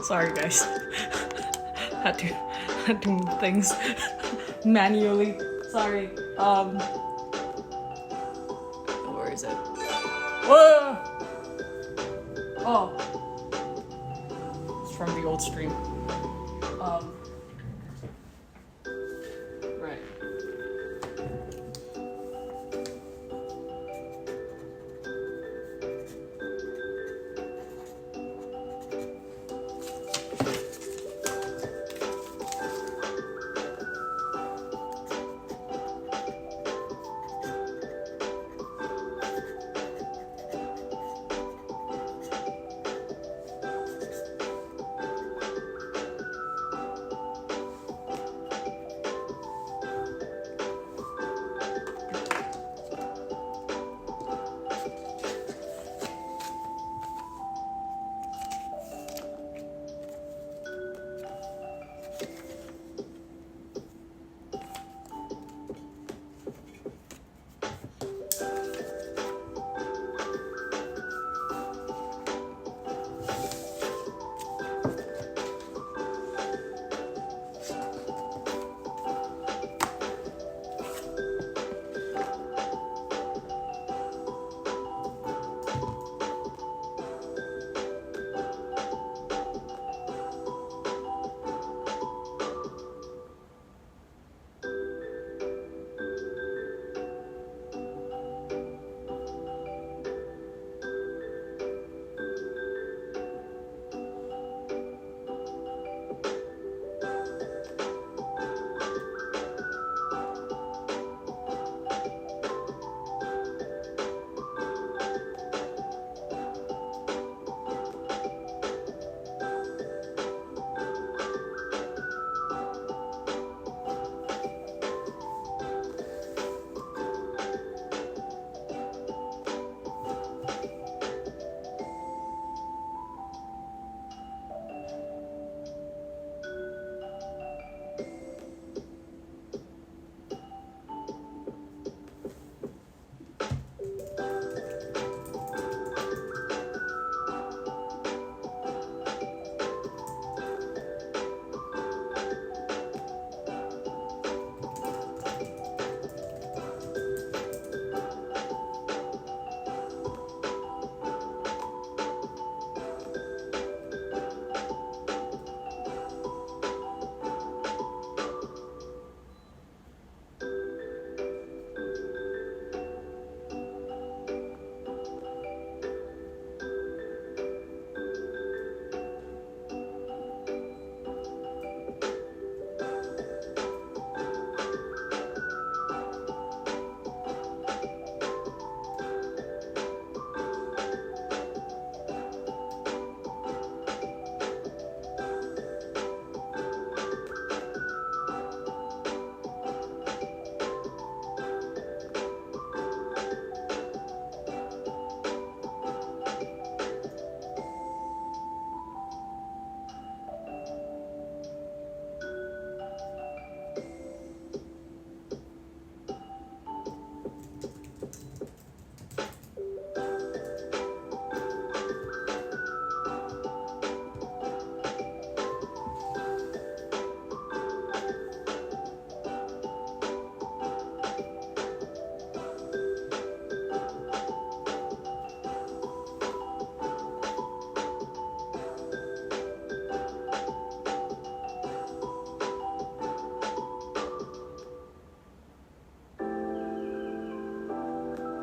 Sorry, guys. had to move things manually. Sorry. Where is it? Whoa! Oh. It's from the old stream. Right.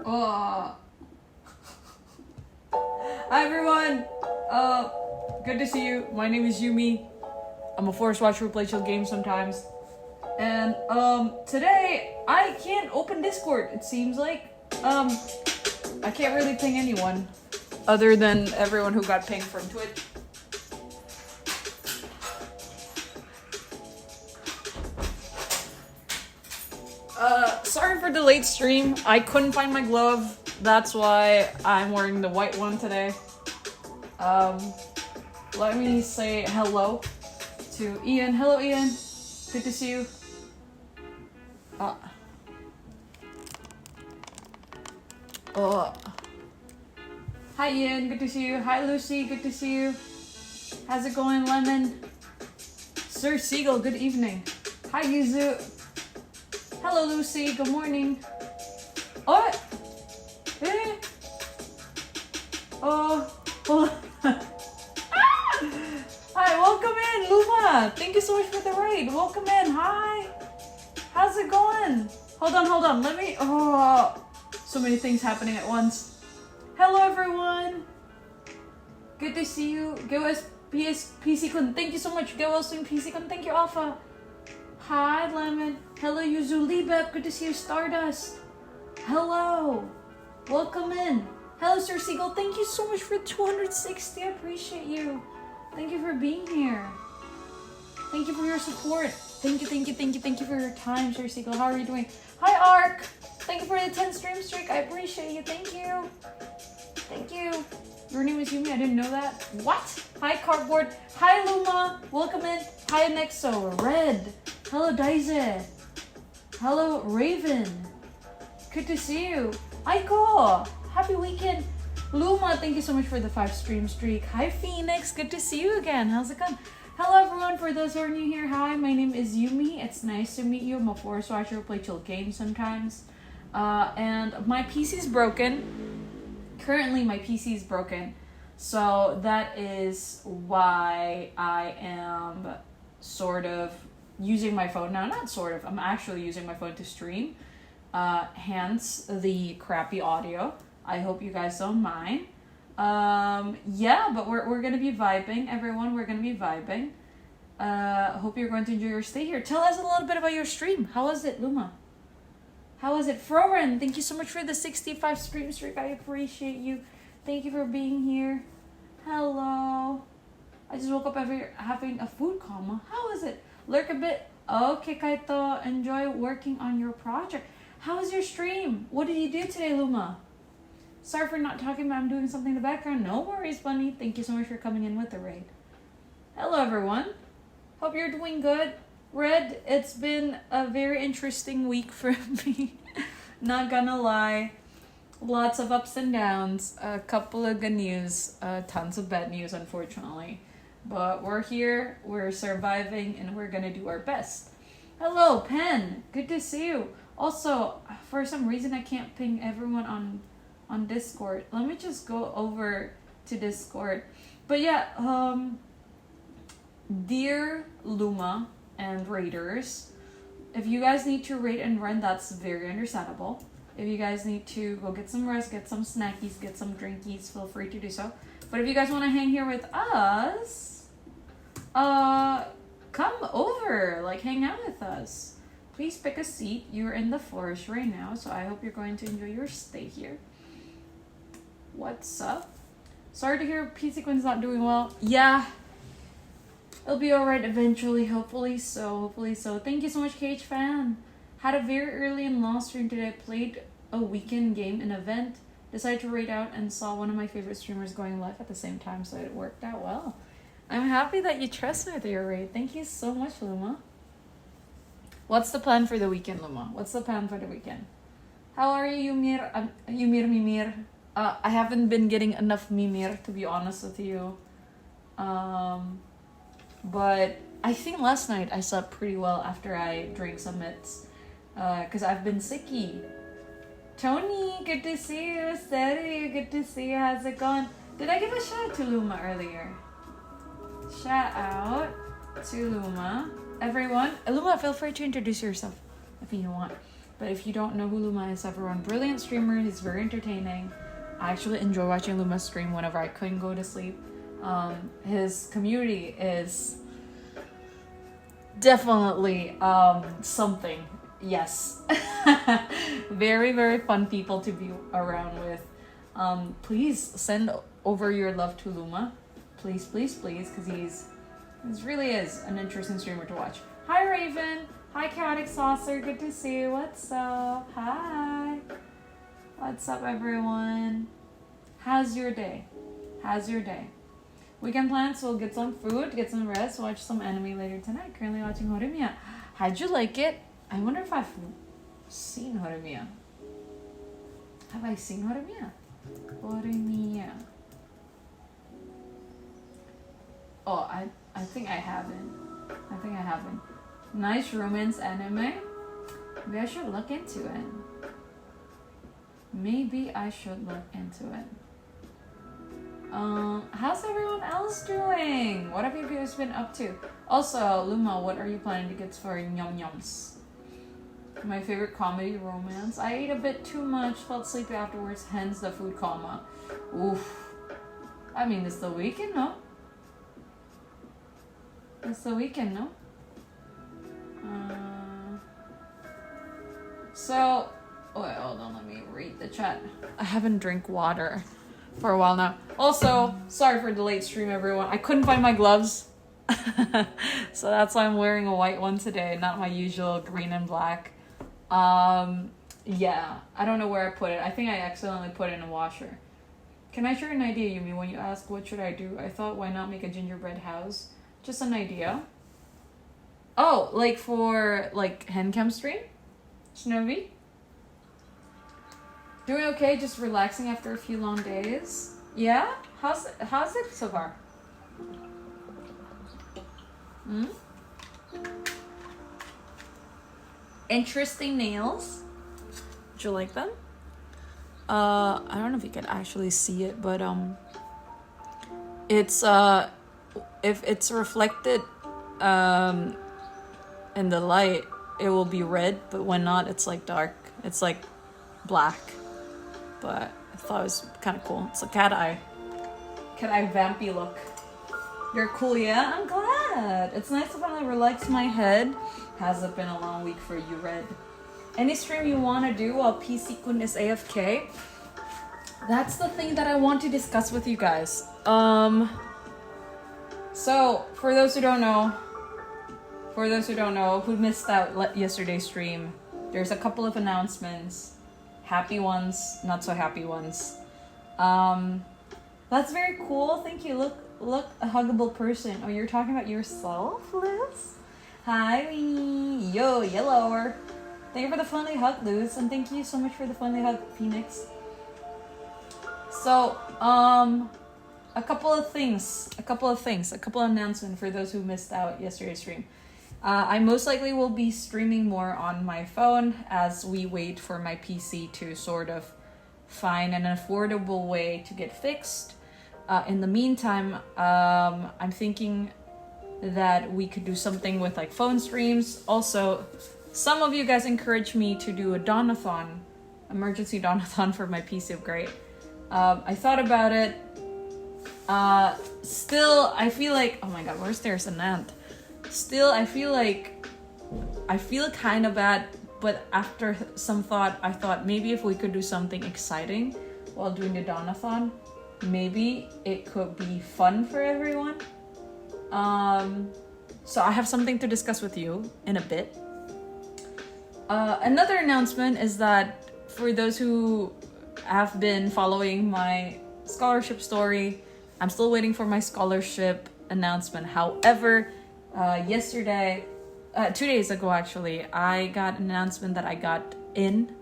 Oh. Hi everyone! Good to see you. My name is Yumi. I'm a Forest Watcher who plays chill games sometimes. And, today I can't open Discord, it seems like. I can't really ping anyone other than everyone who got pinged from Twitch. Sorry for the late stream. I couldn't find my glove. That's why I'm wearing the white one today. Let me say hello to Ian. Hello, Ian. Good to see you. Hi, Ian. Good to see you. Hi, Lucy. Good to see you. How's it going, Lemon? Sir Siegel, good evening. Hi, Yuzu. Hello, Lucy. Good morning. Oh, eh. Oh, hold on. Hi, welcome in, Luma. Thank you so much for the raid. Welcome in. Hi. How's it going? Hold on. Let me. Oh, so many things happening at once. Hello, everyone. Good to see you. PC Kun. Thank you so much. PC Kun. Thank you, Alpha. Hi, Lemon. Hello, Yuzu Libeb. Good to see you, Stardust. Hello. Welcome in. Hello, Sir Siegel. Thank you so much for 260. I appreciate you. Thank you for being here. Thank you for your support. Thank you for your time, Sir Siegel. How are you doing? Hi, Ark. Thank you for the 10 stream streak. I appreciate you. Thank you. Your name is Yumi. I didn't know that. What? Hi, Cardboard. Hi, Luma. Welcome in. Hi, Nexo. Red. Hello, Daise. Hello, Raven. Good to see you. Aiko. Happy weekend. Luma, thank you so much for the 5 stream streak. Hi, Phoenix. Good to see you again. How's it going? Hello, everyone. For those who are new here, hi. My name is Yumi. It's nice to meet you. I'm a Forest Watcher who play chill games sometimes. And my PC is broken. Currently, my PC is broken. So that is why I am sort of using my phone. Now, not sort of. I'm actually using my phone to stream. Hence the crappy audio. I hope you guys don't mind. Yeah, but we're gonna be vibing, everyone. We're gonna be vibing. Hope you're going to enjoy your stay here. Tell us a little bit about your stream. How was it, Luma? How was it? Froren, thank you so much for the 65 stream streak. I appreciate you. Thank you for being here. Hello. I just woke up after having a food coma. How was it? Lurk a bit. Okay, Kaito. Enjoy working on your project. How was your stream? What did you do today, Luma? Sorry for not talking, but I'm doing something in the background. No worries, Bunny. Thank you so much for coming in with the raid. Hello, everyone. Hope you're doing good. Red, it's been a very interesting week for me. Not gonna lie. Lots of ups and downs. A couple of good news. Tons of bad news, unfortunately. But we're here. We're surviving, and we're gonna do our best. Hello, Pen. Good to see you. Also, for some reason, I can't ping everyone on Discord. Let me just go over to Discord. But yeah, dear Luma and Raiders, if you guys need to raid and run, that's very understandable. If you guys need to go get some rest, get some snackies, get some drinkies, feel free to do so. But if you guys want to hang here with us, come over, like hang out with us. Please pick a seat. You're in the forest right now, so I hope you're going to enjoy your stay here. What's up? Sorry to hear PC Quinn's not doing well. Yeah. It'll be alright eventually, hopefully so. Thank you so much, KH Fan. Had a very early and long stream today. Played a weekend game, an event. Decided to raid out and saw one of my favorite streamers going live at the same time, so it worked out well. I'm happy that you trust me with your raid. Thank you so much, Luma. What's the plan for the weekend, Luma? What's the plan for the weekend? How are you, Ymir? Mimir. I haven't been getting enough Mimir, to be honest with you. But I think last night I slept pretty well after I drank some meds. Because I've been sicky. Tony, good to see you. Seri, good to see you. How's it going? Did I give a shout out to Luma earlier? Shout out to Luma. Everyone, Luma, feel free to introduce yourself if you want. But if you don't know who Luma is, everyone, brilliant streamer. He's very entertaining. I actually enjoy watching Luma stream whenever I couldn't go to sleep. His community is definitely something. Yes. Very, very fun people to be around with. Please send over your love to Luma. Please, because he's really is an interesting streamer to watch. Hi, Raven. Hi, Chaotic Saucer. Good to see you. What's up? Hi. What's up, everyone? How's your day? Weekend plans, we'll get some food, get some rest, watch some anime later tonight. Currently watching Horimiya. How'd you like it? I wonder if I've seen Horimiya. Have I seen Horimiya? Oh, I think I haven't. I think I haven't. Nice romance anime. Maybe I should look into it. Maybe I should look into it. How's everyone else doing? What have you guys been up to? Also, Luma, what are you planning to get for Yum Yums? My favorite comedy romance. I ate a bit too much, felt sleepy afterwards, hence the food coma. Oof. I mean, it's the weekend, no? It's the weekend, no? So, wait, hold on, let me read the chat. I haven't drank water for a while now. Also, sorry for the late stream, everyone. I couldn't find my gloves. So that's why I'm wearing a white one today, not my usual green and black. Yeah, I don't know where I put it. I think I accidentally put it in a washer. Can I share an idea, Yumi? When you ask what should I do, I thought, why not make a gingerbread house? Just an idea. Oh, like for like Hencam stream? Shinobi? Doing okay, just relaxing after a few long days. Yeah? How's it so far? Hmm? Interesting nails. Would you like them? I don't know if you can actually see it, but it's if it's reflected in the light, it will be red, but when not, it's like dark. It's like black. But I thought it was kind of cool. It's a cat eye vampy look. You're cool, yeah? I'm glad. It's nice to finally relax my head. Has it been a long week for you, Red? Any stream you want to do while PC Kun is AFK? That's the thing that I want to discuss with you guys. So, for those who don't know, who missed out yesterday's stream, there's a couple of announcements. Happy ones, not so happy ones. That's very cool. Thank you. Look, a huggable person. Oh, you're talking about yourself, Liz? Hi, yo, yellower. Thank you for the friendly hug, Luz, and thank you so much for the friendly hug, Phoenix. So, a couple of announcements for those who missed out yesterday's stream. I most likely will be streaming more on my phone as we wait for my PC to sort of find an affordable way to get fixed. In the meantime, I'm thinking that we could do something with like phone streams. Also, some of you guys encouraged me to do a Donathon, emergency Donathon for my PC upgrade. I thought about it. Still, I feel like, oh my god, where's there's an ant? Still, I feel kind of bad, but after some thought, I thought maybe if we could do something exciting while doing the Donathon, maybe it could be fun for everyone. So I have something to discuss with you in a bit. Another announcement is that for those who have been following my scholarship story, I'm still waiting for my scholarship announcement. However, yesterday, 2 days ago actually, I got an announcement that I got in.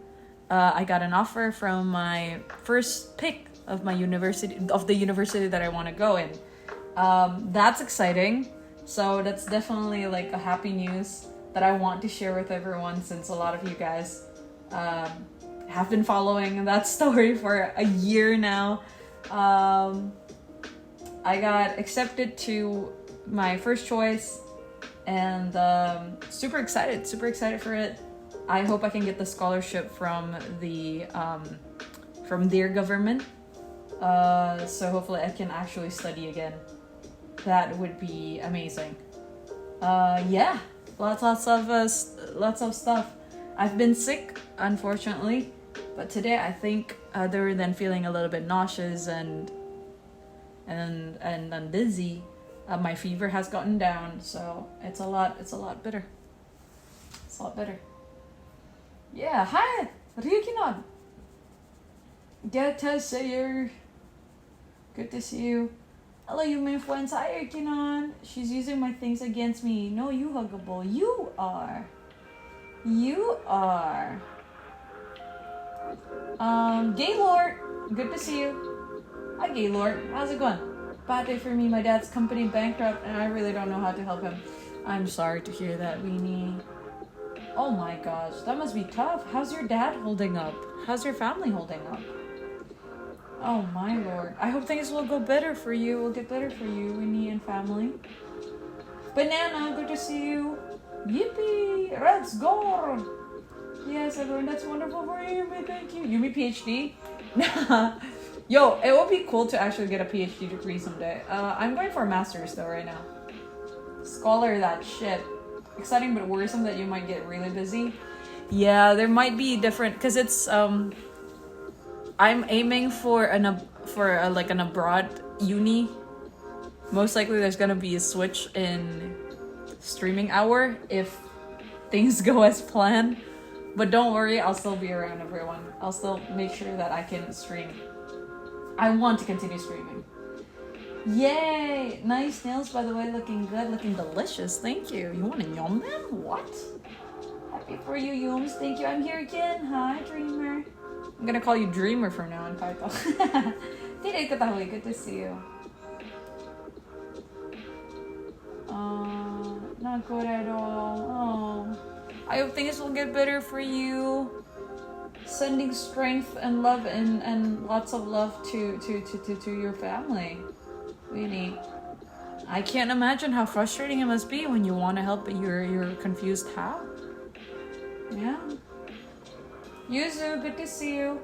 I got an offer from my first pick of my university, of the university that I want to go in. That's exciting. So that's definitely like a happy news that I want to share with everyone, since a lot of you guys have been following that story for a year now. I got accepted to my first choice, and super excited for it. I hope I can get the scholarship from their government. So hopefully I can actually study again. That would be amazing. Yeah, lots of stuff. I've been sick, unfortunately, but today I think, other than feeling a little bit nauseous and dizzy, my fever has gotten down, so it's a lot better. It's a lot better. Yeah, hi, Ryukinon. Get to see you. Good to see you. Hello, you my friends. Hi, Ryukinon. She's using my things against me. No, you huggable. You are. Gaylord. Good to see you. Hi, Gaylord. How's it going? bad day for me. My dad's company bankrupt, and I really don't know how to help him. I'm sorry to hear that, Weenie. Oh my gosh, that must be tough. How's your dad holding up? How's your family holding up? Oh my lord. I hope things will go better for you. Will get better for you, Winnie and family. Banana, good to see you. Yippee! Let's go! Yes, everyone, that's wonderful for you, Yumi. Thank you. Yumi PhD? Yo, it would be cool to actually get a PhD degree someday. I'm going for a master's though right now. Scholar that shit. Exciting but worrisome that you might get really busy. Yeah, there might be different, because it's I'm aiming for an abroad uni. Most likely there's gonna be a switch in streaming hour if things go as planned. But don't worry, I'll still be around, everyone. I'll still make sure that I can stream. I want to continue streaming. Yay! Nice nails, by the way, looking good, looking delicious. Thank you. You want to yum them? What? Happy for you, Yums. Thank you. I'm here again. Hi, Dreamer. I'm gonna call you Dreamer from now on, Paito. Good to see you. Not good at all. Oh. I hope things will get better for you. Sending strength and love and lots of love to your family. Really. I can't imagine how frustrating it must be when you want to help but you're confused how. Yeah. Yuzu, good to see you.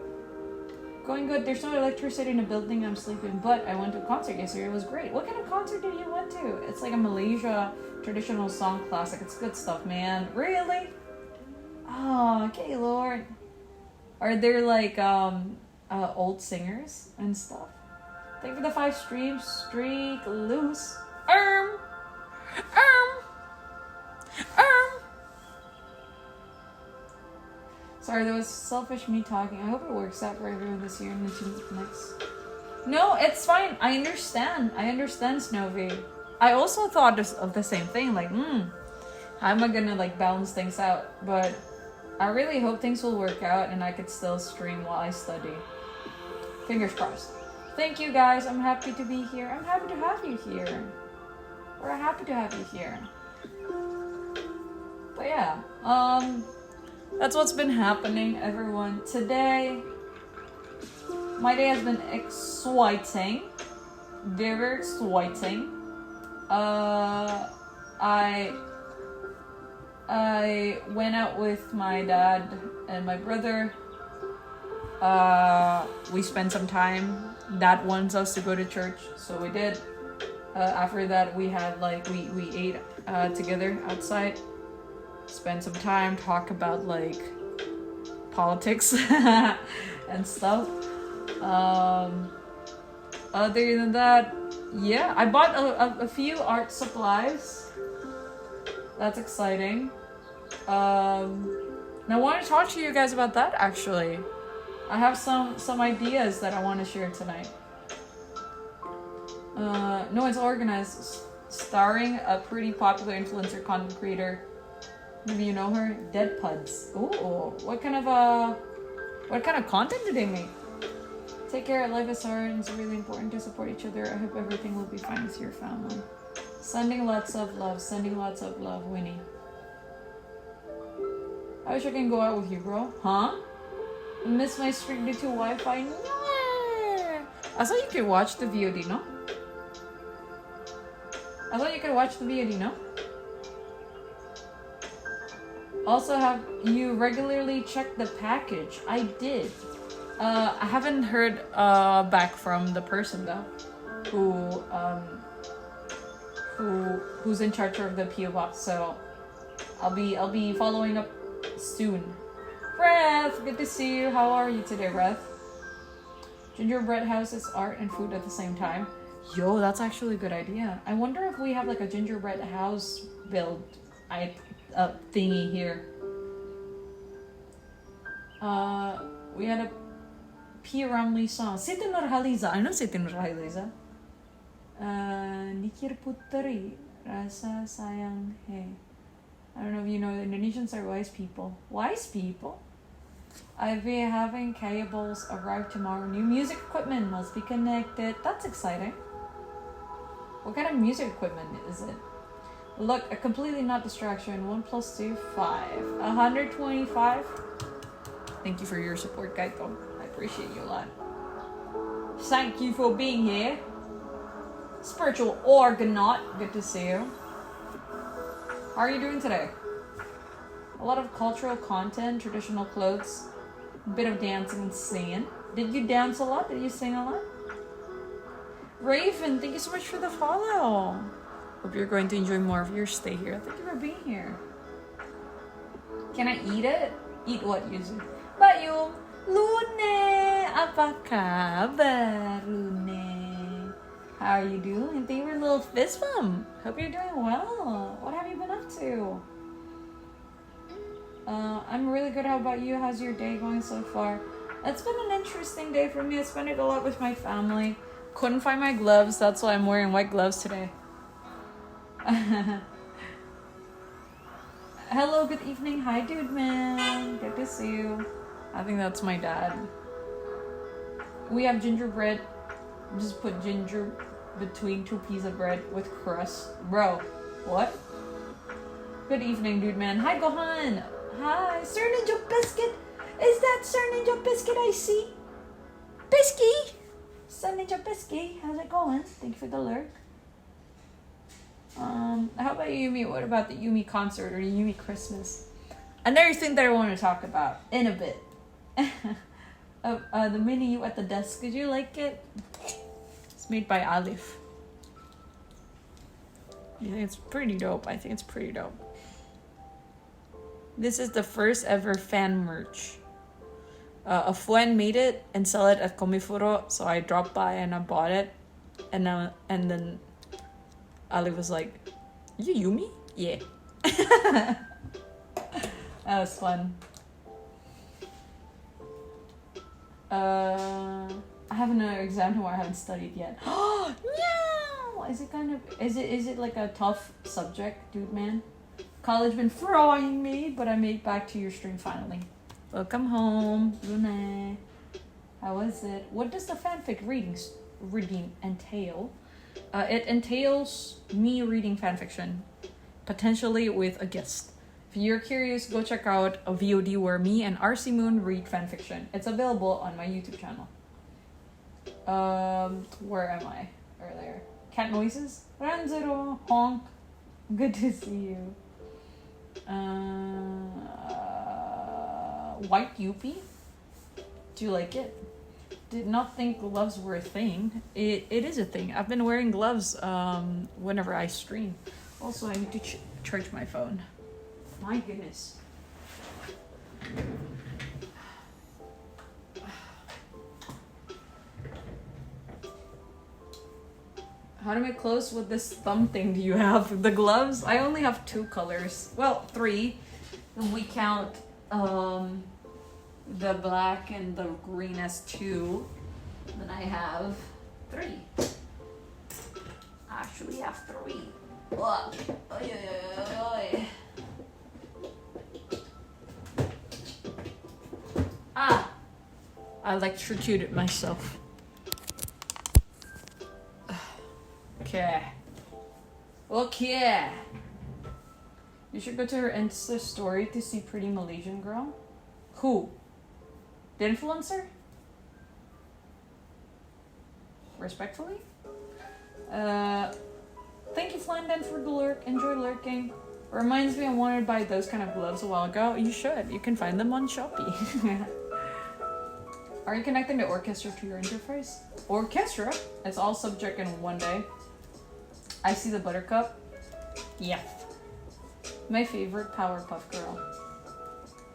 Going good. There's no electricity in the building I'm sleeping, but I went to a concert yesterday. It was great. What kind of concert did you went to? It's like a Malaysia traditional song classic. It's good stuff, man. Really? Oh, okay, Lord. Are there like old singers and stuff? Thank you for the 5 streams. Streak loose. Sorry, that was selfish me talking. I hope it works out for everyone this year and the next. No, it's fine. I understand. I understand, Snowy. I also thought of the same thing. Like, how am I gonna like balance things out? But I really hope things will work out and I could still stream while I study. Fingers crossed. Thank you guys. I'm happy to be here. I'm happy to have you here. We're happy to have you here. But yeah, that's what's been happening, everyone. Today, my day has been exciting. Very exciting. I went out with my dad and my brother. We spent some time. Dad wants us to go to church, so we did. After that, we had we ate together outside. Spend some time, talk about like politics and stuff. Other than that, yeah, I bought a few art supplies. That's exciting. And I want to talk to you guys about that actually. I have some ideas that I want to share tonight. No One's Organized, starring a pretty popular influencer content creator. Maybe you know her, Dead Puds. Ooh, what kind of content do they make? Take care. Life is hard, and it's really important to support each other. I hope everything will be fine with your family. Sending lots of love. Sending lots of love, Winnie. I wish I can go out with you, bro. Huh? I miss my stream due to Wi-Fi. No. I thought you could watch the VOD, no? I thought you could watch the VOD, no? Also, have you regularly checked the package? I did. I haven't heard back from the person though, who's in charge of the PO box. So I'll be following up soon. Breath, good to see you. How are you today, Breath? Gingerbread house is art and food at the same time. Yo, that's actually a good idea. I wonder if we have like a gingerbread house build thingy here. We had a P. Ramlee song. Siti Nurhaliza. I know Siti Nurhaliza. Nikir Putri. Rasa Sayang Hey. I don't know if you know, the Indonesians are wise people. Wise people? I'll be having cables arrive tomorrow. New music equipment must be connected. That's exciting. What kind of music equipment is it? Look, a completely not distraction. 1 + 2, 5. 125. Thank you for your support, Kaito. I appreciate you a lot. Thank you for being here. Spiritual Orgonaut, good to see you. How are you doing today? A lot of cultural content, traditional clothes, a bit of dancing and singing. Did you dance a lot? Did you sing a lot? Raven, thank you so much for the follow. Hope you're going to enjoy more of your stay here. Thank you for being here. Can I eat it? Eat what, Yuzu? Bayu, Lune, apa kabar, Lune? How are you doing? Thank you for a little fist bump. Hope you're doing well. What have you been up to? I'm really good. How about you? How's your day going so far? It's been an interesting day for me. I spent it a lot with my family. Couldn't find my gloves. That's why I'm wearing white gloves today. Hello, good evening. Hi, dude, man. Good to see you. I think that's my dad. We have gingerbread. Just put ginger between 2 pieces of bread with crust. Bro, what? Good evening, dude, man. Hi, Gohan. Hi, Sir Ninja Biscuit. Is that Sir Ninja Biscuit I see? Bisky! Sir Ninja Bisky, how's it going? Thank you for the lurk. How about Yumi? What about the Yumi concert or the Yumi Christmas? Another thing that I want to talk about in a bit. The mini you at the desk. Did you like it? It's made by Alif. I think it's pretty dope. This is the first ever fan merch. A friend made it and sell it at Komifuro, so I dropped by and I bought it, and then Ali was like, "You Yumi?" Yeah. That was fun. I have another exam tomorrow. I haven't studied yet. Oh no! Is it like a tough subject, dude, man? College been throwing me, but I made back to your stream finally. Welcome home, Luna. How was it? What does the fanfic reading entail? It entails me reading fanfiction, potentially with a guest. If you're curious, go check out a VOD where me and RC Moon read fanfiction. It's available on my YouTube channel. Where am I? Earlier. Cat noises? Ranzero, honk. Good to see you. White Yuppie? Do you like it? Did not think gloves were a thing. It is a thing. I've been wearing gloves whenever I stream. Also, I need to charge my phone. My goodness. How to make clothes with this thumb thing do you have? The gloves? I only have 2 colors. Well, 3. And we count the black and the green as 2. Then I have 3. I actually have 3. Ugh. Oy, oy, oy. Ah! I electrocuted myself. Okay. You should go to her Insta story to see pretty Malaysian girl. Who? The influencer? Respectfully? Thank you, Flandon, for the lurk. Enjoy lurking. Reminds me I wanted to buy those kind of gloves a while ago. You should. You can find them on Shopee. Are you connecting the orchestra to your interface? Orchestra? It's all subject in one day. I see the buttercup. Yeah. My favorite Powerpuff Girl.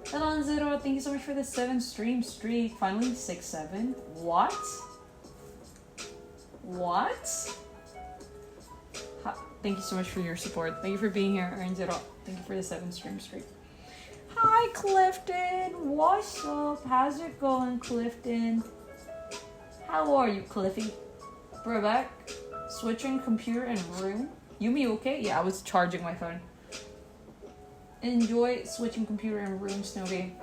Hello, Zero. Thank you so much for the 7 stream streak. Finally 6-7. What? Thank you so much for your support. Thank you for being here, Earn Zero. Thank you for the 7 stream streak. Hi, Clifton. What's up? How's it going, Clifton? How are you, Cliffy? Bro, back. Switching computer and room. Yumi, okay? Yeah, I was charging my phone. Enjoy switching computer and room, Snowy.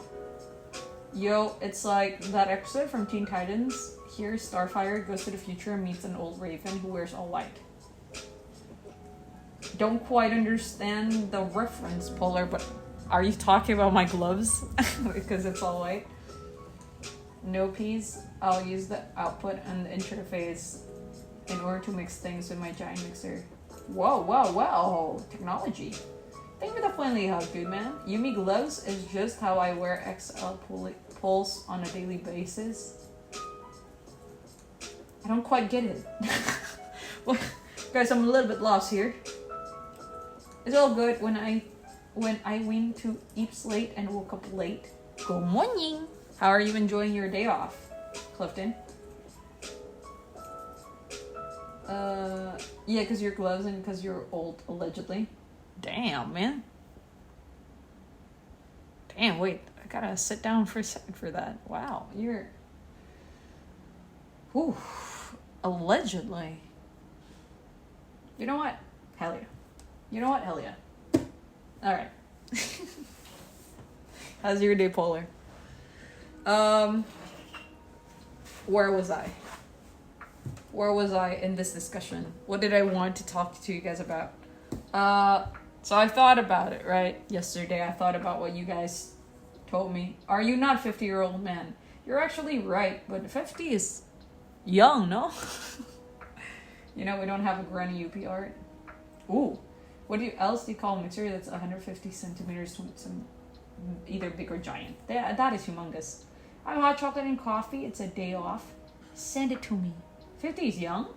Yo, it's like that episode from Teen Titans. Here, Starfire goes to the future and meets an old Raven who wears all white. don't quite understand the reference, Polar, but are you talking about my gloves? Because it's all white. No peas. I'll use the output and the interface in order to mix things with my giant mixer. Whoa. Technology. Thank you for the friendly hug, dude, man. Yumi gloves is just how I wear XL pulse on a daily basis. I don't quite get it. Well, guys, I'm a little bit lost here. It's all good when I went to eat late and woke up late. Good morning. How are you enjoying your day off, Clifton? Yeah, because your gloves and because you're old, allegedly. Damn, man. Damn, wait. I gotta sit down for a second for that. Wow, you're... Whew. Allegedly. You know what? Hell yeah. Alright. How's your day, Polar? Where was I? Where was I in this discussion? What did I want to talk to you guys about? So I thought about it, right? Yesterday I thought about what you guys told me. Are you not 50-year-old man? You're actually right, but 50 is young, no? You know, we don't have a granny UPR. Ooh. What else do you call a mixer that's 150 centimeters with some either big or giant? That is humongous. I have hot chocolate and coffee. It's a day off. Send it to me. 50 is young?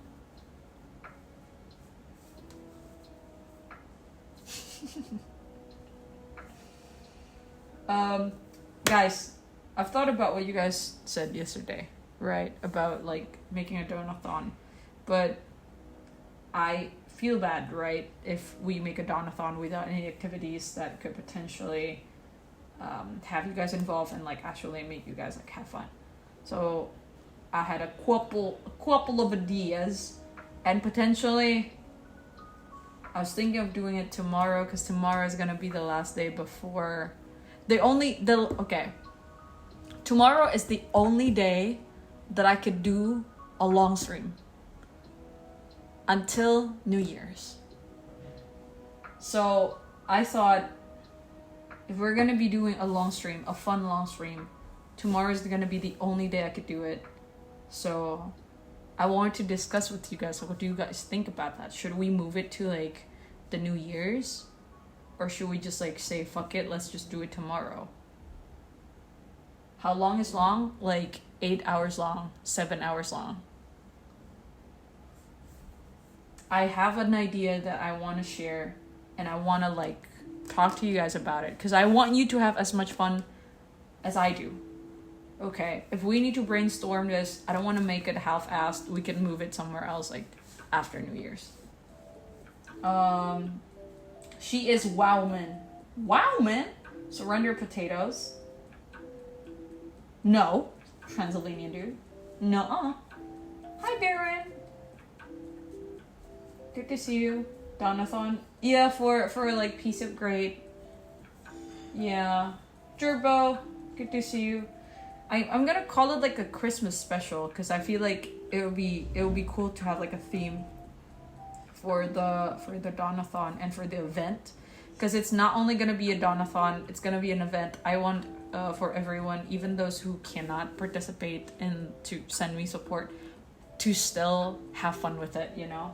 Guys, I've thought about what you guys said yesterday, right? About like making a donathon. But I feel bad, right? If we make a donathon without any activities that could potentially have you guys involved and like actually make you guys like have fun. So I had a couple of ideas, and potentially I was thinking of doing it tomorrow because tomorrow is gonna be the last day before tomorrow is the only day that I could do a long stream until New Year's. So I thought if we're gonna be doing a long stream, a fun long stream, tomorrow is gonna be the only day I could do it. So I wanted to discuss with you guys, what do you guys think about that? Should we move it to like the New Year's? Or should we just like say, fuck it, let's just do it tomorrow? How long is long? Like 8 hours long, 7 hours long. I have an idea that I want to share, and I want to like talk to you guys about it because I want you to have as much fun as I do. Okay, if we need to brainstorm this, I don't want to make it half-assed. We can move it somewhere else, like after New Year's. She is Wowman. Wowman? Surrender potatoes. No. Transylvanian dude. Nuh-uh. Hi, Baron. Good to see you. Donathon. Yeah, for like piece of great. Yeah. Gerbo. Good to see you. I'm gonna call it like a Christmas special because I feel like it would be cool to have like a theme for the Donathon and for the event, because it's not only gonna be a Donathon, it's gonna be an event. I want for everyone, even those who cannot participate, and to send me support, to still have fun with it, you know.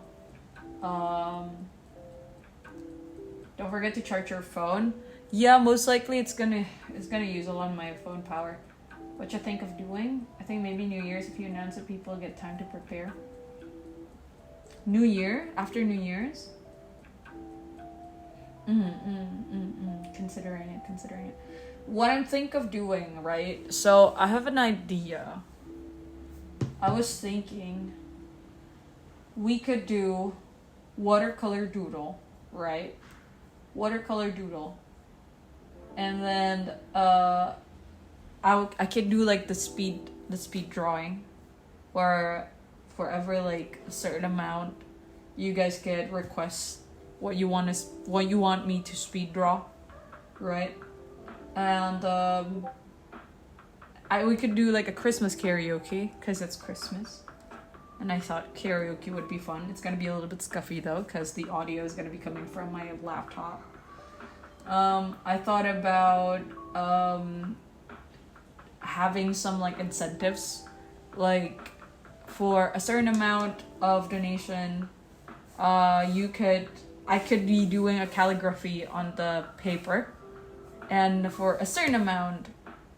Don't forget to charge your phone. Yeah, most likely it's gonna use a lot of my phone power. What you think of doing? I think maybe New Year's, if you announce it, people get time to prepare. New Year? After New Year's? Considering it. What I'm thinking of doing, right? So I have an idea. I was thinking we could do watercolor doodle, right? Watercolor doodle. And then I could do like the speed drawing, where for every like a certain amount, you guys get requests what you want me to speed draw, right? And we could do like a Christmas karaoke because it's Christmas. and I thought karaoke would be fun. It's gonna be a little bit scuffy though, because the audio is gonna be coming from my laptop. I thought about having some like incentives, like for a certain amount of donation, I could be doing a calligraphy on the paper, and for a certain amount,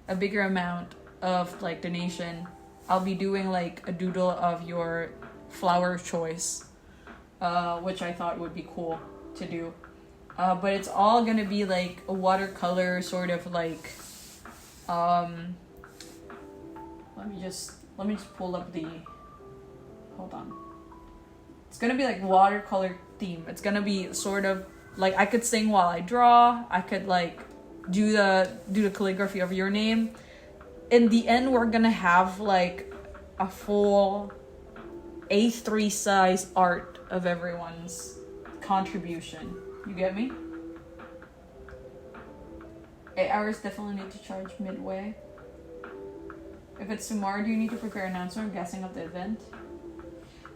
a bigger amount of like donation, I'll be doing like a doodle of your flower choice, which I thought would be cool to do. But it's all gonna be like a watercolor sort of like, let me just pull up the, hold on. It's gonna be like watercolor theme. It's gonna be sort of like, I could sing while I draw. I could like do the calligraphy of your name. In the end, we're gonna have like a full A3 size art of everyone's contribution. You get me? 8 hours definitely need to charge midway. If it's tomorrow, do you need to prepare an announcement? I'm guessing of the event.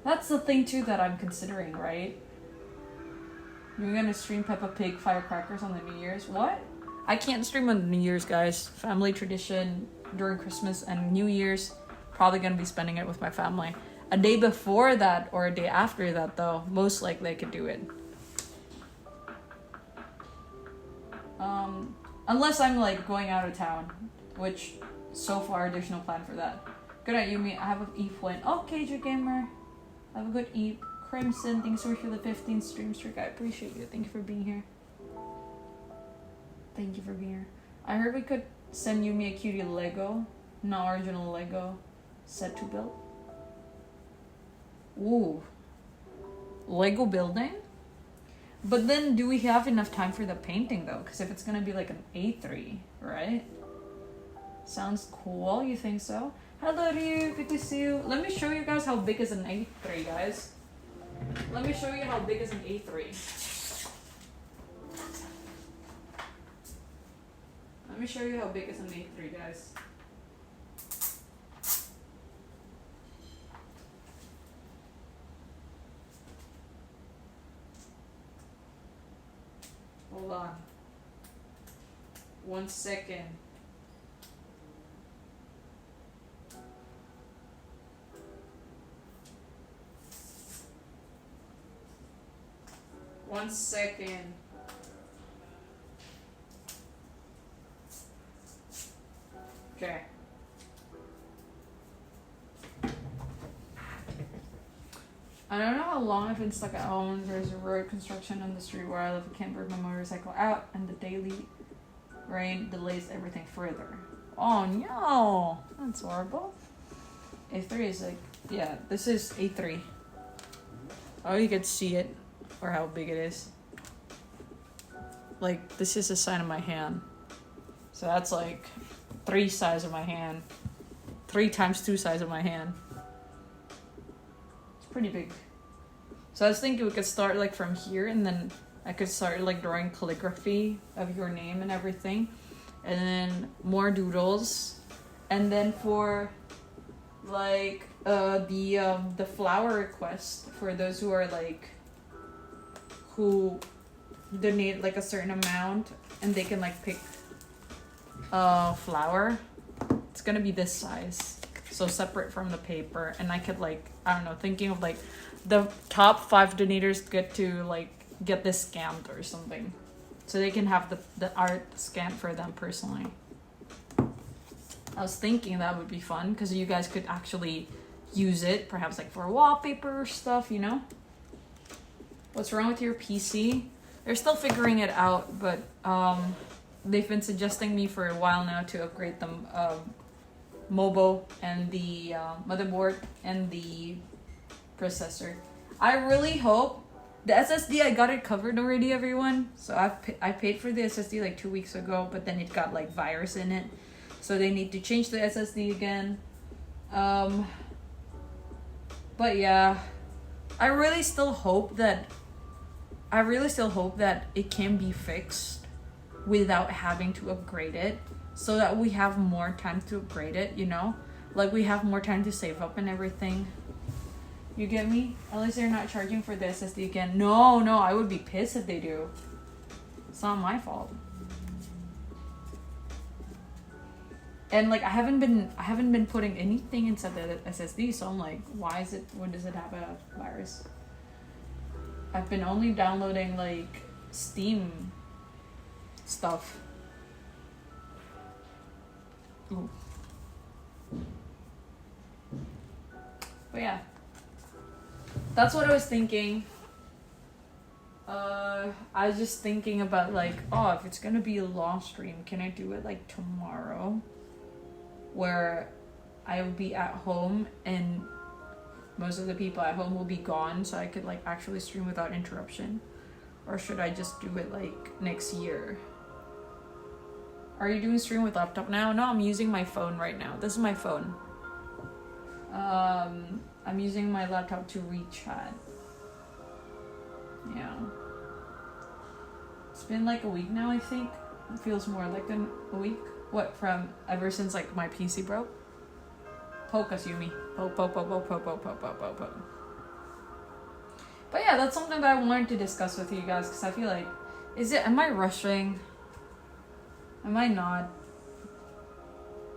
That's the thing too that I'm considering, right? You're gonna stream Peppa Pig firecrackers on the New Year's? What? I can't stream on New Year's, guys. Family tradition during Christmas and New Year's. Probably gonna be spending it with my family. A day before that or a day after that, though, most likely I could do it. Unless I'm like going out of town, which so far there's no plan for that. Good night, Yumi. I have an Eve win. Oh, KJ Gamer. Have a good Eve. Crimson, thanks so much for the 15th stream streak. I appreciate you. Thank you for being here. Thank you for being here. I heard we could send Yumi a cutie Lego, not original Lego set to build. Ooh. Lego building? But then do we have enough time for the painting though? Because if it's gonna be like an A3, right? Sounds cool, you think so? Hello Ryu, good to see you. Let me show you guys how big is an A3, guys. Let me show you how big is an A3. Let me show you how big is an A3, guys. Hold on. 1 second. One second. Okay. I don't know how long I've been stuck at home. There's a road construction on the street where I live. I can't bring my motorcycle out, and the daily rain delays everything further. Oh no, that's horrible. A3 is like, yeah, this is A3. Oh, you can see it, or how big it is. Like, this is the sign of my hand. So that's like 3 size of my hand. 3 times 2 size of my hand. It's pretty big. So I was thinking we could start like from here, and then I could start like drawing calligraphy of your name and everything. And then more doodles. And then for like the flower request for those who are like, who donate like a certain amount, and they can like pick flower. It's gonna be this size, so separate from the paper. And I could like, I don't know, thinking of like the top 5 donators get this scanned or something, so they can have the art scanned for them personally. I was thinking that would be fun because you guys could actually use it, perhaps like for wallpaper or stuff, you know? What's wrong with your PC? They're still figuring it out, but they've been suggesting me for a while now to upgrade the MOBO and the motherboard and the processor. I really hope the SSD, I got it covered already, everyone. So I paid for the SSD like 2 weeks ago, but then it got like virus in it, so they need to change the SSD again. But yeah, I really still hope that it can be fixed without having to upgrade it, so that we have more time to upgrade it, you know? Like, we have more time to save up and everything. You get me? At least they're not charging for the SSD again. No, I would be pissed if they do. It's not my fault. And like I haven't been putting anything inside the SSD, so I'm like, why does it have a virus? I've been only downloading like Steam stuff. Ooh. But yeah. That's what I was thinking. I was just thinking about like, if it's gonna be a long stream, can I do it like tomorrow? Where I will be at home and most of the people at home will be gone, so I could like actually stream without interruption. Or should I just do it like next year? Are you doing stream with laptop now? No, I'm using my phone right now. This is my phone. I'm using my laptop to WeChat. Yeah. It's been like a week now, I think. It feels more like a week. What, from ever since like my PC broke? Poke us, Yumi. Poke. But yeah, that's something that I wanted to discuss with you guys because I feel like, am I rushing? Am I not?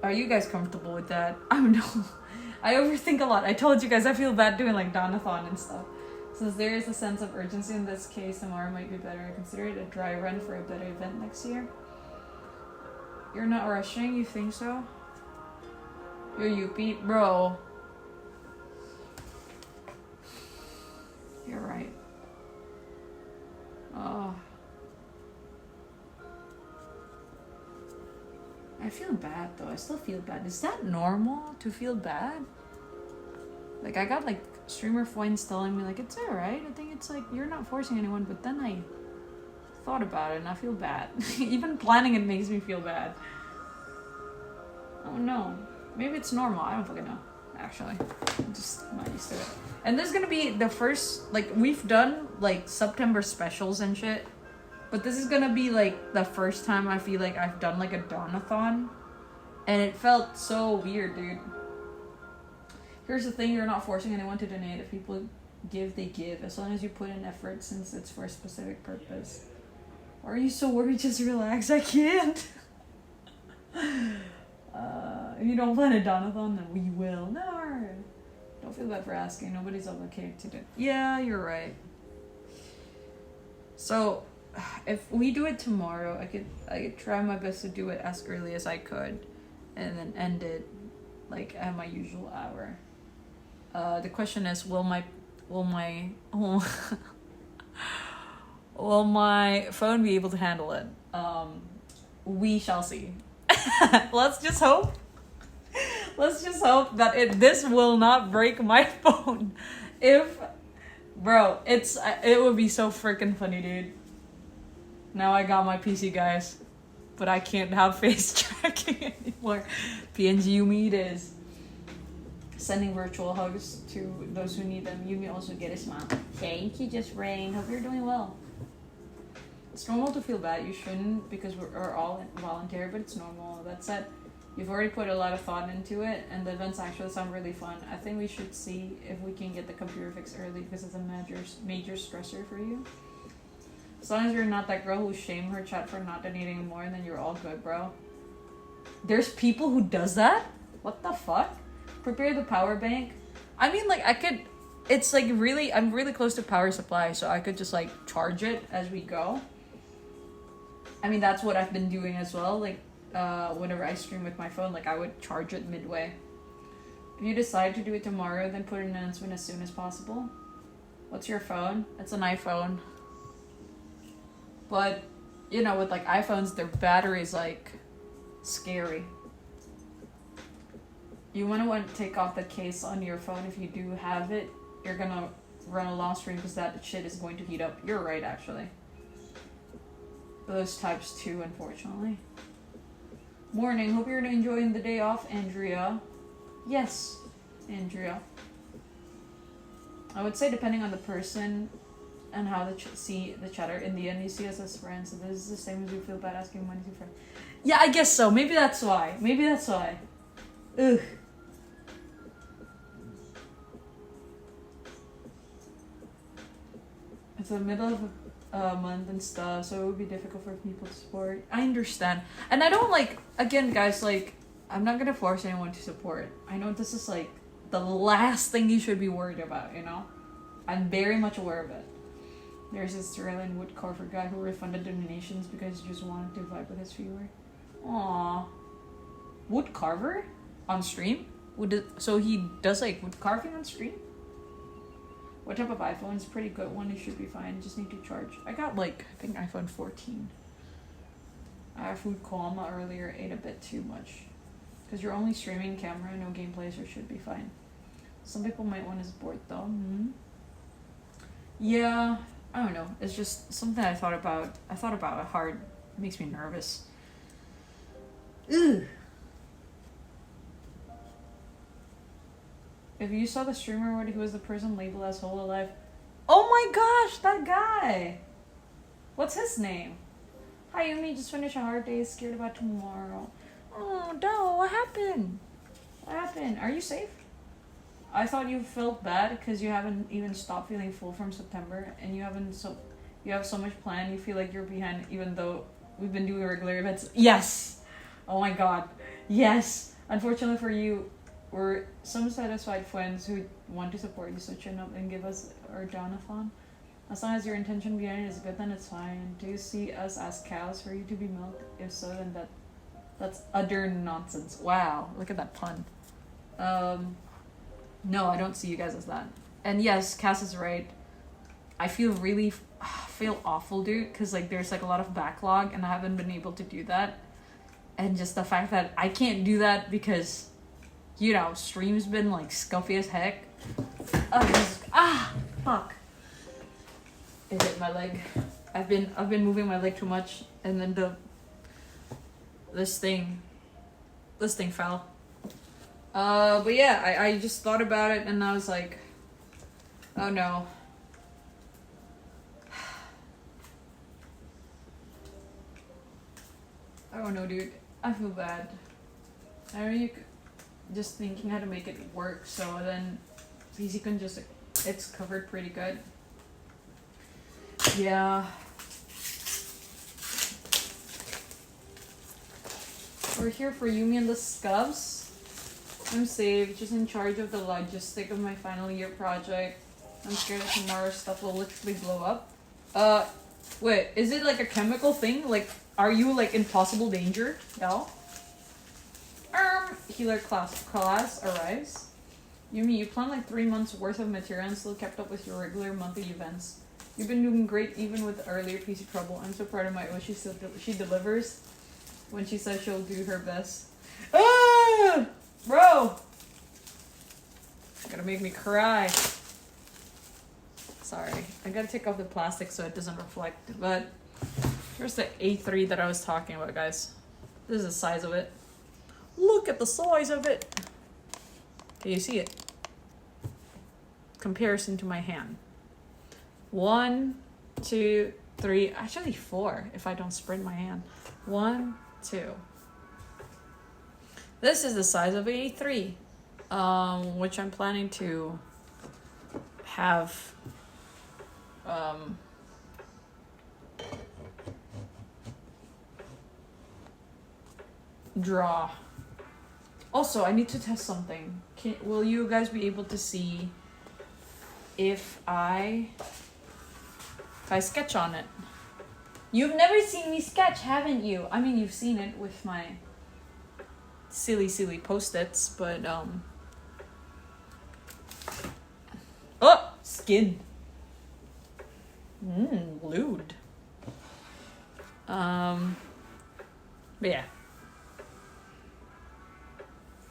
Are you guys comfortable with that? I don't know. I overthink a lot. I told you guys I feel bad doing like Donathon and stuff. Since there is a sense of urgency in this case, tomorrow might be better. Consider it a dry run for a better event next year. You're not rushing? You think so? You're Yuppie? Bro. You're right. Oh. I feel bad though. I still feel bad. Is that normal to feel bad? Like I got like streamer friends telling me like it's alright. I think it's like you're not forcing anyone, but then I thought about it and I feel bad. Even planning it makes me feel bad. Oh no. Maybe it's normal. I don't fucking know. Actually. I'm just not used to it. And this is gonna be the first, like, we've done like September specials and shit. But this is gonna be like the first time I feel like I've done like a Donathon. And it felt so weird, dude. Here's the thing, you're not forcing anyone to donate. If people give, they give. As long as you put in effort since it's for a specific purpose. Why are you so worried? Just relax. I can't. If you don't plan a Donathon, then we will. No. Don't feel bad for asking. Nobody's obligated to do it. Yeah, you're right. So, if we do it tomorrow, I could try my best to do it as early as I could. And then end it, like, at my usual hour. The question is, will my phone be able to handle it? We shall see. Let's just hope. Let's just hope that this will not break my phone. Bro, it would be so freaking funny, dude. Now I got my PC, guys, but I can't have face tracking anymore. PNG Yumi it is. Sending virtual hugs to those who need them. Yumi also get a smile. Thank you, Just Rain. Hope you're doing well. It's normal to feel bad. You shouldn't because we're all voluntary, but it's normal. That said, you've already put a lot of thought into it, and the events actually sound really fun. I think we should see if we can get the computer fixed early because it's a major stressor for you. As long as you're not that girl who shamed her chat for not donating more, then you're all good, bro. There's people who does that? What the fuck? Prepare the power bank. I mean, like, it's like really, I'm really close to power supply, so I could just like charge it as we go. I mean, that's what I've been doing as well. Like, whenever I stream with my phone, like I would charge it midway. If you decide to do it tomorrow, then put an announcement as soon as possible. What's your phone? It's an iPhone. But, you know, with like iPhones, their battery is like scary. You want to take off the case on your phone if you do have it. You're gonna run a long stream because that shit is going to heat up. You're right, actually. Those types too, unfortunately. Morning. Hope you're enjoying the day off, Andrea. Yes, Andrea. I would say depending on the person and how they see the chatter. In the end, you see us as friends. So this is the same as you feel bad asking money to friends. Yeah, I guess so. Maybe that's why. Ugh. It's the middle of a month and stuff, so it would be difficult for people to support. I understand. And I don't like, again, guys, like, I'm not gonna force anyone to support. I know this is like the last thing you should be worried about, you know? I'm very much aware of it. There's this Australian woodcarver guy who refunded donations because he just wanted to vibe with his viewer. Aww. Woodcarver? On stream? So he does like wood carving on stream? What type of iPhone is a pretty good one? It should be fine. Just need to charge. I got like, I think iPhone 14. I had food coma earlier, ate a bit too much. Because you're only streaming camera, no gameplay, so it should be fine. Some people might want to support though. Yeah, I don't know. It's just something I thought about. I thought about it hard. It makes me nervous. Ugh. If you saw the streamer who was the person labeled as Hololive. Oh my gosh, that guy! What's his name? Hi Yumi, just finished a hard day, scared about tomorrow. Oh no, what happened? What happened? Are you safe? I thought you felt bad because you haven't even stopped feeling full from September and you have so much planned, you feel like you're behind even though we've been doing regular events. Yes! Oh my god. Yes! Unfortunately for you, we're some satisfied friends who want to support you, so chin up and give us our Jonathon. As long as your intention behind it is good, then it's fine. Do you see us as cows for you to be milked? If so, then that's utter nonsense. Wow, look at that pun. No, I don't see you guys as that. And yes, Cass is right. I feel awful, dude, because like there's like a lot of backlog and I haven't been able to do that. And just the fact that I can't do that because, you know, stream's been like scuffy as heck. Fuck. It hit my leg. I've been moving my leg too much, and then this thing fell. But yeah, I just thought about it and I was like, oh no. I don't know, dude. I feel bad. I know just thinking how to make it work, so then PC can just, it's covered pretty good. Yeah. We're here for Yumi and the Scubs. I'm safe, just in charge of the logistic of my final year project. I'm scared that tomorrow's stuff will literally blow up. Wait, is it like a chemical thing? Like, are you like in possible danger? No? Healer class arrives. Yumi, you plan like 3 months worth of material and still kept up with your regular monthly events. You've been doing great even with earlier PC trouble. I'm so proud of my Oshi. She delivers when she says she'll do her best. Ah! Bro! Gonna make me cry. Sorry. I gotta take off the plastic so it doesn't reflect. But here's the A3 that I was talking about, guys. This is the size of it. Look at the size of it. Can you see it? Comparison to my hand. 1, 2, 3, actually 4 if I don't spread my hand. 1, 2. This is the size of A3, which I'm planning to have draw. Also, I need to test something. Will you guys be able to see if I sketch on it? You've never seen me sketch, haven't you? I mean, you've seen it with my silly post-its, but oh, skin. Lewd. But yeah.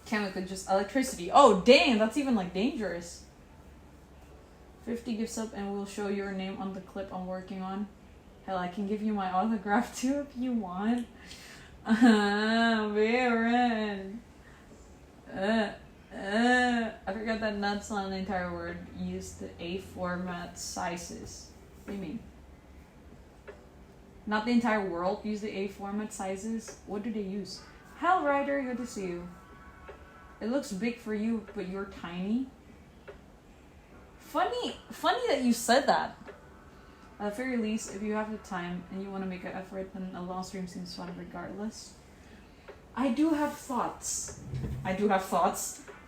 Chemical, just electricity. Oh, dang, that's even like dangerous. 50 gifts up and we'll show your name on the clip I'm working on. Hell, I can give you my autograph too if you want. Baron. I forgot that nuts on the entire word. Use the A format sizes. What do you mean? Not the entire world use the A format sizes? What do they use? Hell, Ryder, good to see you. It looks big for you, but you're tiny. Funny that you said that. At the very least, if you have the time and you want to make an effort, then a long stream seems fun regardless. I do have thoughts.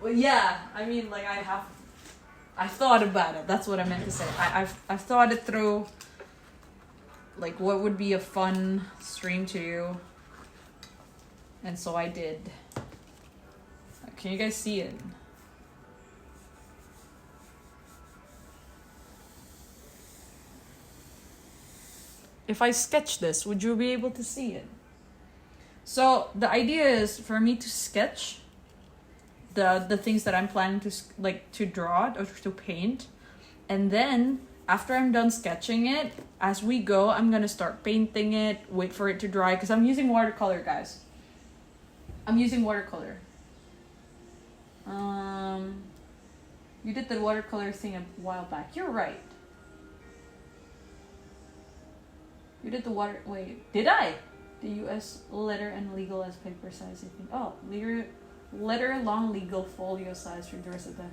Well, yeah, I mean, like, I've thought about it. That's what I meant to say. I've thought it through. Like, what would be a fun stream to you? And so I did. Can you guys see it? If I sketch this, would you be able to see it? So the idea is for me to sketch the things that I'm planning to draw or to paint, and then after I'm done sketching it, as we go, I'm gonna start painting it. Wait for it to dry because I'm using watercolor, guys. I'm using watercolor. You did the watercolor thing a while back. You're right. You did the wait, did I? The US letter and legal as paper size, I think. Oh, letter long legal folio size for the rest of the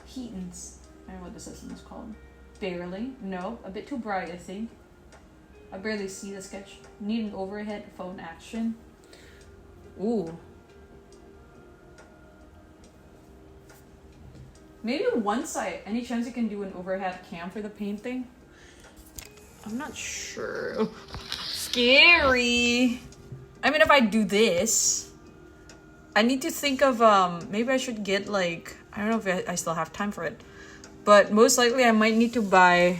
Heatons. I don't know what the system is called. Barely. No, a bit too bright, I think. I barely see the sketch. Need an overhead phone action. Ooh. Maybe any chance you can do an overhead cam for the painting? I'm not sure. Scary. I mean, if I do this, I need to think of, maybe I should get, like, I don't know if I still have time for it, but most likely I might need to buy,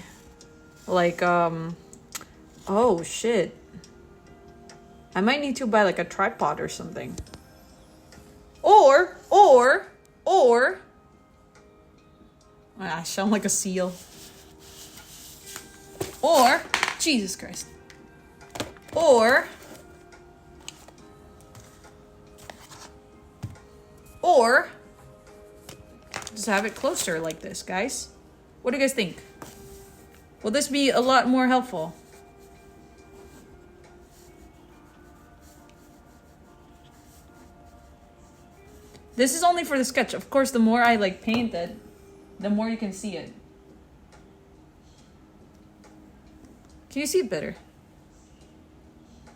like, oh, shit. I might need to buy, like, a tripod or something. Or, I sound like a seal. Or, Jesus Christ. Or, just have it closer like this, guys. What do you guys think? Will this be a lot more helpful? This is only for the sketch. Of course, the more I like paint it, the more you can see it. Can you see it better?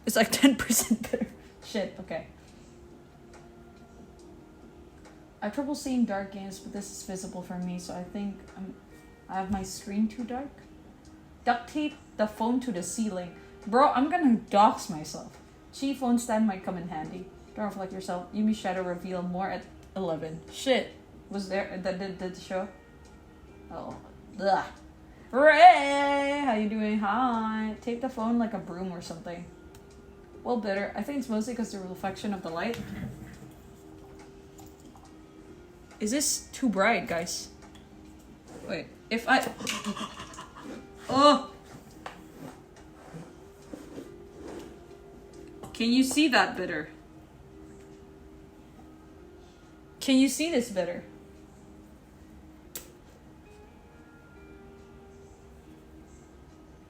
It's like 10% better. Shit, okay. I have trouble seeing dark games, but this is visible for me, so I think I have my screen too dark. Duct tape the phone to the ceiling. Bro, I'm gonna dox myself. Cheap phone stand might come in handy. Don't reflect yourself. Yumi Shadow reveal more at 11. Shit. Was there that did the show? Oh. Ugh. Ray! How you doing? Hi. Tape the phone like a broom or something. Well, better. I think it's mostly because the reflection of the light. Is this too bright, guys? Wait. If I... Oh! Can you see that better? Can you see this better?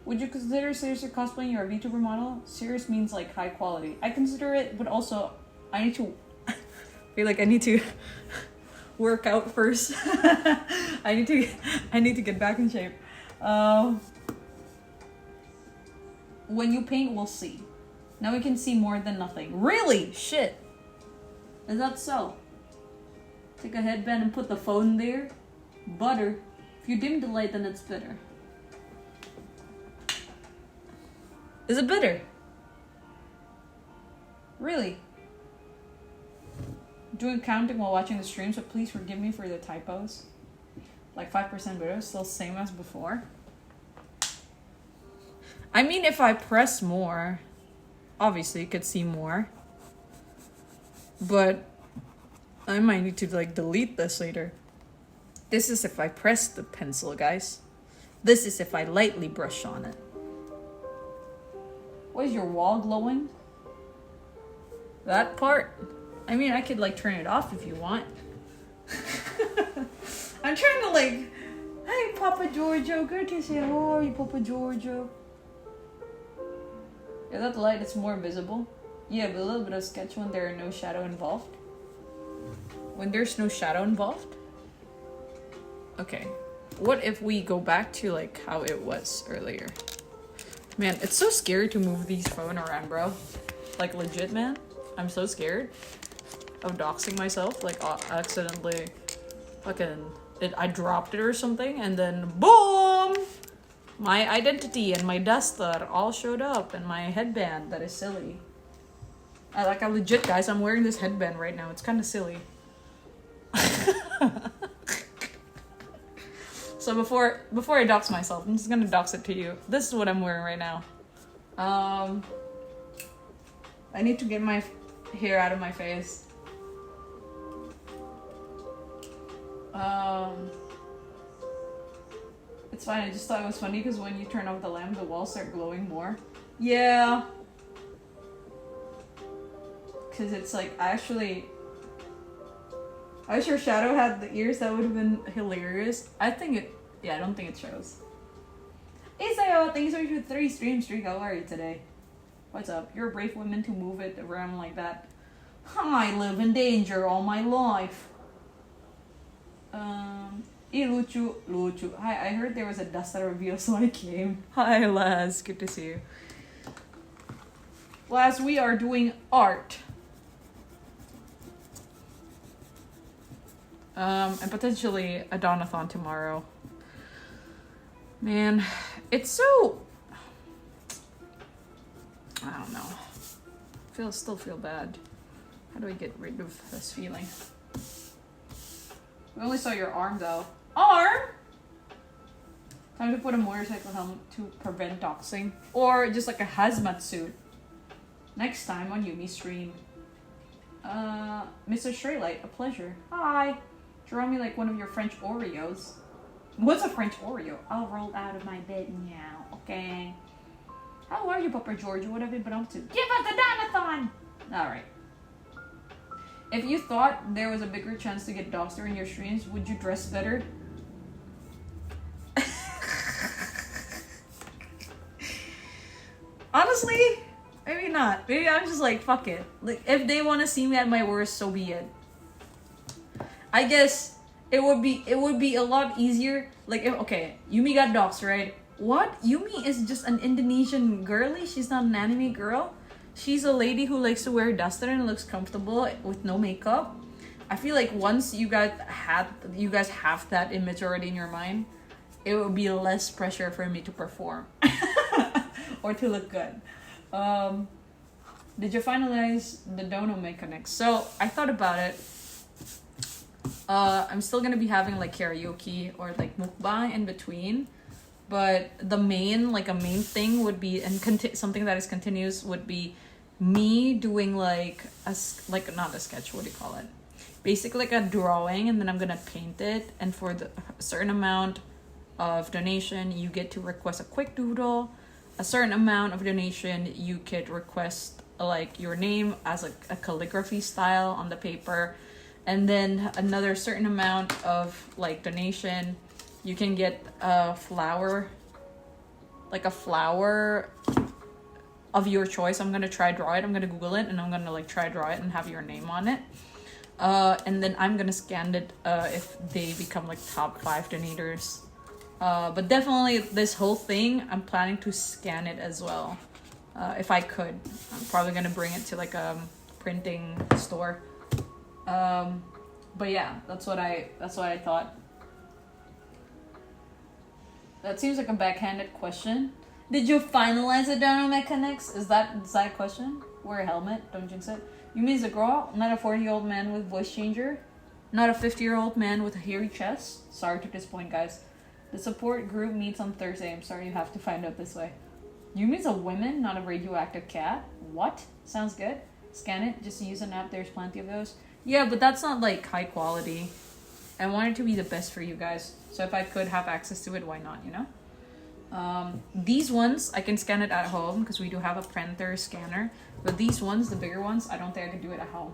Would you consider seriously cosplaying your VTuber model? Serious means like high quality. I consider it, but also I need to feel like I need to work out first. I need to get back in shape. When you paint, we'll see. Now we can see more than nothing. Really? Shit. Is that so? Take a headband and put the phone there. Butter. If you dim the light, then it's better. Is it bitter? Really? Doing counting while watching the stream, so please forgive me for the typos. Like 5% bitter, still same as before. I mean, if I press more, obviously you could see more. But I might need to like delete this later. This is if I press the pencil, guys. This is if I lightly brush on it. What is your wall glowing? That part? I mean, I could like turn it off if you want. I'm trying to like, hey Papa Giorgio, good to say how are you, Papa Giorgio? Yeah, that light is more visible. Yeah, but a little bit of sketch when there are no shadow involved. When there's no shadow involved? Okay. What if we go back to like how it was earlier? Man, it's so scary to move these phone around, bro. Like, legit, man. I'm so scared of doxing myself. Like, accidentally I dropped it or something, and then boom! My identity and my duster all showed up, and my headband that is silly. I legit, guys, I'm wearing this headband right now. It's kind of silly. So before I dox myself, I'm just gonna dox it to you. This is what I'm wearing right now. I need to get my hair out of my face. It's fine. I just thought it was funny because when you turn off the lamp, the walls start glowing more. Yeah. Because it's like, I wish your shadow had the ears. That would have been hilarious. I don't think it shows. Isayo, thanks so much for 3 stream streak. How are you today? What's up? You're a brave woman to move it around like that. I live in danger all my life. Luchu. Hi, I heard there was a Duster reveal, so I came. Hi, Laz. Good to see you. Laz, we are doing art. And potentially a Donathon tomorrow. Man, it's so... I don't know. Still feel bad. How do I get rid of this feeling? We only saw your arm though. Arm? Time to put a motorcycle helmet to prevent doxing. Or just like a hazmat suit. Next time on Yumi's stream. Mr. Straightlight, a pleasure. Hi. Draw me like one of your French Oreos. What's a French Oreo? I'll roll out of my bed now, okay? How are you, Papa George? What have you been up to? Give us a Donathon! Alright. If you thought there was a bigger chance to get doxed in your streams, would you dress better? Honestly, maybe not. Maybe I'm just like, fuck it. Like, if they want to see me at my worst, so be it. I guess it would be a lot easier. Like, okay, Yumi got doxed, right? What? Yumi is just an Indonesian girly? She's not an anime girl? She's a lady who likes to wear duster and looks comfortable with no makeup. I feel like once you guys have that image already in your mind, it will be less pressure for me to perform or to look good. Did you finalize the dono mechanics? So I thought about it. I'm still gonna be having like karaoke or like mukbang in between, but the main thing would be, and something that is continuous would be me doing like not a sketch, what do you call it, basically like a drawing, and then I'm gonna paint it, and for the certain amount of donation you get to request a quick doodle. A certain amount of donation you could request like your name as a calligraphy style on the paper, and then another certain amount of like donation you can get a flower of your choice. I'm gonna try draw it. I'm gonna Google it, and I'm gonna like try draw it and have your name on it. And then I'm gonna scan it if they become like top 5 donators. But definitely this whole thing, I'm planning to scan it as well. If I could. I'm probably gonna bring it to like a printing store. But yeah, that's what I thought. That seems like a backhanded question. Did you finalize the dono mechanics? Is that a question? Wear a helmet, don't jinx it. You mean a girl, not a 40-year-old man with voice changer? Not a 50-year-old man with a hairy chest? Sorry to disappoint, guys. The support group meets on Thursday. I'm sorry you have to find out this way. Yumi's a woman, not a radioactive cat? What? Sounds good. Scan it, just use an app, there's plenty of those. Yeah, but that's not like high quality. I want it to be the best for you guys. So if I could have access to it, why not, you know? These ones, I can scan it at home because we do have a printer scanner. But these ones, the bigger ones, I don't think I could do it at home.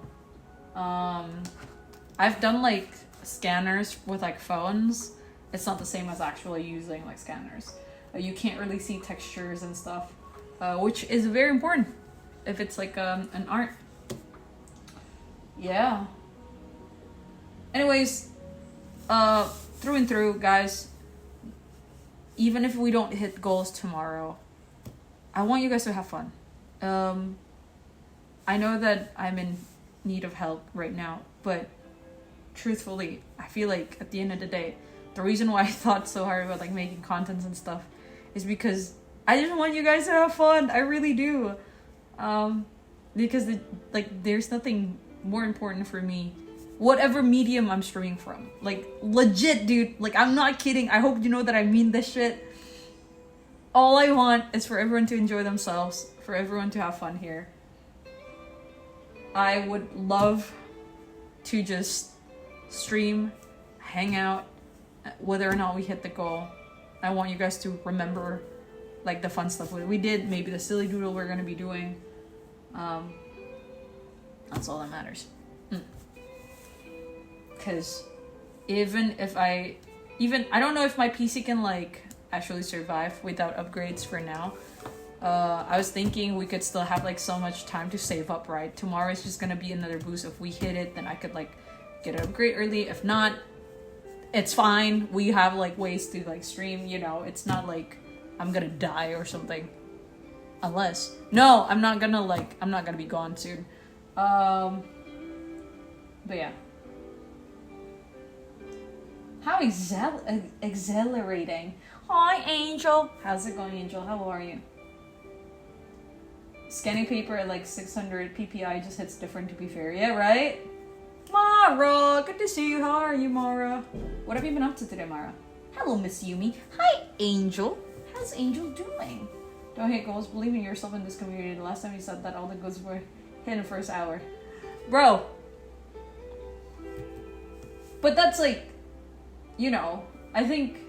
I've done like scanners with like phones. It's not the same as actually using like scanners. You can't really see textures and stuff, which is very important if it's like an art. Yeah. Anyways, through and through, guys, even if we don't hit goals tomorrow, I want you guys to have fun. I know that I'm in need of help right now, but truthfully, I feel like at the end of the day, the reason why I thought so hard about like making contents and stuff is because I just want you guys to have fun. I really do. Because there's nothing more important for me, whatever medium I'm streaming from. Like legit, dude. Like I'm not kidding. I hope you know that I mean this shit. All I want is for everyone to enjoy themselves, for everyone to have fun here. I would love to just stream, hang out, whether or not we hit the goal. I want you guys to remember like the fun stuff we did, maybe the silly doodle we're gonna be doing. That's all that matters. Because even if I don't know if my PC can like actually survive without upgrades for now. I was thinking we could still have like so much time to save up, right? Tomorrow is just gonna be another boost. If we hit it, then I could like get an upgrade early. If not, it's fine. We have like ways to like stream, you know. It's not like I'm gonna die or something. Unless I'm not gonna be gone soon. But yeah. How exhilarating. Hi, Angel. How's it going, Angel? How are you? Scanning paper at like 600 PPI just hits different, to be fair. Yeah, right? Mara, good to see you. How are you, Mara? What have you been up to today, Mara? Hello, Miss Yumi. Hi, Angel. How's Angel doing? Don't hate goals. Believe in yourself in this community. The last time you said that, all the goals were hit in the first hour. Bro. But that's like, you know, I think...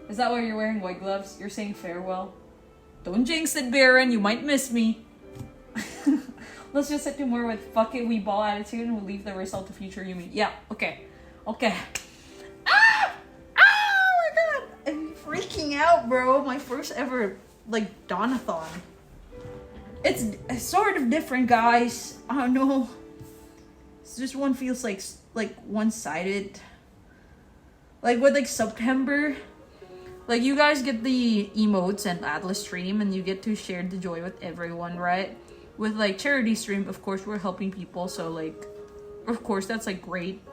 Is that why you're wearing white gloves? You're saying farewell? Don't jinx it, Baron. You might miss me. Let's just hit more with fuck it, we ball attitude, and we'll leave the result to future Yumi. Yeah, okay. Okay. Ah! Oh my god! I'm freaking out, bro. My first ever, like, Donathon. It's sort of different, guys. I don't know. This one feels like one-sided. Like with like September, like you guys get the emotes and Atlas stream and you get to share the joy with everyone, right? With like charity stream, of course we're helping people, so like of course that's like great.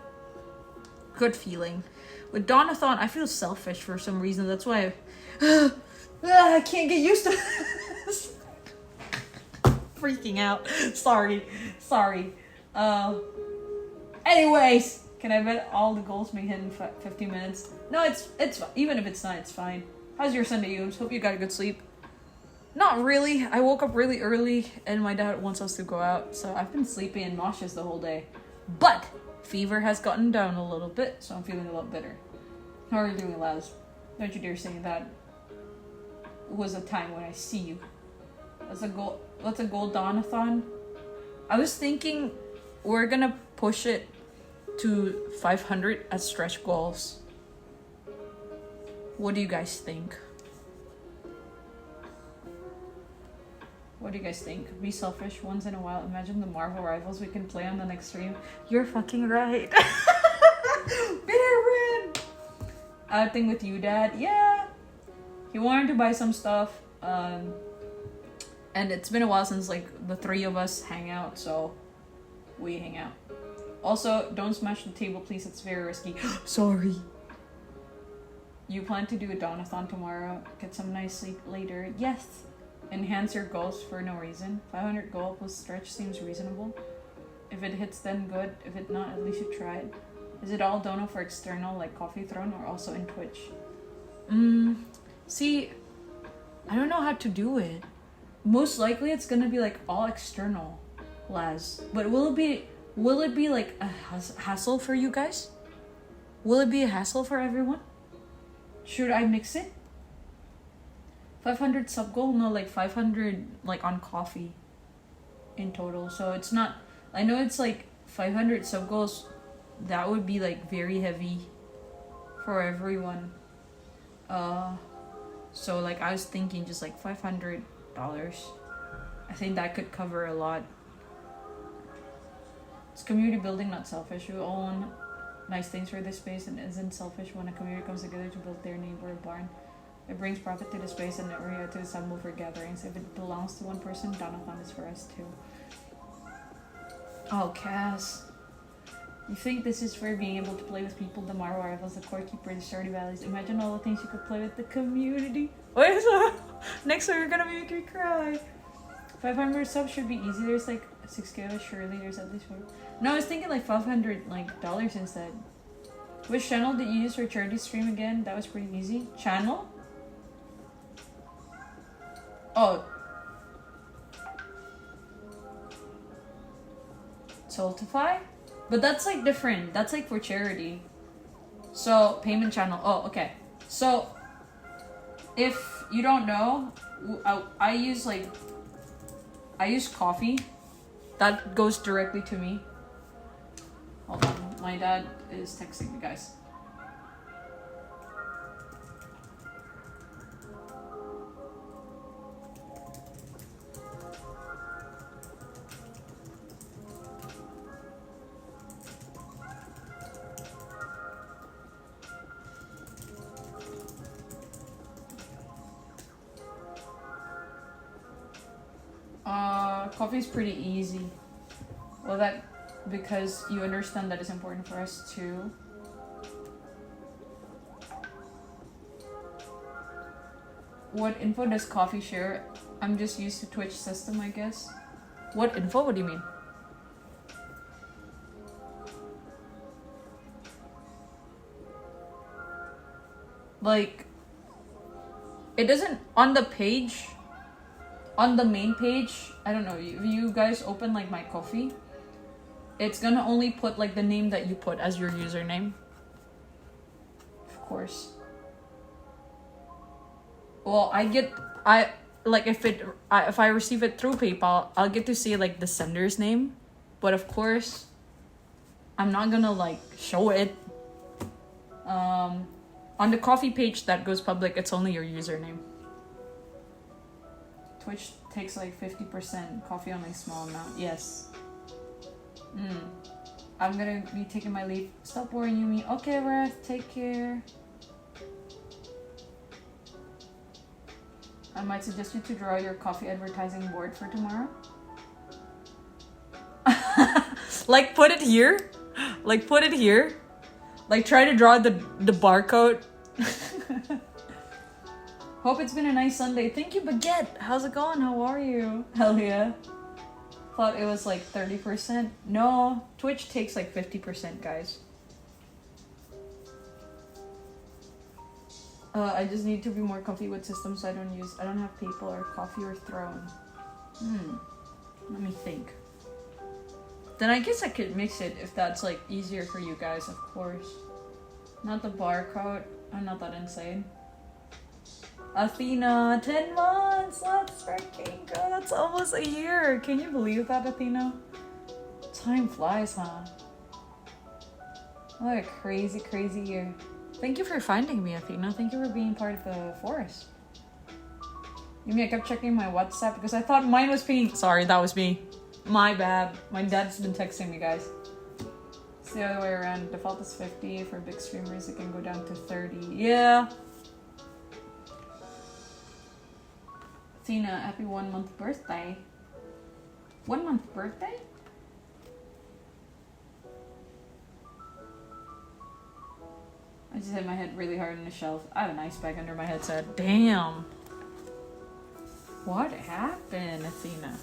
Good feeling. With Donathon, I feel selfish for some reason. That's why I can't get used to this. Freaking out. Sorry. Anyways, can I bet all the goals may hit in 15 minutes? No, it's even if it's not, it's fine. How's your Sunday, Yums? Hope you got a good sleep. Not really. I woke up really early and my dad wants us to go out, so I've been sleepy and nauseous the whole day. But fever has gotten down a little bit, so I'm feeling a lot better. How are you doing, Laz? Don't you dare say that was a time when I see you. What's a goal Donathon? I was thinking we're gonna push it to 500 as stretch goals. What do you guys think? What do you guys think? Be selfish once in a while. Imagine the Marvel Rivals we can play on the next stream. You're fucking right. Baron! Outing with you, Dad? Yeah. He wanted to buy some stuff. And it's been a while since like the three of us hang out, so we hang out. Also, don't smash the table, please. It's very risky. Sorry. You plan to do a Donathon tomorrow? Get some nice sleep later? Yes. Enhance your goals for no reason. 500 goal plus stretch seems reasonable. If it hits, then good. If it not, at least you tried. Is it all Dono for external, like Coffee Throne, or also in Twitch? See, I don't know how to do it. Most likely, it's gonna be like all external, Laz. But will it be like a hassle for you guys? Will it be a hassle for everyone? Should I mix it? 500 sub goal? No, like 500 like on coffee in total. So it's not, I know it's like 500 sub goals. That would be like very heavy for everyone. So like I was thinking just like $500. I think that could cover a lot. It's community building, not selfish. We all want nice things for this space and isn't selfish when a community comes together to build their neighbor a barn. It brings profit to the space and area to assemble for gatherings. If it belongs to one person, Donathon is for us too. Oh, Cass. You think this is for being able to play with people, the Marvel Rivals, the Core Keeper, the Stardew Valleys. Imagine all the things you could play with the community. Wait, so next time you're gonna make me cry. 500 subs should be easy. There's like 6K, surely there's at least 4. No, I was thinking like $500 dollars instead. Which channel did you use for charity stream again? That was pretty easy. Channel? Oh. Soltify? But that's like different. That's like for charity. So, payment channel. Oh, okay. So, if you don't know, I use coffee. That goes directly to me. Hold on. My dad is texting me, guys. Coffee is pretty easy. Well, because you understand that it's important for us too. What info does coffee share? I'm just used to Twitch system, I guess. What info? What do you mean? Like, it doesn't on the page. On the main page, I don't know, if you guys open like my coffee, it's gonna only put like the name that you put as your username. Of course. Well, if I receive it through PayPal, I'll get to see like the sender's name. But of course, I'm not gonna like show it. On the coffee page that goes public, it's only your username. Twitch takes like 50%, coffee only small amount. Yes. I'm gonna be taking my leave. Stop worrying, Yumi. Okay, Wrath, take care. I might suggest you to draw your coffee advertising board for tomorrow. Like put it here. Like put it here. Like try to draw the barcode. Hope it's been a nice Sunday. Thank you, Baguette. How's it going? How are you? Hell yeah. Thought it was like 30%. No, Twitch takes like 50%, guys. I just need to be more comfy with systems I don't have PayPal or Coffee or Throne. Let me think. Then I guess I could mix it if that's like easier for you guys, of course. Not the barcode. I'm not that insane. Athena, 10 months! Let's freaking go! That's almost a year! Can you believe that, Athena? Time flies, huh? What a crazy, crazy year. Thank you for finding me, Athena. Thank you for being part of the forest. You mean I kept checking my WhatsApp because I thought mine was pinging. Sorry, that was me. My bad. My dad's been texting me, guys. It's the other way around. Default is 50. For big streamers, it can go down to 30. Yeah. Tina, happy 1 month birthday. 1 month birthday? I just hit my head really hard on the shelf. I have an ice bag under my headset. Damn. What happened, Athena?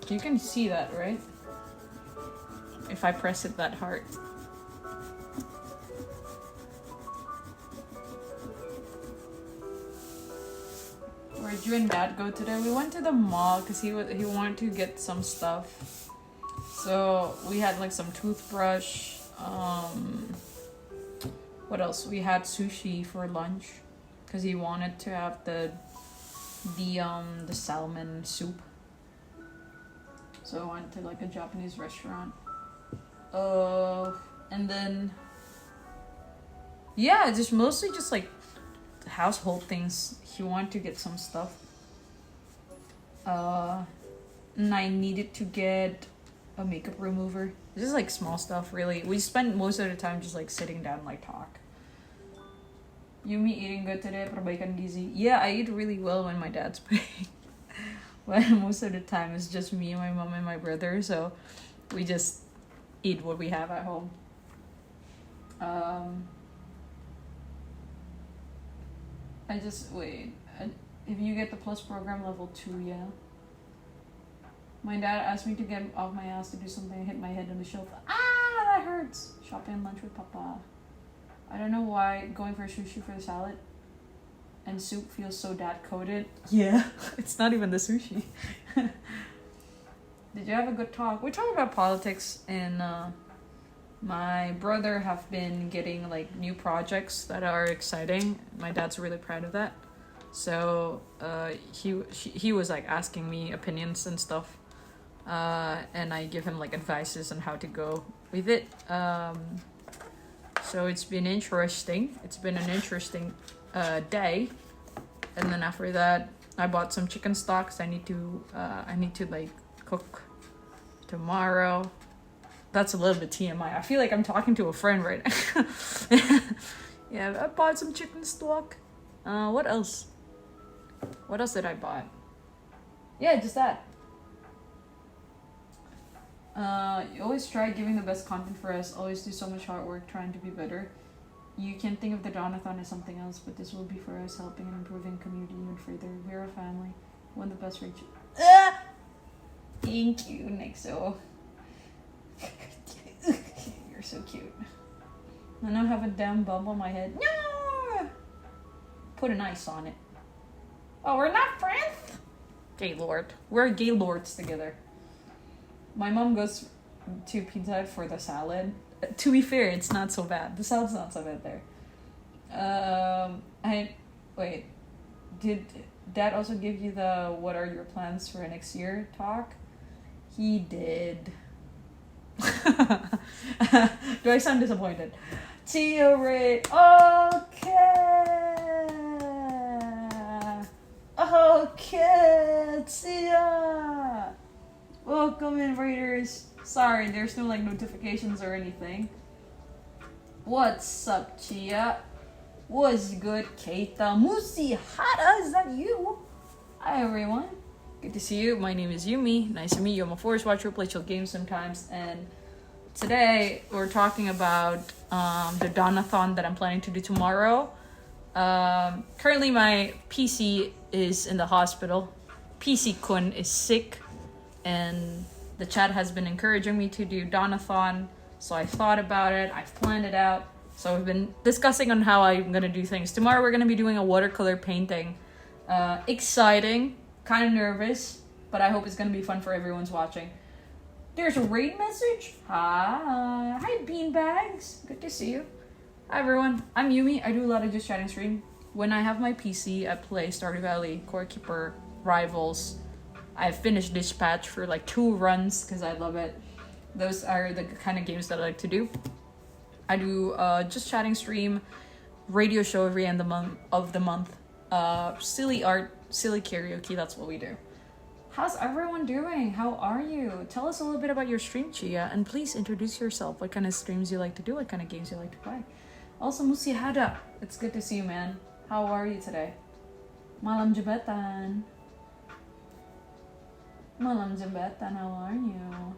You can see that, right? If I press it that hard. Where'd you and Dad go today? We went to the mall because he wanted to get some stuff. So we had like some toothbrush. What else? We had sushi for lunch because he wanted to have the salmon soup. So I went to like a Japanese restaurant. And then Yeah, just mostly just like household things. He wanted to get some stuff. And I needed to get a makeup remover. This is like small stuff, really. We spend most of the time just like sitting down, like talk. Yumi eating good today, perbaikan gizi. Yeah, I eat really well when my dad's paying. But most of the time it's just me, my mom, and my brother. So we just eat what we have at home. I just wait. If you get the plus program level 2, yeah. My dad asked me to get off my ass to do something. I hit my head on the shelf. Ah, that hurts. Shopping and lunch with Papa. I don't know why going for sushi for the salad and soup feels so dad coded. Yeah, it's not even the sushi. Did you have a good talk? We talked about politics, and my brother have been getting like new projects that are exciting. My dad's really proud of that. So he was like asking me opinions and stuff, and I give him like advices on how to go with it. So it's been interesting. It's been an interesting day, and then after that, I bought some chicken stocks. I need to like cook tomorrow. That's a little bit TMI. I feel like I'm talking to a friend right now. Yeah, I bought some chicken stock. What else? What else did I buy? Yeah, just that. You always try giving the best content for us. Always do so much hard work trying to be better. You can think of the Donathon as something else, but this will be for us helping and improving community even further. We're a family. One of the best reach. Thank you, Nixo. You're so cute. I now have a damn bump on my head. No! Put an ice on it. Oh, we're not friends? Gaylord. We're Gaylords together. My mom goes to Pizza Hut for the salad. To be fair, it's not so bad. The salad's not so bad there. Wait. Did Dad also give you the what are your plans for next year talk? He did. Do I sound disappointed? Tia Ray. Okay, Tia. Welcome in, Raiders. Sorry, there's no like notifications or anything. What's up, Chia? What's good, Keita? Musi Hara, is that you? Hi, everyone. Good to see you. My name is Yumi. Nice to meet you. I'm a Forest Watcher who plays chill games sometimes. And today we're talking about the Donathon that I'm planning to do tomorrow. Currently, my PC is in the hospital. PC-kun is sick. And the chat has been encouraging me to do Donathon. So I thought about it. I've planned it out. So we've been discussing on how I'm going to do things. Tomorrow we're going to be doing a watercolor painting. Exciting. Kind of nervous, but I hope it's gonna be fun for everyone's watching. There's a raid message. Hi beanbags. Good to see you. Hi everyone. I'm Yumi. I do a lot of just chatting stream. When I have my PC, I play Stardew Valley, Core Keeper, Rivals. I've finished Dispatch for like 2 runs because I love it. Those are the kind of games that I like to do. I do just chatting stream, radio show every end of the month. Silly art. Silly karaoke, that's what we do. How's everyone doing? How are you? Tell us a little bit about your stream, Chia, and please introduce yourself. What kind of streams you like to do? What kind of games you like to play? Also, Musihada, it's good to see you, man. How are you today? Malam jabatan. Malam jabatan, how are you?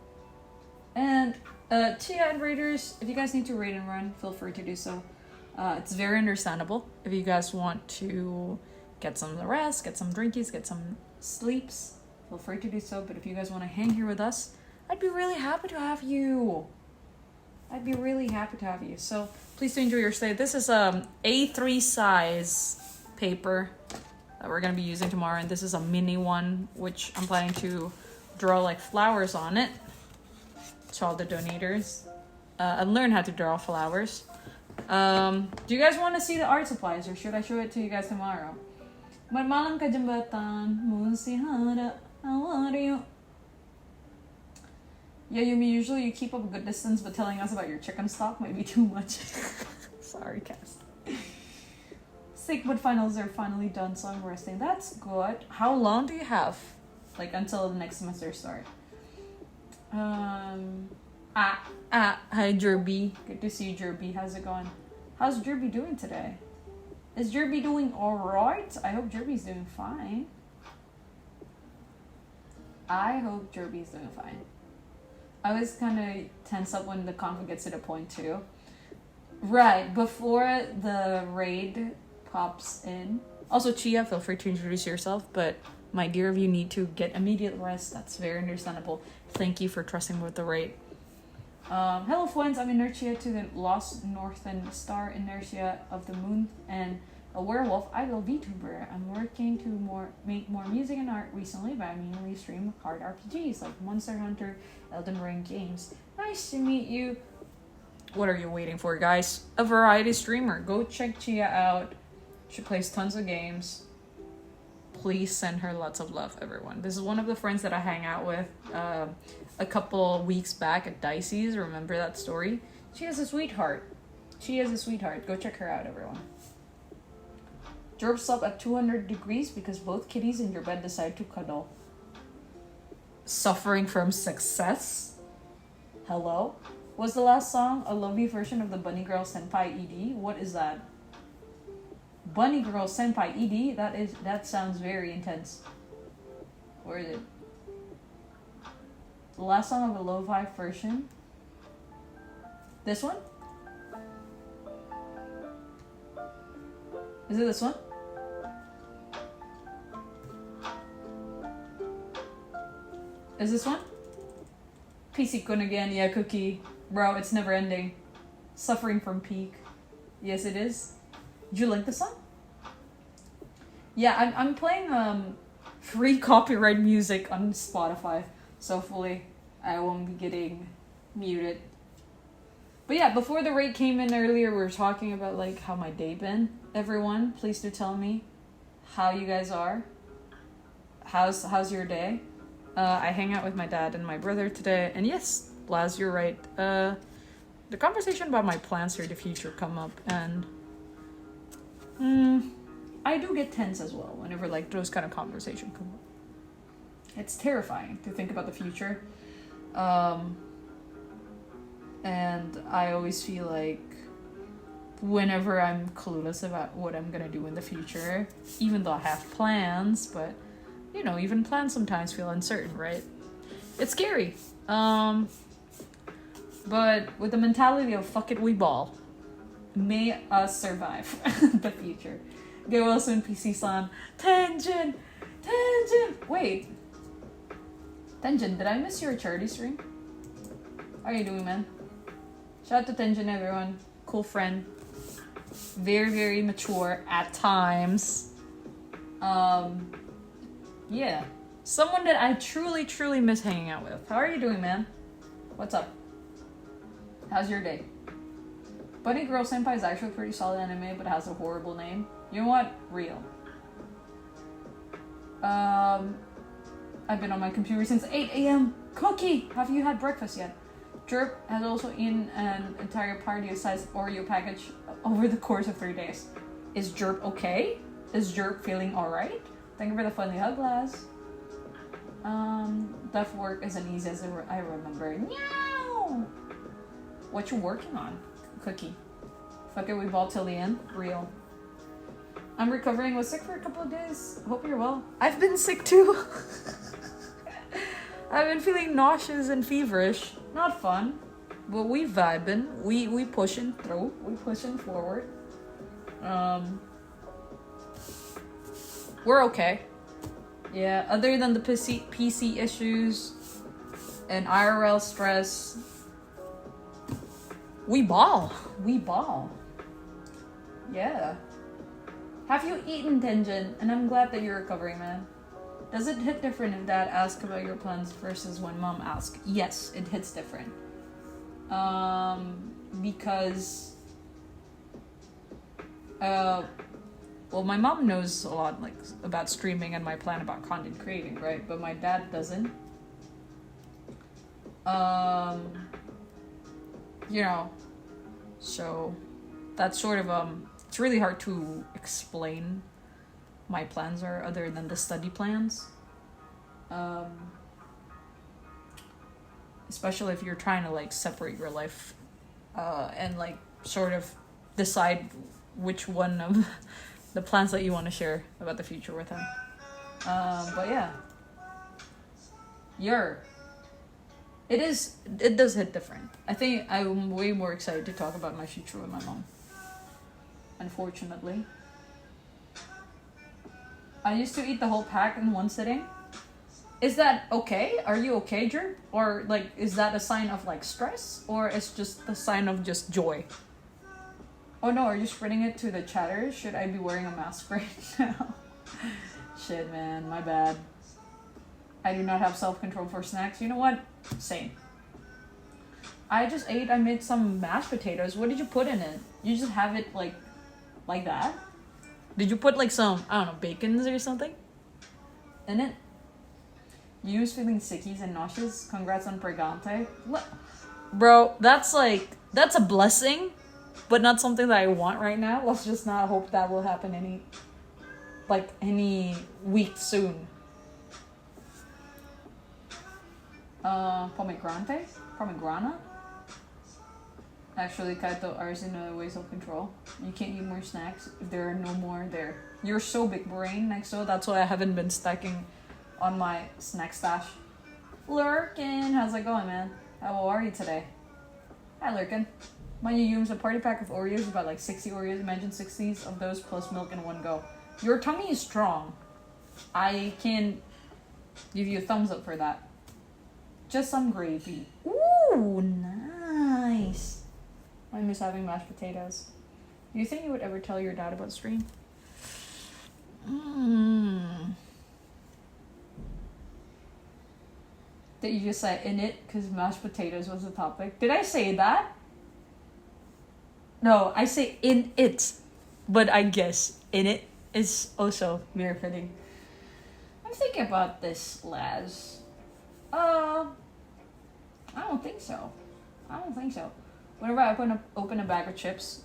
And Chia and Raiders, if you guys need to raid and run, feel free to do so. It's very understandable. If you guys want to get some rest, get some drinkies, get some sleeps, feel free to do so. But if you guys want to hang here with us, I'd be really happy to have you. So please do enjoy your stay. This is A3 size paper that we're going to be using tomorrow. And this is a mini one, which I'm planning to draw like flowers on it. To all the donators. And learn how to draw flowers. Do you guys want to see the art supplies, or should I show it to you guys tomorrow? Malam ka jambatan, musihara, how are you? Yeah, Yumi, usually you keep up a good distance, but telling us about your chicken stock might be too much. Sorry, Cass. Sigmund finals are finally done, so I'm resting. That's good. How long do you have? Like until the next semester start? Hi Jerby. Good to see you, Jerby. How's it going? How's Jerby doing today? Is Jerby doing alright? I hope Jerby's doing fine. I hope Jerby's doing fine. I always kind of tense up when the conflict gets to the point too. Right, before the raid pops in. Also, Chia, feel free to introduce yourself, but my dear, if you need to get immediate rest, that's very understandable. Thank you for trusting with the raid. Hello friends, I'm Inertia to the lost northern star Inertia of the moon and a werewolf. I will VTuber. I'm working to make more music and art recently, but I mainly stream hard RPGs like Monster Hunter, Elden Ring games. Nice to meet you. What are you waiting for, guys? A variety streamer. Go check Chia out. She plays tons of games. Please send her lots of love, everyone. This is one of the friends that I hang out with a couple weeks back at Dicey's. Remember that story? She is a sweetheart. She is a sweetheart. Go check her out, everyone. Jerps up at 200 degrees because both kitties in your bed decide to cuddle. Suffering from success? Hello? Was the last song a lovely version of the Bunny Girl Senpai ED? What is that? Bunny Girl Senpai ED? That sounds very intense. Where is it? The last song of a lo-fi version? This one? Is it this one? Is this one? PC Kun again, yeah, Cookie. Bro, it's never ending. Suffering from peak. Yes, it is. Did you like the song? Yeah, I'm playing free copyright music on Spotify, so hopefully I won't be getting muted. But yeah, before the raid came in earlier, we were talking about like how my day been. Everyone, please do tell me how you guys are. How's your day? I hang out with my dad and my brother today, and yes, Laz, you're right. The conversation about my plans for the future come up, and I do get tense as well whenever like those kind of conversations come up. It's terrifying to think about the future, and I always feel like whenever I'm clueless about what I'm gonna do in the future, even though I have plans, but you know, even plans sometimes feel uncertain, right? It's scary. But with the mentality of fuck it, we ball. May us survive the future. Get well soon, PC-san. Tenjin! Wait. Tenjin, did I miss your charity stream? How are you doing, man? Shout out to Tenjin, everyone. Cool friend. Very, very mature at times. Yeah. Someone that I truly, truly miss hanging out with. How are you doing, man? What's up? How's your day? Bunny Girl Senpai is actually a pretty solid anime, but has a horrible name. You know what? Real. I've been on my computer since 8 a.m. Cookie! Have you had breakfast yet? Jerp has also eaten an entire party-sized Oreo package over the course of 3 days. Is Jerp okay? Is Jerp feeling alright? Thank you for the funny hug, Laz. Deaf work isn't easy as I remember. Meow! What you working on, Cookie? Fuck it, we ball till the end. Real. I'm recovering. Was sick for a couple of days. Hope you're well. I've been sick too. I've been feeling nauseous and feverish. Not fun. But we vibing. We pushing through. We pushing forward. We're okay. Yeah, other than the PC issues and IRL stress, we ball. We ball. Yeah. Have you eaten, Tenjin? And I'm glad that you're recovering, man. Does it hit different if dad asks about your plans versus when mom asks? Yes, it hits different. Because well, my mom knows a lot like about streaming and my plan about content creating, right? But my dad doesn't. You know, so that's sort of it's really hard to explain my plans are other than the study plans. Especially if you're trying to like separate your life and like sort of decide which one of the plans that you want to share about the future with him. But yeah, it does hit different. I think I'm way more excited to talk about my future with my mom. Unfortunately, I used to eat the whole pack in one sitting. Is that okay? Are you okay, Jer? Or like, is that a sign of like stress, or it's just a sign of just joy? Oh no, are you spreading it to the chatter? Should I be wearing a mask right now? Shit, man, my bad. I do not have self-control for snacks. You know what? Same. I made some mashed potatoes. What did you put in it? You just have it like that? Did you put like some, I don't know, bacons or something in it? You was feeling sickies and nauseous? Congrats on Pregante. Bro, that's a blessing, but not something that I want right now. Let's just not hope that will happen any week soon. Pomegranate? Actually, Kaito, ours in a way self-control. You can't eat more snacks if there are no more there. You're so big brain, Nexo. That's why I haven't been stacking on my snack stash. Lurkin, how's it going, man? How are you today? Hi, Lurkin. My Yum's a party pack of Oreos, about like 60 Oreos. Imagine 60s of those plus milk in one go. Your tummy is strong. I can give you a thumbs up for that. Just some gravy. Ooh, nice. I miss having mashed potatoes. Do you think you would ever tell your dad about stream? Did you just say in it because mashed potatoes was the topic? Did I say that? No, I say in it. But I guess in it is also mere fitting. I'm thinking about this, Laz. I don't think so. Whenever I open a bag of chips,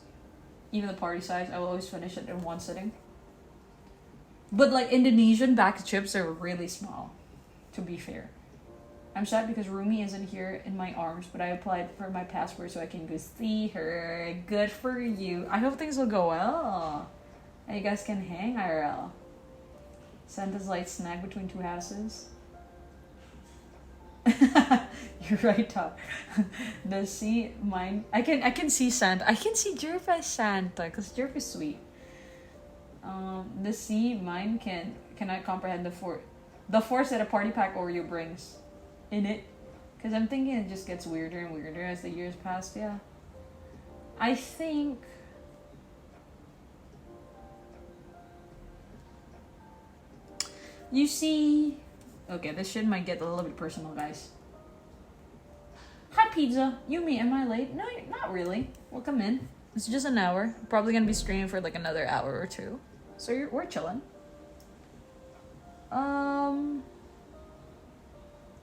even the party size, I will always finish it in one sitting. But like Indonesian bag of chips are really small, to be fair. I'm sad because Rumi isn't here in my arms, but I applied for my passport so I can go see her. Good for you. I hope things will go well. And you guys can hang IRL. Santa's light snack between two houses. You're right, Todd. The sea mine. I can see Santa. I can see Jerf as Santa because Jerf is sweet. The sea mine cannot comprehend the force that a party pack Oreo brings in it. Because I'm thinking it just gets weirder and weirder as the years pass. Yeah. I think. You see. Okay, this shit might get a little bit personal, guys. Hi, pizza. Yumi, am I late? No, not really. Welcome in. It's just an hour. Probably gonna be streaming for like another hour or two. So we're chilling.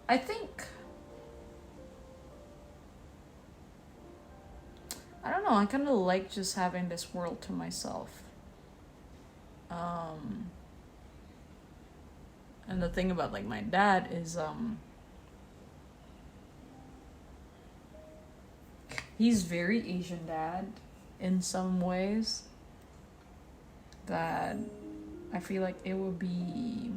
I think. I don't know. I kind of like just having this world to myself. And the thing about like my dad is he's very Asian dad in some ways that I feel like it would be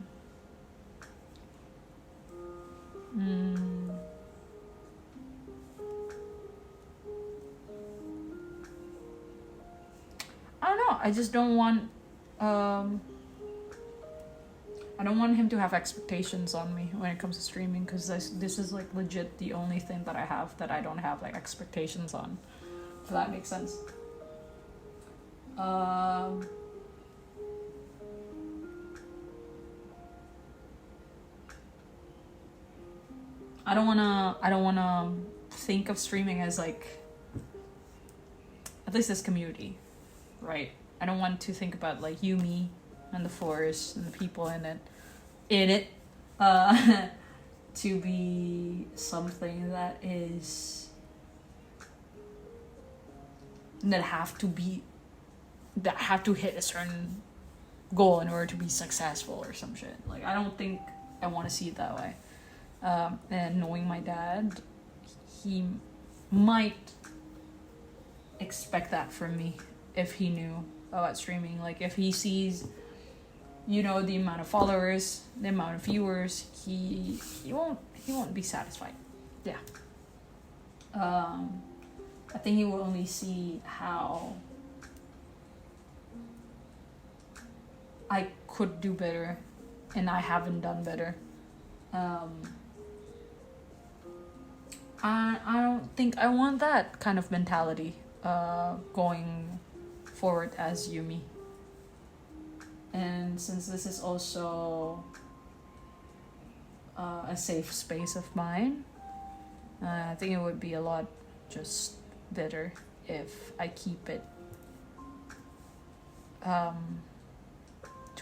I don't know. I just don't want I don't want him to have expectations on me when it comes to streaming because this is like legit the only thing that I have that I don't have like expectations on. If that makes sense. I don't wanna think of streaming as like at least this community, right? I don't want to think about like Yumi and the forest and the people in it to be something that have to be that I have to hit a certain goal in order to be successful or some shit. Like, I don't think I want to see it that way. And knowing my dad, he might expect that from me if he knew about streaming. Like, if he sees, you know, the amount of followers, the amount of viewers, he won't be satisfied. Yeah. I think he will only see how I could do better and I haven't done better. I don't think I want that kind of mentality going forward as Yumi. And since this is also a safe space of mine, I think it would be a lot just better if I keep it to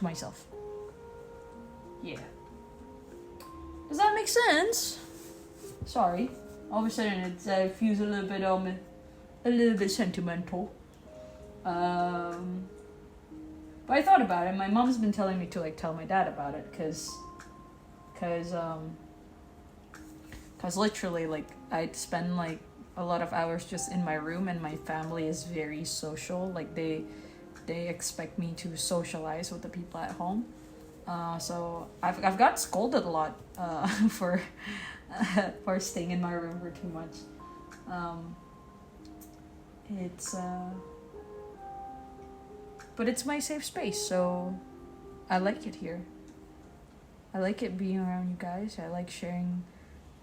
myself. Yeah. Does that make sense? Sorry. All of a sudden it feels a little bit sentimental. But I thought about it. My mom's been telling me to like tell my dad about it, cause literally like I'd spend like a lot of hours just in my room, and my family is very social. Like they expect me to socialize with the people at home. So I've got scolded a lot for staying in my room for too much. But it's my safe space, so I like it here. I like it being around you guys. I like sharing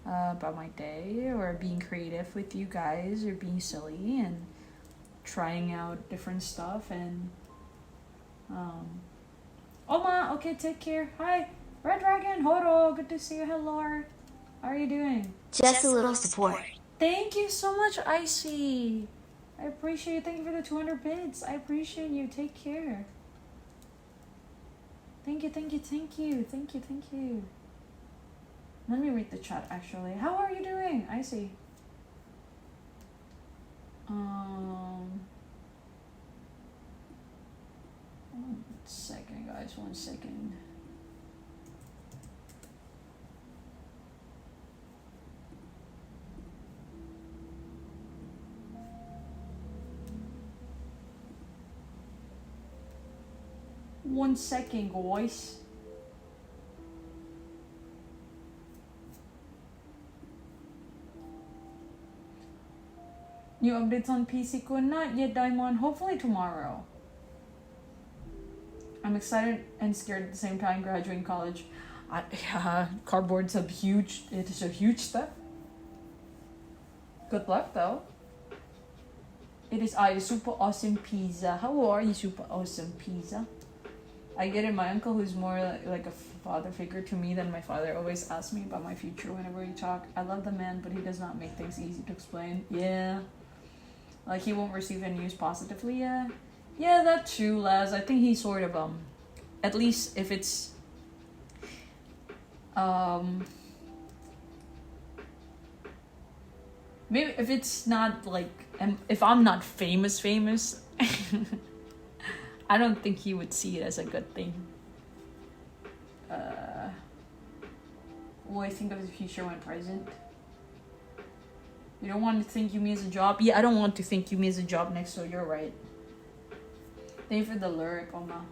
about my day, or being creative with you guys, or being silly and trying out different stuff. And Oma, okay, take care. Hi, Red Dragon, Horo, good to see you. Hello, how are you doing? Just a little support. Thank you so much, Icy. I appreciate it. Thank you for the 200 bits. I appreciate you. Take care. Thank you. Let me read the chat, actually. How are you doing, Icy? One second, guys. 1 second. One second, guys. New updates on PC ko? Not yet, Daimon. Hopefully tomorrow. I'm excited and scared at the same time. Graduating college. Cardboard's it is a huge step. Good luck, though. It is Super Awesome Pizza. How are you, Super Awesome Pizza? I get it. My uncle, who's more like a father figure to me than my father, always asks me about my future whenever we talk. I love the man, but he does not make things easy to explain. Yeah. Like, he won't receive any news positively. Yeah, that's true, Laz. I think he's sort of, at least if it's, maybe if it's not, like, if I'm not famous, I don't think he would see it as a good thing. What I think of the future when present. You don't want to think Yumi as a job? Yeah, I don't want to think Yumi as a job next, so you're right. Thank you for the lyric, Oma.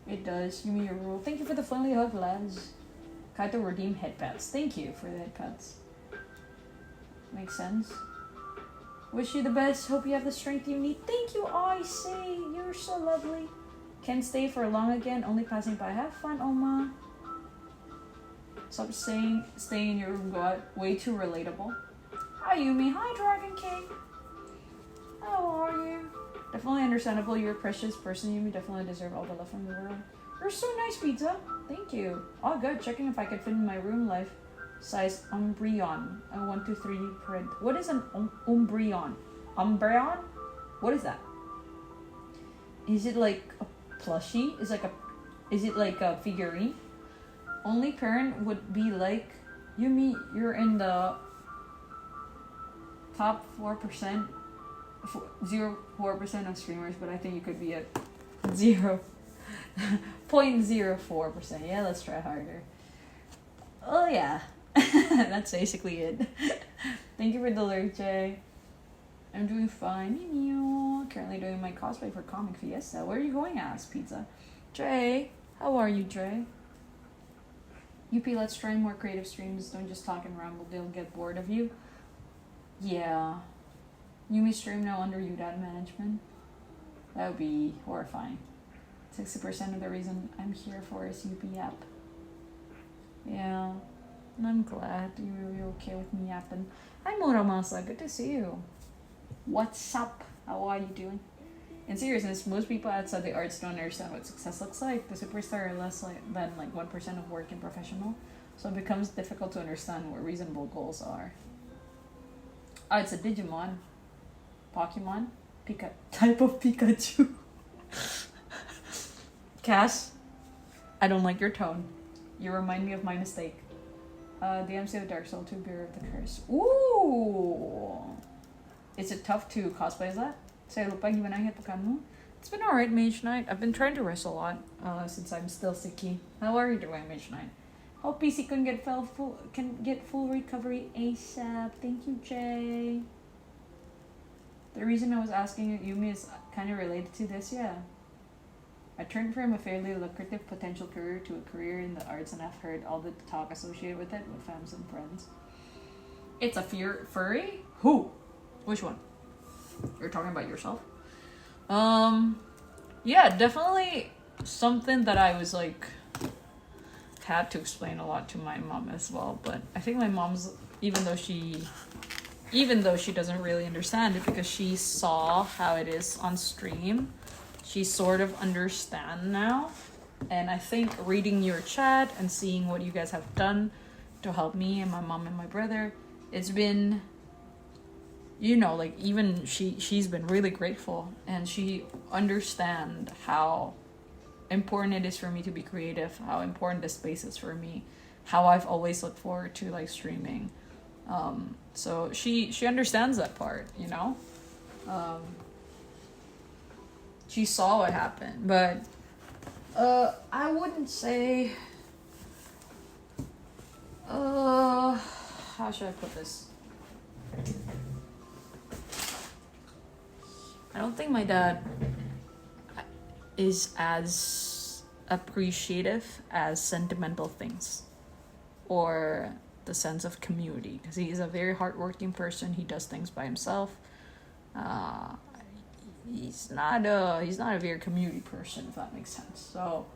It does. Yumi, your rule. Thank you for the friendly hug, lads. Kaito redeem head pats. Thank you for the head pats. Makes sense. Wish you the best. Hope you have the strength you need. Thank you, Icy. You're so lovely. Can't stay for long again. Only passing by. Have fun, Oma. Stop staying in your room. Go out. Way too relatable. Hi, Yumi. Hi, Dragon King. How are you? Definitely understandable. You're a precious person, Yumi. Definitely deserve all the love from the world. You're so nice, Pizza. Thank you. All good. Checking if I could fit in my room life. Size Umbreon. 1, 2, 3 print. What is an Umbreon? Umbreon? What is that? Is it like a plushie? Is it like a figurine? Only parent would be like, Yumi, you're in the top 4% 0.04% of streamers, but I think you could be at 0.04%. Yeah, let's try harder. Oh yeah, that's basically it. Thank you for the alert, Jay. I'm doing fine. Currently doing my cosplay for Comic Fiesta. Where are you going, Ass Pizza? Dre, how are you, Dre? UP, let's try more creative streams. Don't just talk and ramble. They'll get bored of you. Yeah. Yumi stream now under UDAD management. That would be horrifying. 60% of the reason I'm here for is UP app. Yeah. And I'm glad you're okay with me yapping. Hi Muramasa, good to see you. What's up? How are you doing? In seriousness, most people outside the arts don't understand what success looks like. The superstar are less than 1% of working professional, so it becomes difficult to understand what reasonable goals are. Oh, it's a Digimon. Pokemon? Type of Pikachu. Cass, I don't like your tone. You remind me of my mistake. The MC of Dark Soul 2, Bearer of the Curse. Ooh! Is it tough to cosplay as that? Say, lupa, gimana hitukan mo? It's been alright, Mage Knight. I've been trying to rest a lot since I'm still sicky. How are you doing, Mage Knight? Hope PC can get full recovery ASAP. Thank you, Jay. The reason I was asking Yumi is kind of related to this, yeah. I turned from a fairly lucrative potential career to a career in the arts, and I've heard all the talk associated with it with fans and friends. It's a furry? Who? Which one? You're talking about yourself? Yeah, definitely something that I was had to explain a lot to my mom as well. But I think my mom's, even though she doesn't really understand it because she saw how it is on stream, she sort of understands now. And I think reading your chat and seeing what you guys have done to help me and my mom and my brother, it's been, even she's been really grateful, and she understands how important it is for me to be creative, how important this space is for me, how I've always looked forward to streaming. So she understands that part, she saw what happened, but I wouldn't say how should I put this? I don't think my dad is as appreciative as sentimental things or the sense of community, because he's a very hardworking person. He does things by himself. He's not a very community person, if that makes sense. So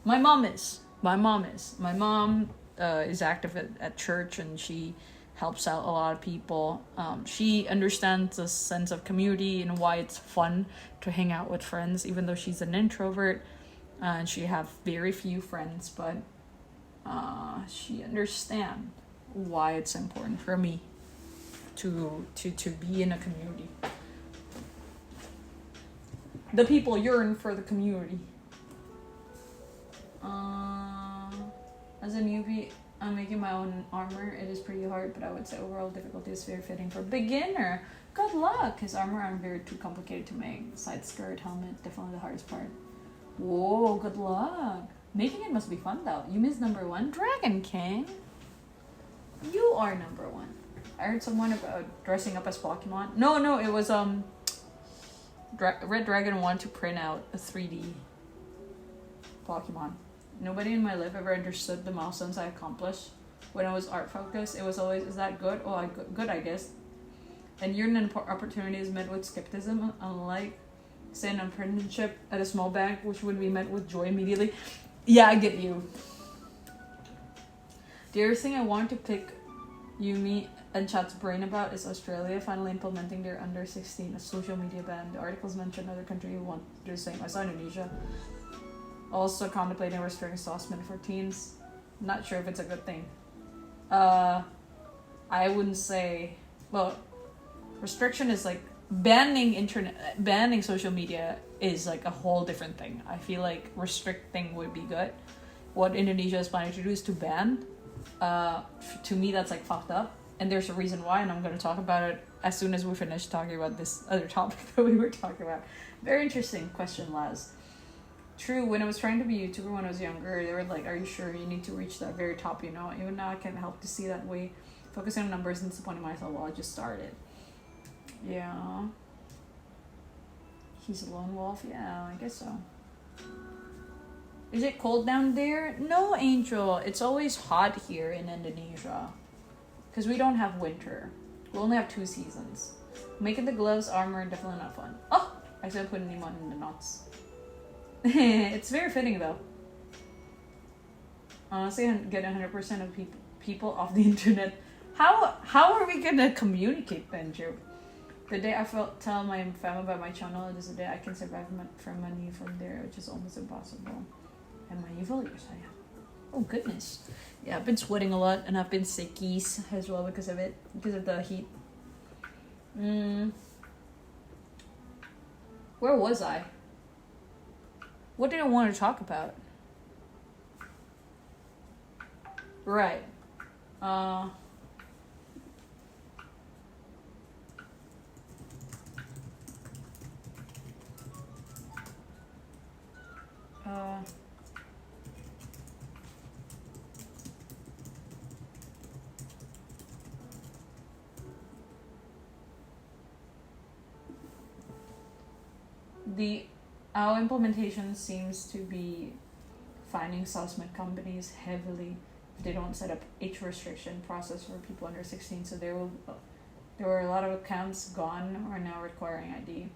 my mom is active at church, and she helps out a lot of people. She understands the sense of community and why it's fun to hang out with friends, even though she's an introvert and she have very few friends, but she understands why it's important for me to be in a community. The people yearn for the community. As a newbie, I'm making my own armor. It is pretty hard, but I would say overall difficulty is very fitting for beginner. Good luck! His armor are very too complicated to make. Side skirt, helmet, definitely the hardest part. Whoa, good luck! Making it must be fun though. You missed number 1? Dragon King? You are number 1. I heard someone about dressing up as Pokemon. No, it was Red Dragon wanted to print out a 3D Pokemon. Nobody in my life ever understood the milestones I accomplished. When I was art focused, it was always, is that good? Oh, good, I guess. And yearning opportunity is met with skepticism, unlike, say, an apprenticeship at a small bank, which would be met with joy immediately. Yeah, I get you. The other thing I want to pick Yumi and chat's brain about is Australia finally implementing their under 16 social media ban. The articles mention other countries who want to do the same. I saw Indonesia also contemplating restricting saucemen for teens. Not sure if it's a good thing. I wouldn't say, well, restriction is like banning social media is like a whole different thing. I feel like restricting would be good. What Indonesia is planning to do is to ban. To me, that's like fucked up. and there's a reason why, and I'm going to talk about it as soon as we finish talking about this other topic that we were talking about. Very interesting question, Laz. True, when I was trying to be a YouTuber when I was younger, they were like, are you sure you need to reach that very top, you know? Even now I can't help to see that way. Focusing on numbers and disappointing myself while I just started. Yeah. He's a lone wolf? Yeah, I guess so. Is it cold down there? No, Angel. It's always hot here in Indonesia. Because we don't have winter. We only have 2 seasons. Making the gloves, armor, definitely not fun. Oh! I said put anyone in the knots. It's very fitting though. Honestly, get 100% of people off the internet. How are we gonna communicate then, Joe? The day I tell my family about my channel is the day I can survive from money from there, which is almost impossible. And my evil years, I am. Oh goodness. Yeah, I've been sweating a lot and I've been sickies as well because of it, because of the heat. Where was I? What did I want to talk about? Right. Our implementation seems to be finding SOSMED companies heavily if they don't set up age restriction process for people under 16. So there were a lot of accounts gone or now requiring ID.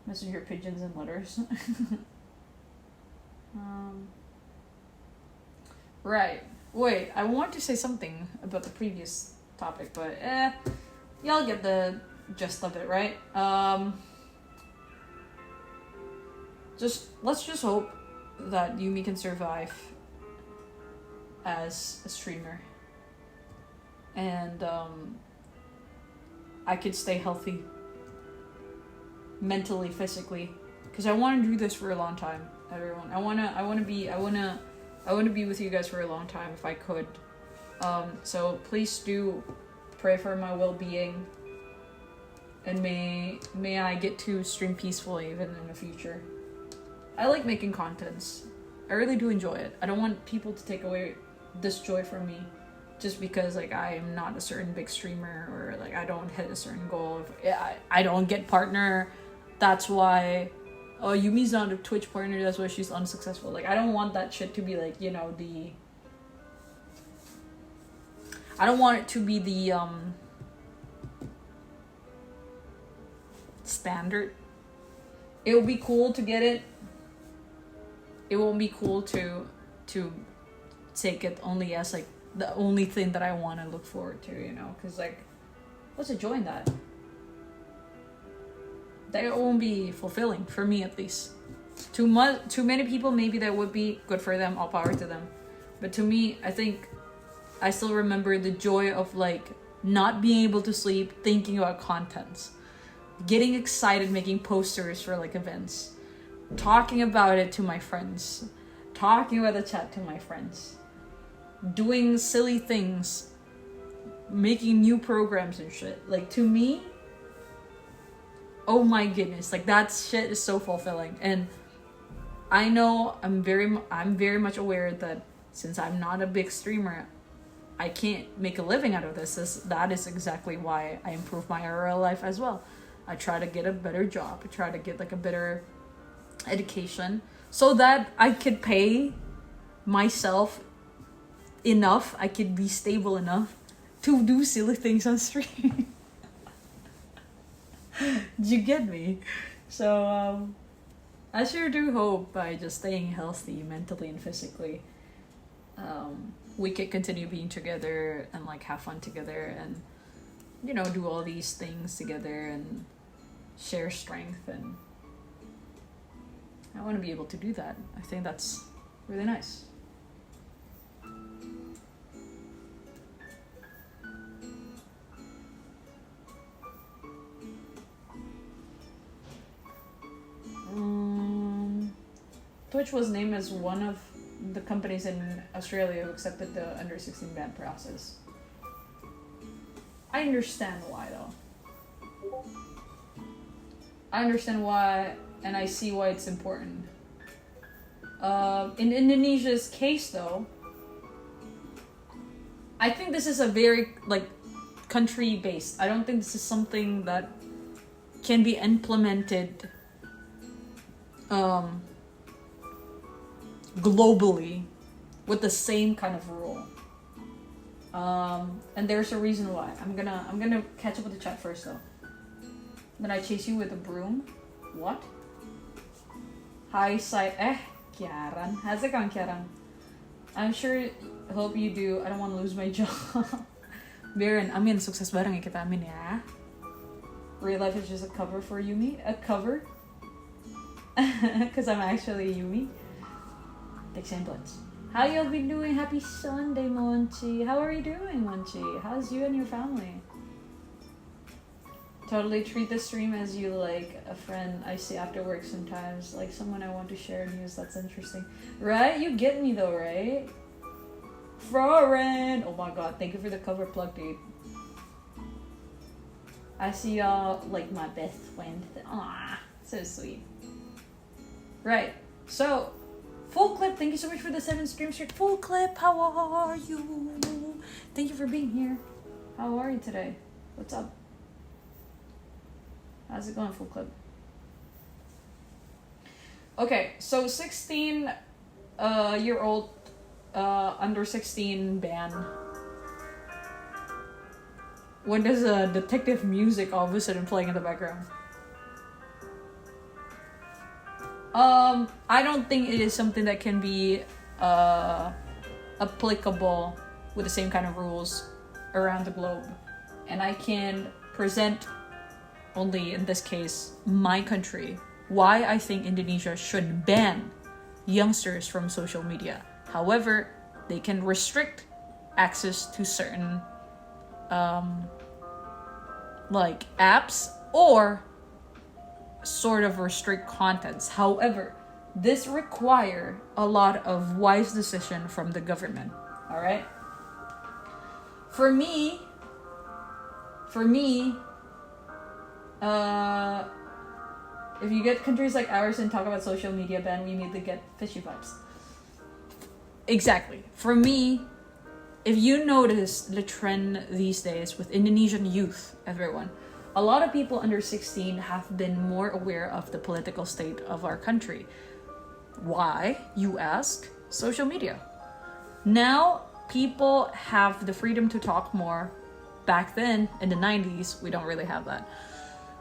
Messenger pigeons and letters. Right. Wait, I want to say something about the previous topic, but y'all get the gist of it, right? Let's just hope that Yumi can survive as a streamer, and I could stay healthy, mentally, physically, because I want to do this for a long time. Everyone, I want to be with you guys for a long time if I could. So please do pray for my well-being, and may I get to stream peacefully even in the future. I like making contents. I really do enjoy it. I don't want people to take away this joy from me just because like I am not a certain big streamer or like I don't hit a certain goal. I don't get partner, that's why Yumi's not a Twitch partner, that's why she's unsuccessful. Like I don't want that shit to be like, you know, I don't want it to be the standard. It would be cool to get it. It won't be cool to take it only as like the only thing that I want to look forward to, you know, because like what's the joy in that? That won't be fulfilling for me, at least. Too many people, maybe that would be good for them, all power to them, but to me, I think I still remember the joy of like not being able to sleep, thinking about contents, getting excited, making posters for like events, talking about it to my friends, talking about the chat to my friends, doing silly things, making new programs and shit. Like to me, oh my goodness, like that shit is so fulfilling. And I know I'm very much aware that since I'm not a big streamer, I can't make a living out of this. That is exactly why I improve my IRL life as well. I try to get a better job. I try to get like a better education so that I could pay myself enough, I could be stable enough to do silly things on stream. You get me? So I sure do hope by just staying healthy mentally and physically, we could continue being together and like have fun together and, you know, do all these things together and share strength. And I want to be able to do that. I think that's really nice. Twitch was named as one of the companies in Australia who accepted the under 16 ban process. understand why though. I understand why, and I see why it's important. In Indonesia's case though, I think this is a very like country based. I don't think this is something that can be implemented globally with the same kind of rule. And there's a reason why. I'm gonna catch up with the chat first though. Then I chase you with a broom. What? Hi, Kiaran. How's it going, Kiaran? I'm sure, hope you do. I don't want to lose my job. Baron, amin. Sukses bareng ya kita, amin ya. Real life is just a cover for Yumi. A cover? Because I'm actually Yumi. Take semblance. How y'all been doing? Happy Sunday, Monchi. How are you doing, Monchi? How's you and your family? Totally treat the stream as you like a friend I see after work sometimes. Like someone I want to share news. That's interesting. Right? You get me though, right? Florin! Oh my god, thank you for the cover plug, dude. I see y'all like my best friend. Aww, so sweet. Right, so, Full Clip, thank you so much for the 7 stream streak. Full Clip, how are you? Thank you for being here. How are you today? What's up? How's it going, Full Clip? Okay, so 16-year-old under 16 ban. When does a detective music all of a sudden playing in the background? I don't think it is something that can be applicable with the same kind of rules around the globe. And I can present only in this case my country why I think Indonesia should ban youngsters from social media. However, they can restrict access to certain like apps or sort of restrict contents. However, this require a lot of wise decision from the government. All right. For me, if you get countries like ours and talk about social media ban, we immediately get fishy vibes. Exactly. For me, if you notice the trend these days with Indonesian youth, everyone, a lot of people under 16 have been more aware of the political state of our country. Why, you ask? Social media. Now, people have the freedom to talk more. Back then, in the 90s, we don't really have that.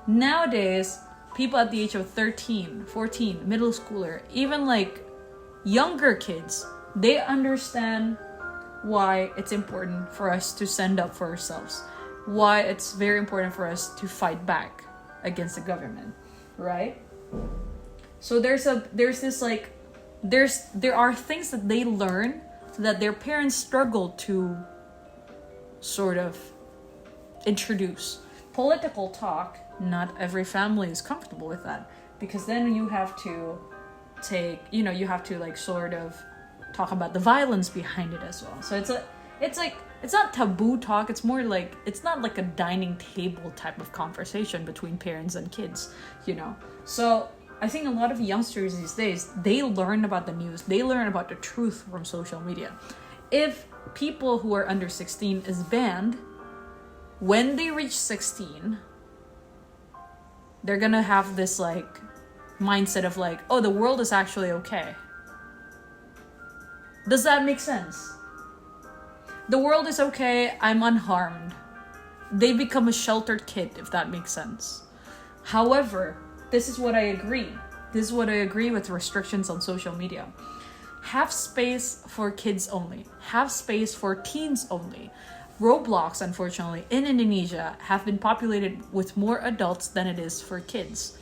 Nowadays, people at the age of 13, 14, middle schooler, even like younger kids, they understand why it's important for us to stand up for ourselves. Why it's very important for us to fight back against the government, right? So there are things that they learn that their parents struggle to sort of introduce. Political talk, not every family is comfortable with that, because then you have to like sort of talk about the violence behind it as well. So it's not taboo talk. It's more like, it's not like a dining table type of conversation between parents and kids, you know. So I think a lot of youngsters these days, they learn about the news, they learn about the truth from social media. If people who are under 16 is banned, when they reach 16, they're gonna have this like mindset of like, oh, the world is actually okay. Does that make sense? The world is okay, I'm unharmed. They become a sheltered kid, if that makes sense. However, this is what I agree. This is what I agree with restrictions on social media. Have space for kids only. Have space for teens only. Roblox, unfortunately, in Indonesia, have been populated with more adults than it is for kids.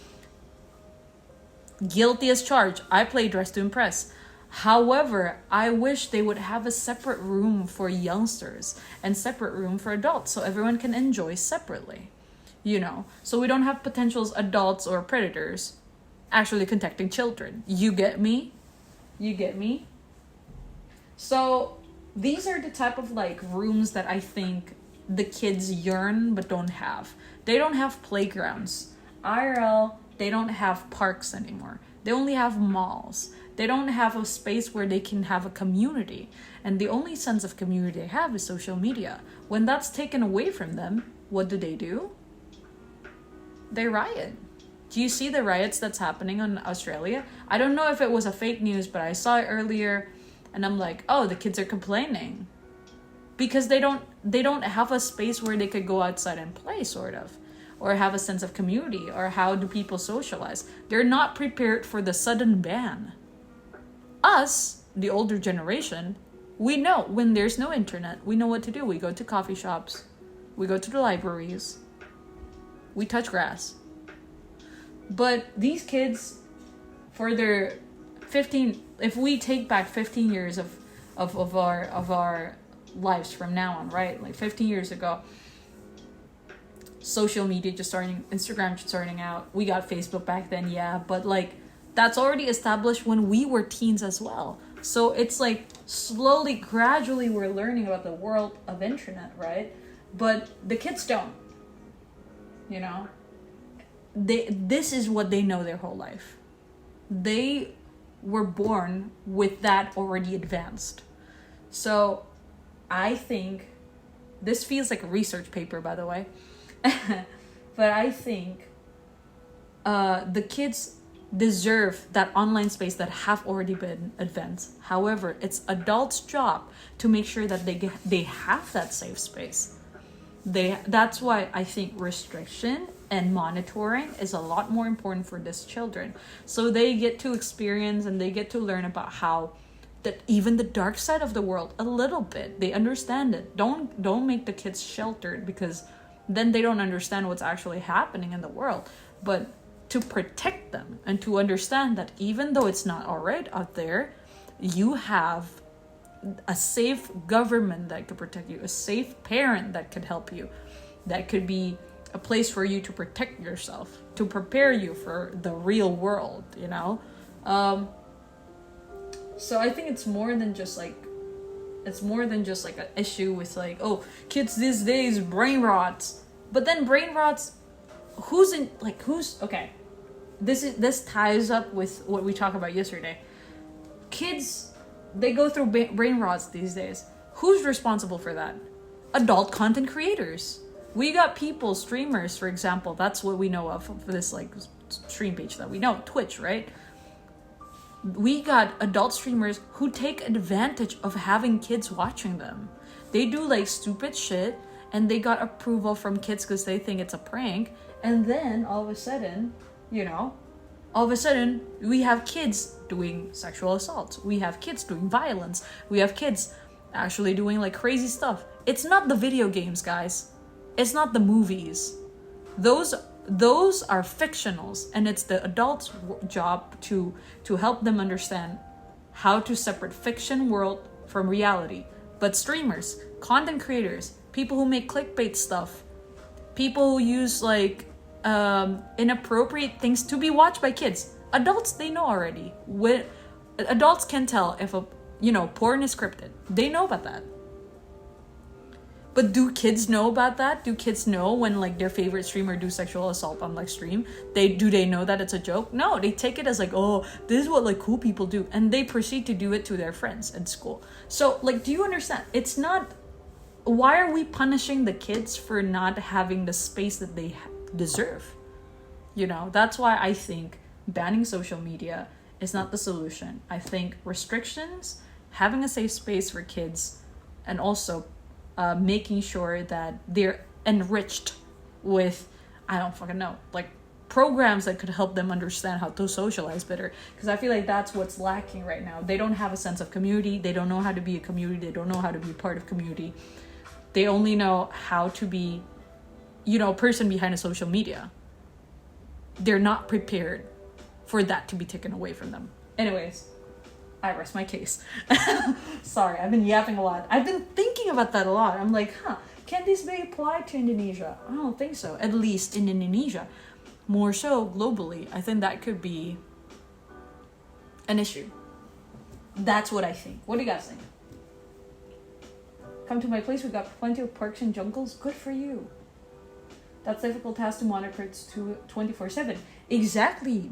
Guilty as charged. I play Dress to Impress. However, I wish they would have a separate room for youngsters and separate room for adults so everyone can enjoy separately. You know, so we don't have potential adults or predators actually contacting children. You get me? You get me? So these are the type of like rooms that I think the kids yearn but don't have. They don't have playgrounds. IRL, they don't have parks anymore. They only have malls. They don't have a space where they can have a community. And the only sense of community they have is social media. When that's taken away from them, what do? They riot. Do you see the riots that's happening in Australia? I don't know if it was a fake news, but I saw it earlier and I'm like, oh, the kids are complaining. Because they don't have a space where they could go outside and play, sort of. Or have a sense of community, or how do people socialize? They're not prepared for the sudden ban. Us, the older generation, we know when there's no internet, we know what to do. We go to coffee shops, we go to the libraries, we touch grass. But these kids, for their 15, if we take back 15 years of our lives from now on, right? Like 15 years ago, social media just starting, Instagram just starting out. We got Facebook back then, yeah, but like that's already established when we were teens as well. So it's like slowly, gradually we're learning about the world of internet, right? But the kids don't, you know? This is what they know their whole life. They were born with that already advanced. So I think this feels like a research paper, by the way. But I think the kids deserve that online space that have already been advanced. However, it's adults' job to make sure that they have that safe space. That's why I think restriction and monitoring is a lot more important for these children. So they get to experience and they get to learn about how that even the dark side of the world a little bit. They understand it. Don't make the kids sheltered, because then they don't understand what's actually happening in the world. But to protect them and to understand that even though it's not all right out there, you have a safe government that could protect you, a safe parent that could help you, that could be a place for you to protect yourself, to prepare you for the real world, you know? So I think it's more than just like an issue with like, oh, kids these days brain rots. But then brain rots, okay. This ties up with what we talked about yesterday. Kids, they go through brain rots these days. Who's responsible for that? Adult content creators. We got people, streamers, for example. That's what we know of for this like stream page that we know, Twitch, right? We got adult streamers who take advantage of having kids watching them. They do like stupid shit and they got approval from kids because they think it's a prank. And then all of a sudden, we have kids doing sexual assaults. We have kids doing violence. We have kids actually doing like crazy stuff. It's not the video games, guys. It's not the movies. Those are fictionals, and it's the adult's job to help them understand how to separate fiction world from reality. But streamers, content creators, people who make clickbait stuff, people who use like inappropriate things to be watched by kids. Adults, they know already. Adults can tell if porn is scripted. They know about that. But do kids know about that? Do kids know when like their favorite streamer do sexual assault on like stream? Do they know that it's a joke? No, they take it as like, oh, this is what like cool people do, and they proceed to do it to their friends at school. So like, do you understand? It's not. Why are we punishing the kids for not having the space that they deserve? That's why I think banning social media is not the solution. I think restrictions, having a safe space for kids, and also making sure that they're enriched with, I don't fucking know, like programs that could help them understand how to socialize better. Because I feel like that's what's lacking right now. They don't have a sense of community. They don't know how to be a community. They don't know how to be part of community. They only know how to be, a person behind a social media. They're not prepared for that to be taken away from them. Anyways, I rest my case. Sorry, I've been yapping a lot. I've been thinking about that a lot. I'm like, can this be applied to Indonesia? I don't think so. At least in Indonesia. More so globally. I think that could be an issue. That's what I think. What do you guys think? come to my place. We got plenty of parks and jungles. Good for you. That's difficult task to monitor it to 24/7. Exactly.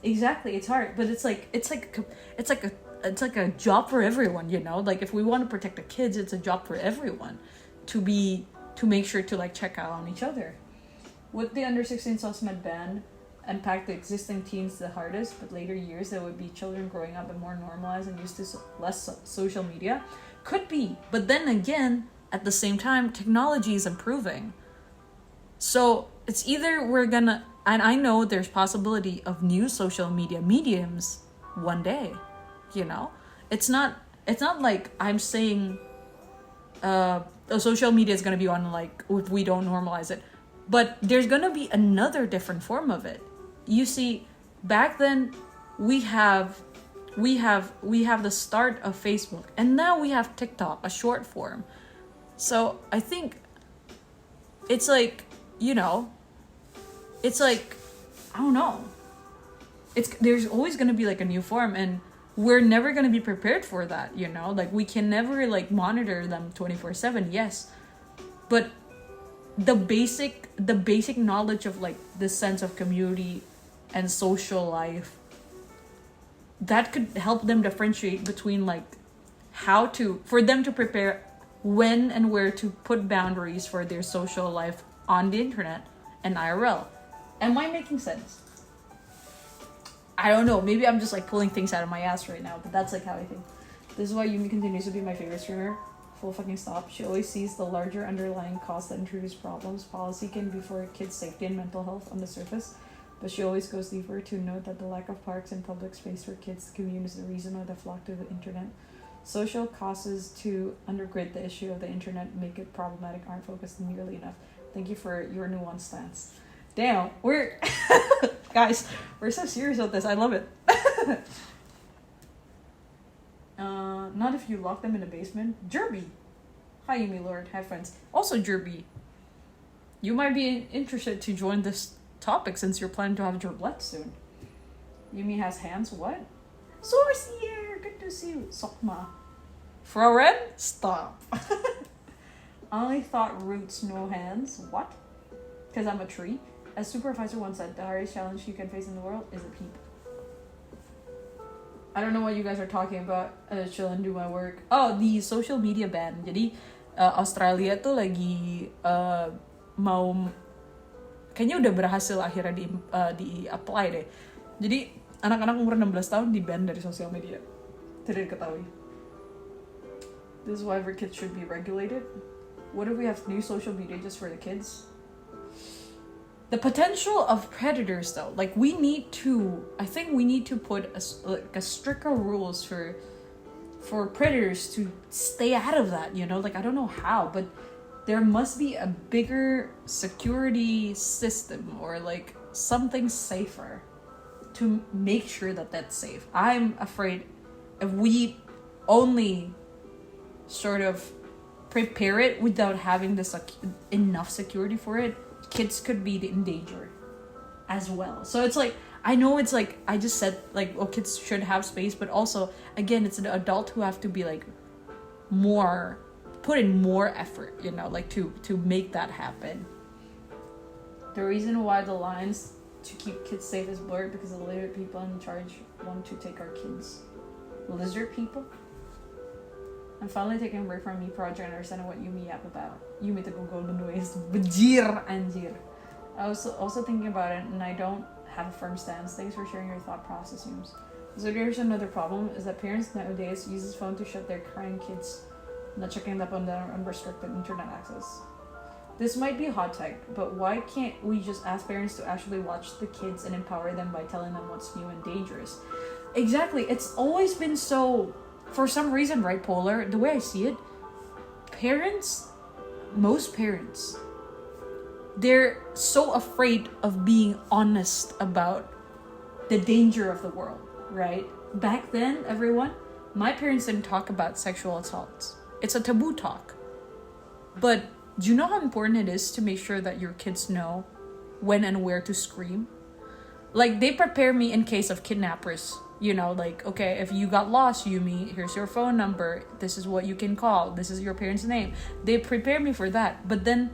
It's hard, but it's like a job for everyone, you know? Like if we want to protect the kids, it's a job for everyone to make sure to like check out on each other. Would the under 16 SOSMED ban impact the existing teens the hardest, but later years there would be children growing up and more normalized and used to less social media? Could be, but then again, at the same time, technology is improving. So it's either we're gonna, and I know there's possibility of new social media mediums one day, you know? It's not like I'm saying social media is gonna be on like if we don't normalize it. But there's gonna be another different form of it. You see, back then we have the start of Facebook, and now we have TikTok, a short form. So I think it's like, you know, it's like, I don't know. There's always gonna be like a new form, and we're never gonna be prepared for that, you know? Like we can never like monitor them 24/7, yes. But the basic knowledge of like the sense of community and social life, that could help them differentiate between like for them to prepare when and where to put boundaries for their social life on the internet and IRL. Am I making sense? I don't know, maybe I'm just like pulling things out of my ass right now, but that's like how I think. This is why Yumi continues to be my favorite streamer. Full fucking stop. She always sees the larger underlying cause that introduce problems. Policy can be for kids' safety and mental health on the surface, but she always goes deeper to note that the lack of parks and public space for kids to commune is the reason why they flock to the internet. Social causes to undergird the issue of the internet make it problematic aren't focused nearly enough. Thank you for your nuanced stance. Damn, we're guys, we're so serious about this. I love it. Not if you lock them in a basement. Jerby. Hi, Yumi Lord. Have friends. Also, Jerby. You might be interested to join this topic since you're planning to have Gerblet soon. Yumi has hands. What? Source here. Good to see you. Sokma. Froren? Stop. I only thought roots no hands. What? Because I'm a tree. As supervisor once said, the hardest challenge you can face in the world is a peep. I don't know what you guys are talking about. Chill and do my work. Oh, the social media ban. Jadi Australia tuh lagi mau, kayaknya udah berhasil akhirnya di apply deh. Jadi anak-anak umur 16 tahun di ban dari sosial media. Tidak diketahui. This is why every kid should be regulated. What if we have new social media just for the kids? The potential of predators, though, like I think we need to put a stricter rules for predators to stay out of that, you know? Like, I don't know how, but there must be a bigger security system or like something safer to make sure that that's safe. I'm afraid if we only sort of prepare it without having this enough security for it, kids could be in danger as well. So it's like, I know it's like, I just said like, oh, kids should have space, but also, again, it's an adult who have to be like put in more effort, you know, like to make that happen. The reason why the lines to keep kids safe is blurred because the lizard people in charge want to take our kids. Lizard people? I'm finally taking a break from me project and understanding what Yumi yap about. Yumi the golden ways. Bajir anjir. I was also thinking about it and I don't have a firm stance. Thanks for sharing your thought process, Yums. So there's another problem is that parents nowadays use his phone to shut their crying kids, not checking up on their unrestricted internet access. This might be hot take, but why can't we just ask parents to actually watch the kids and empower them by telling them what's new and dangerous? Exactly. It's always been so, for some reason, right, Polar? The way I see it, most parents, they're so afraid of being honest about the danger of the world, right? Back then, my parents didn't talk about sexual assaults. It's a taboo talk. But do you know how important it is to make sure that your kids know when and where to scream? Like, they prepare me in case of kidnappers, You know, like, okay, if you got lost, Yumi, here's your phone number. This is what you can call. This is your parents' name. They prepare me for that. But then,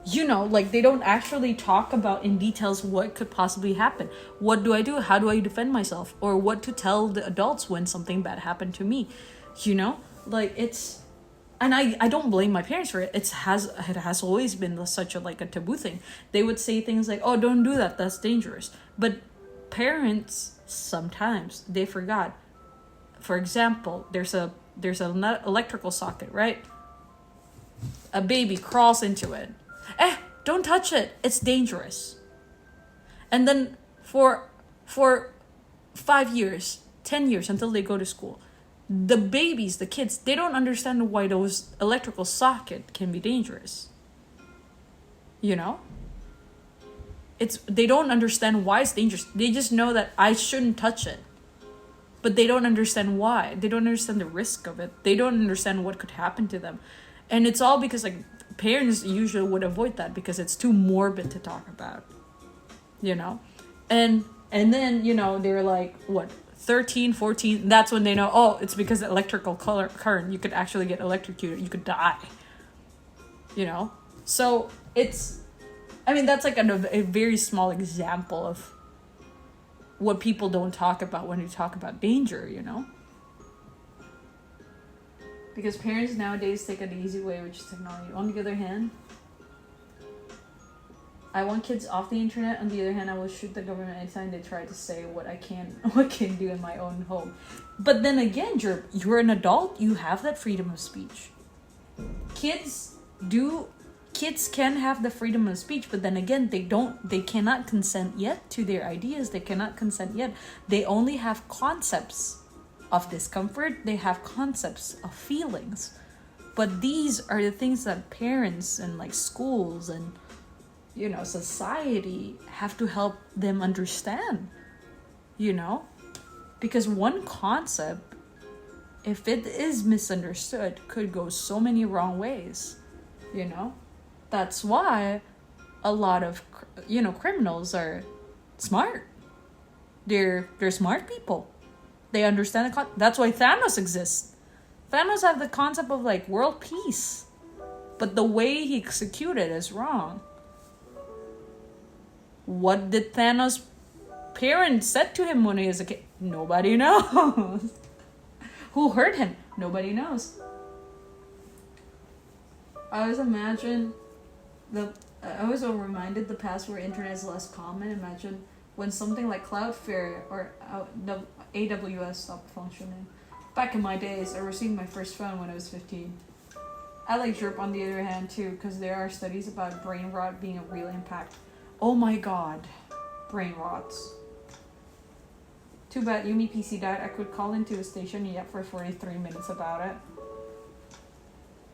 you know, like, they don't actually talk about in details what could possibly happen. What do I do? How do I defend myself? Or what to tell the adults when something bad happened to me? You know? Like, it's... And I don't blame my parents for it. It has always been such a, like, a taboo thing. They would say things like, oh, don't do that. That's dangerous. But parents, sometimes, they forgot. For example, there's an electrical socket, right? A baby crawls into it. Don't touch it. It's dangerous. And then for 5 years, 10 years until they go to school, the babies, the kids, they don't understand why those electrical socket can be dangerous. You know? They don't understand why it's dangerous. They just know that I shouldn't touch it. But they don't understand why. They don't understand the risk of it. They don't understand what could happen to them. And it's all because, like, parents usually would avoid that because it's too morbid to talk about. You know? And then, you know, they're like, what, 13, 14, that's when they know, oh, it's because of electrical current. You could actually get electrocuted. You could die. You know? So it's, I mean, that's like a very small example of what people don't talk about when you talk about danger, you know? Because parents nowadays take it the easy way, which is technology. On the other hand, I want kids off the internet. On the other hand, I will shoot the government anytime they try to say what I can do in my own home. But then again, you're an adult. You have that freedom of speech. Kids can have the freedom of speech, but then again, they cannot consent yet to their ideas. They cannot consent yet. They only have concepts of discomfort. They have concepts of feelings. But these are the things that parents and, like, schools and, you know, society have to help them understand, you know? Because one concept, if it is misunderstood, could go so many wrong ways, you know? That's why a lot of, you know, criminals are smart. They're smart people. They understand that's why Thanos exists. Thanos have the concept of, like, world peace. But the way he executed is wrong. What did Thanos' parents said to him when he was a kid? Nobody knows. Who hurt him? Nobody knows. I always reminded the past where internet is less common. Imagine when something like Cloudflare or AWS stopped functioning. Back in my days, I received my first phone when I was 15. I like Jerp on the other hand too, because there are studies about brain rot being a real impact. Oh my god, brain rots. Too bad Yumi PC died. I could call into a station yet for 43 minutes about it.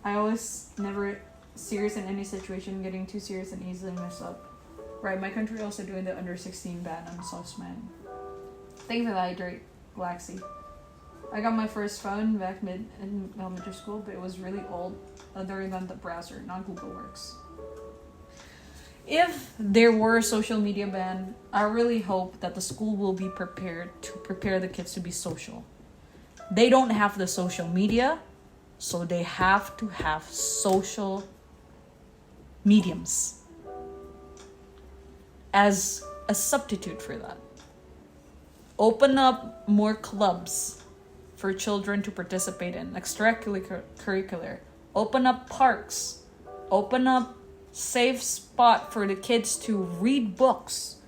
I was never serious in any situation, getting too serious and easily mess up. Right, my country also doing the under 16 ban on sauce man. Thank you for that, Drake Galaxy. I got my first phone back in elementary school, but it was really old, other than the browser, not Google Works. If there were a social media ban, I really hope that the school will be prepared to prepare the kids to be social. They don't have the social media, so they have to have social mediums as a substitute for that. Open up more clubs for children to participate in, extracurricular. Open up parks. Open up safe spot for the kids to read books,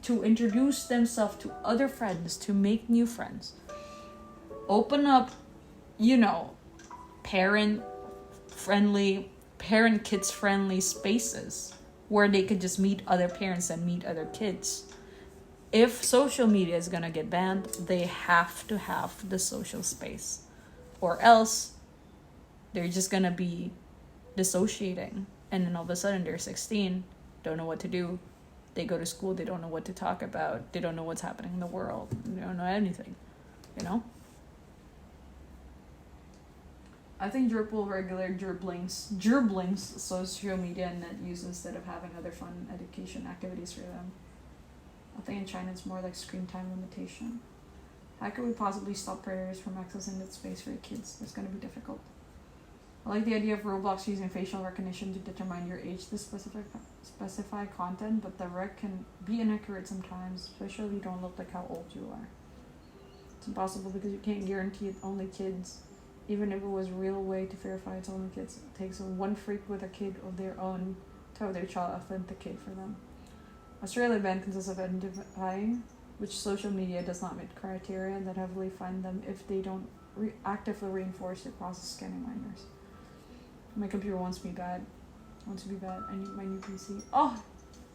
to introduce themselves to other friends, to make new friends. Open up, you know, kids friendly spaces where they could just meet other parents and meet other kids. If social media is gonna get banned, they have to have the social space, or else they're just gonna be dissociating. And then all of a sudden they're 16, don't know what to do. They go to school, they don't know what to talk about. They don't know what's happening in the world. They don't know anything, you know? I think Jerp will regular Jerblings social media and net use instead of having other fun education activities for them. think in China it's more like screen time limitation. How could we possibly stop predators from accessing that space for your kids? It's going to be difficult. I like the idea of Roblox using facial recognition to determine your age to specify content, but the rec can be inaccurate sometimes, especially if you don't look like how old you are. It's impossible because you can't guarantee it's only kids. Even if it was a real way to verify it's only kids, it takes one freak with a kid of their own to have their child authenticate for them. Australia ban consists of identifying which social media does not meet criteria that heavily fine them if they don't actively reinforce the process scanning minors. My computer wants to be bad. I need my new PC. Oh,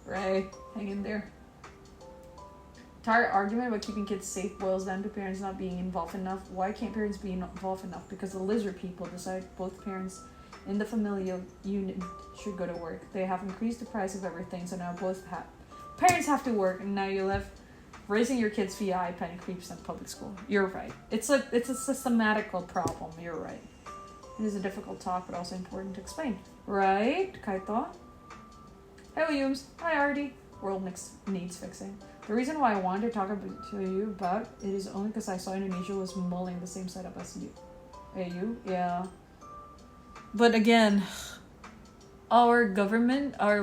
Ray, hang in there. Entire argument about keeping kids safe boils down to parents not being involved enough. Why can't parents be involved enough? Because the lizard people decide both parents in the familial unit should go to work. They have increased the price of everything, so now both parents have to work, and now you live raising your kids via iPad and creeps in public school. You're right. It's a systematical problem. You're right. It is a difficult talk, but also important to explain. Right, Kaito? Hey, Williams. Hi, Artie. World needs fixing. The reason why I wanted to talk to you about it is only because I saw Indonesia was mulling the same setup as you. AU? Yeah. But again, our government, our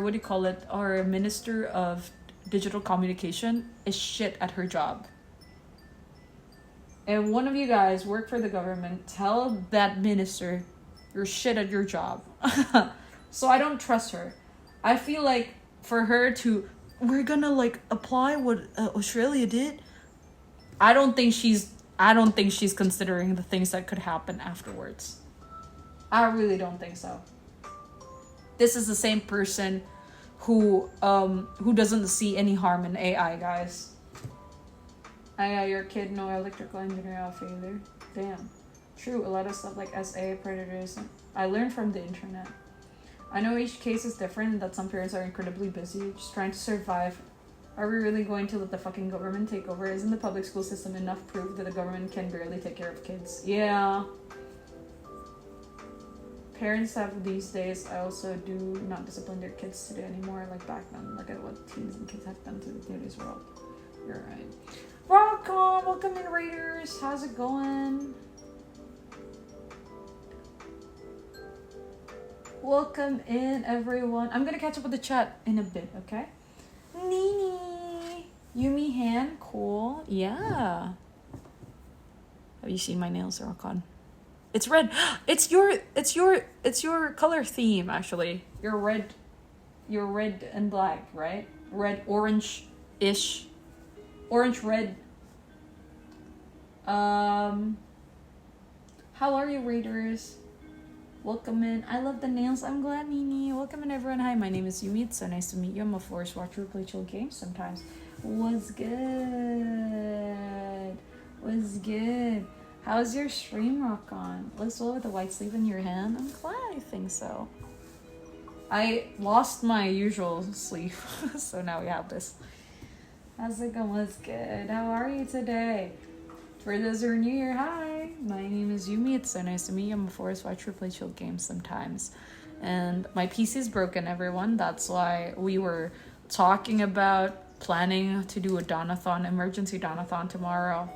Minister of Digital Communication is shit at her job. And one of you guys work for the government, tell that minister you're shit at your job. So I don't trust her. I feel like for her to, we're gonna like apply what Australia did. I don't think she's considering the things that could happen afterwards. I really don't think so. This is the same person who doesn't see any harm in AI, guys. Your kid, no electrical engineer out failure. Damn. True, a lot of stuff like SA, predators, I learned from the internet. I know each case is different and that some parents are incredibly busy, just trying to survive. Are we really going to let the fucking government take over? Isn't the public school system enough proof that the government can barely take care of kids? Yeah. Parents have these days, I also do not discipline their kids today anymore like back then. Look at what teens and kids have done to today's world. You're right. Rock on! Welcome in, Raiders! How's it going? Welcome in, everyone. I'm gonna catch up with the chat in a bit, okay? Nini! Yumi Han, cool. Yeah. Have you seen my nails, Rock on? It's red. It's your color theme, actually. You're red and black, right? Red, orange-ish. Orange, red. How are you, Raiders? Welcome in. I love the nails. I'm glad, Nini. Welcome in, everyone. Hi, my name is Yumi. It's so nice to meet you. I'm a Forest Watcher who play chill games sometimes. What's good? What's good? How's your stream, Rock on? Looks well with the white sleeve in your hand. I'm glad I think so. I lost my usual sleeve, so now we have this. How's it going? What's good? How are you today? For those who are new here, hi. My name is Yumi. It's so nice to meet you. I'm a Forest Watcher who play chill games sometimes. And my PC is broken, everyone. That's why we were talking about planning to do a Donathon, emergency Donathon tomorrow.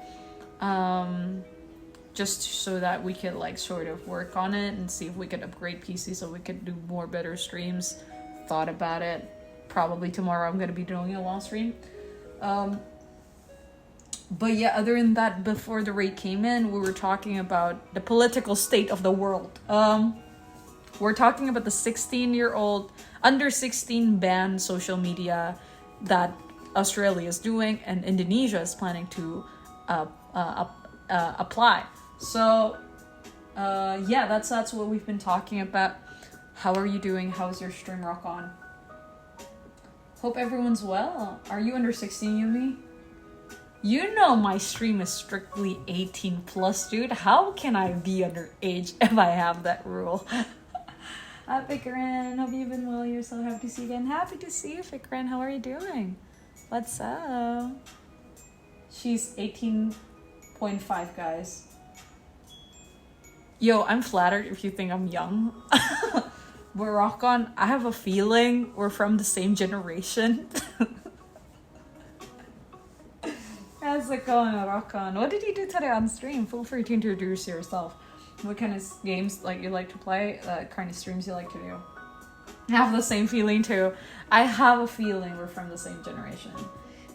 Just so that we could like sort of work on it and see if we could upgrade PC so we could do more better streams. Thought about it. Probably tomorrow I'm gonna be doing a long stream. But yeah, other than that, before the raid came in, we were talking about the political state of the world. We're talking about the 16-year-old, under 16 ban social media that Australia is doing and Indonesia is planning to apply. So, yeah, that's what we've been talking about. How are you doing? How's your stream, Rock on? Hope everyone's well. Are you under 16, Yumi? You know my stream is strictly 18 plus, dude. How can I be underage if I have that rule? Hi, Fikran. Hope you've been well. You're so happy to see you again. Happy to see you, Fikran. How are you doing? What's up? She's 18.5, guys. Yo, I'm flattered if you think I'm young. But Rock on, I have a feeling we're from the same generation. how's it going, Rakan? What did you do today on stream? Feel free to introduce yourself. What kind of games like you like to play? Kind of streams you like to do? I have the same feeling too. I have a feeling we're from the same generation.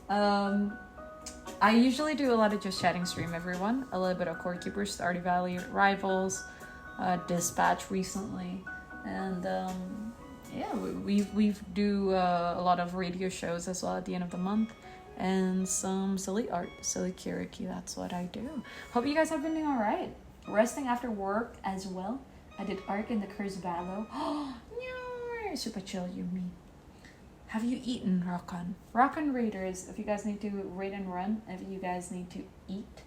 I usually do a lot of just chatting stream, everyone. A little bit of Core Keepers, Stardew Valley, Rivals, Dispatch recently, and yeah, we do a lot of radio shows as well at the end of the month, and some silly art, silly karaoke. That's what I do. Hope you guys have been doing all right. Resting after work as well. I did Ark in the Curse Battle. Oh, no, super chill, Yumi. Have you eaten, Rakan Raiders? If you guys need to raid and run, if you guys need to eat,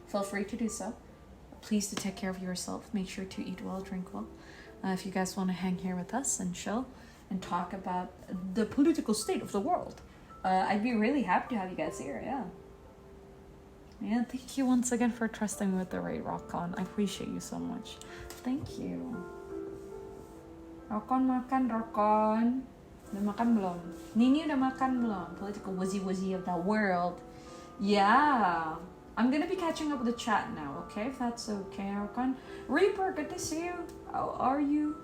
feel free to do so. Please to take care of yourself. Make sure to eat well, drink well. If you guys want to hang here with us and chill and talk about the political state of the world, I'd be really happy to have you guys here. Yeah. Yeah, thank you once again for trusting me with the raid, Rakan. I appreciate you so much. Thank you. Rakan makan, Rakan. Udah makan belum? Nini udah makan belum? Political wuzzy of the world. Yeah. I'm gonna be catching up with the chat now, okay? If that's okay, Rakan. Reaper, good to see you. How are you?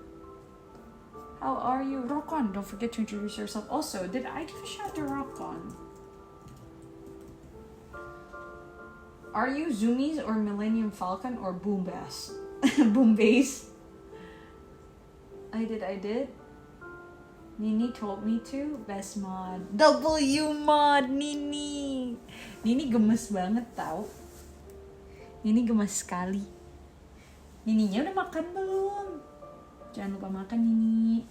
How are you? Rakan, don't forget to introduce yourself. Also, did I give a shout to Rakan? Are you Zoomies or Millennium Falcon or Boombass? Boombass. I did. Nini told me to. Best mod. W mod, Nini. Nini gemes banget tau. Nini gemes sekali. Nininya udah makan belum? Jangan lupa makan, Nini.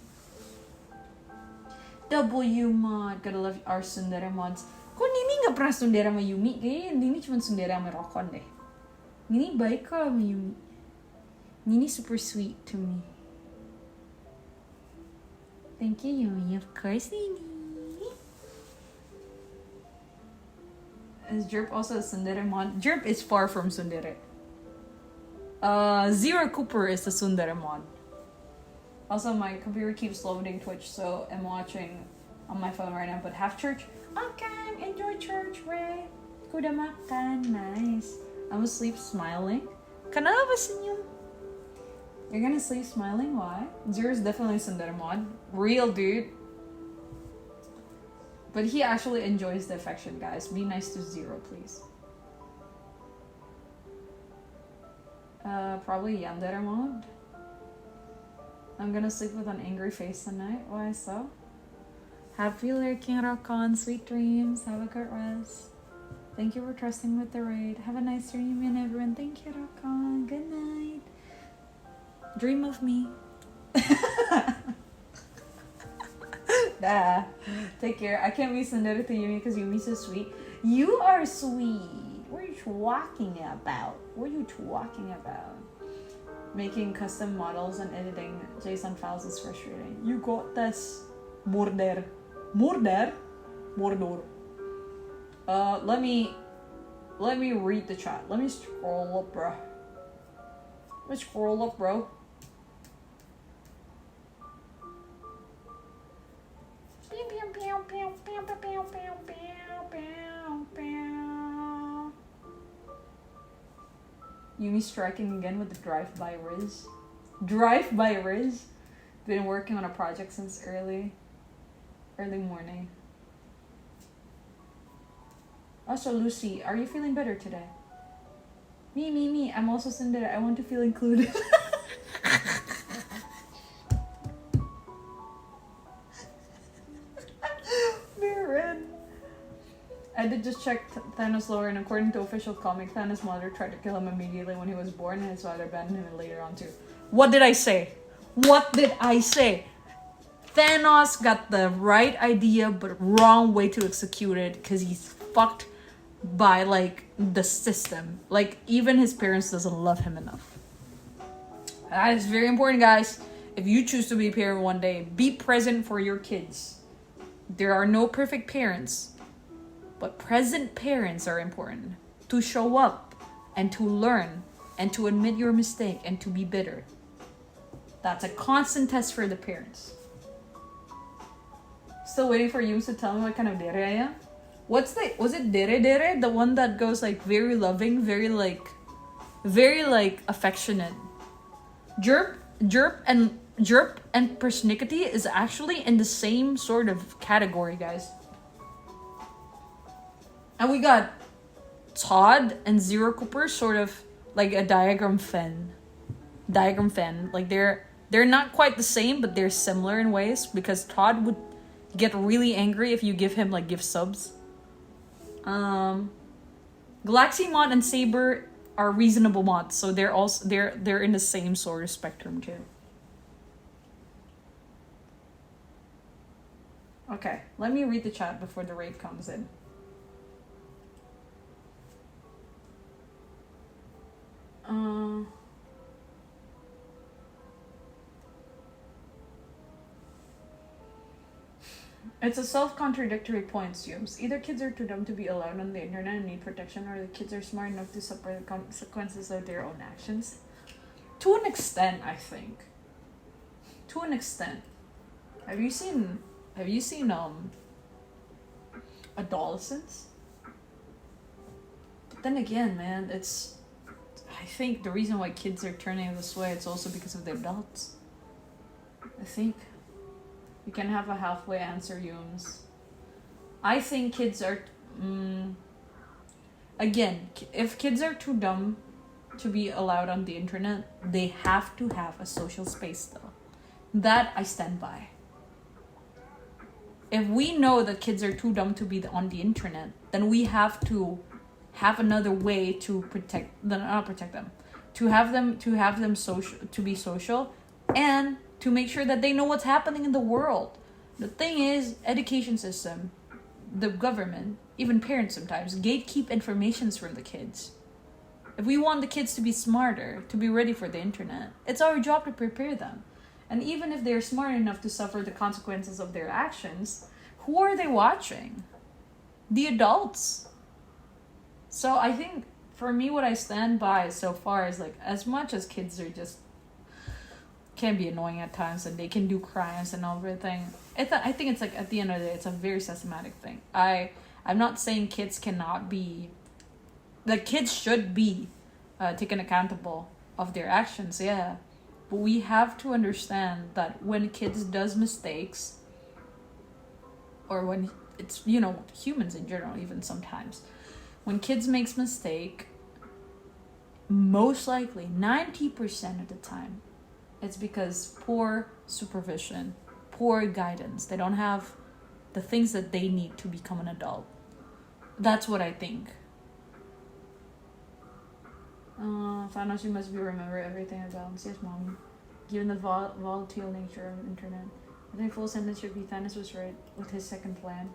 W mod. Gotta love our Sundara mods. Kok Nini gak pernah Sundara sama Yumi? Kayaknya Nini cuma Sundara sama Rokon deh. Nini baik kok sama Yumi. Nini super sweet to me. Thank you, Yumi. Of course, Nini. Is Jerp also a Sundara mod? Jerp is far from Sundara. Zero Cooper is the Sundara mod. Also, my computer keeps loading Twitch, so I'm watching on my phone right now. But half church. Okay, enjoy church, Ray. Kuda makan, nice. I'm asleep smiling. Kenapa senyum? You're gonna sleep smiling? Why? Zero's definitely Sundara mod. Real dude. But he actually enjoys the affection, guys. Be nice to Zero, please. Probably Yandere mod. I'm gonna sleep with an angry face tonight. Why so? Happy lurking, Rakan. Sweet dreams. Have a good rest. Thank you for trusting with the raid. Have a nice dream, and everyone. Thank you, Rakan. Good night. Dream of me. Nah. Take care. I can't be Sundara to Yumi because Yumi's so sweet. You are sweet. What are you talking about? What are you talking about? Making custom models and editing JSON files is frustrating. You got this. Mordor. Let me read the chat. Let me scroll up, bro. Yumi striking again with the drive-by Riz. Drive-by Riz? Been working on a project since early morning. Also, Lucy, are you feeling better today? Me. I'm also Sundara. I want to feel included. I did just check Thanos' lore, and according to official comic, Thanos' mother tried to kill him immediately when he was born, and his father abandoned him later on too. What did I say? Thanos got the right idea, but wrong way to execute it, because he's fucked by, like, the system. Like, even his parents doesn't love him enough. That is very important, guys. If you choose to be a parent one day, be present for your kids. There are no perfect parents. But present parents are important. To show up and to learn and to admit your mistake and to be bitter. That's a constant test for the parents. Still waiting for you to tell me what kind of dere I am? was it Dere Dere? The one that goes like very loving, very like affectionate. Jerp and persnickety is actually in the same sort of category, guys. And we got Todd and Zero Cooper sort of like a diagram fen. Like they're not quite the same, but they're similar in ways, because Todd would get really angry if you give him like gift subs. Galaxymon and Saber are reasonable mods, so they're in the same sort of spectrum too. Okay, let me read the chat before the raid comes in. It's a self-contradictory point, Zooms. Either kids are too dumb to be allowed on the internet and need protection, or the kids are smart enough to suffer the consequences of their own actions. To an extent, I think. To an extent. Have you seen adolescents? But then again, man, I think the reason why kids are turning this way, it's also because of the adults. I think. You can have a halfway answer, Yums. I think kids are... again, if kids are too dumb to be allowed on the internet, they have to have a social space, though. That I stand by. If we know that kids are too dumb to be on the internet, then we have to have another way to not protect them, to have them social, to be social, and to make sure that they know what's happening in the world. The thing is, education system, the government, even parents sometimes, gatekeep informations from the kids. If we want the kids to be smarter, to be ready for the internet, it's our job to prepare them. And even if they're smart enough to suffer the consequences of their actions, who are they watching? The adults. So I think, for me, what I stand by so far is like, as much as kids are just can be annoying at times and they can do crimes and everything, I think it's like, at the end of the day, it's a very systematic thing. I'm not saying kids cannot be, like, kids should be taken accountable of their actions, yeah, but we have to understand that when kids does mistakes, or when it's, humans in general, even sometimes, when kids makes mistake, most likely 90% of the time, it's because poor supervision, poor guidance. They don't have the things that they need to become an adult. That's what I think. Thanos, you must be remember everything in balance. Yes, Mom. Given the volatile nature of the internet, I think full sentence should be Thanos was right with his second plan.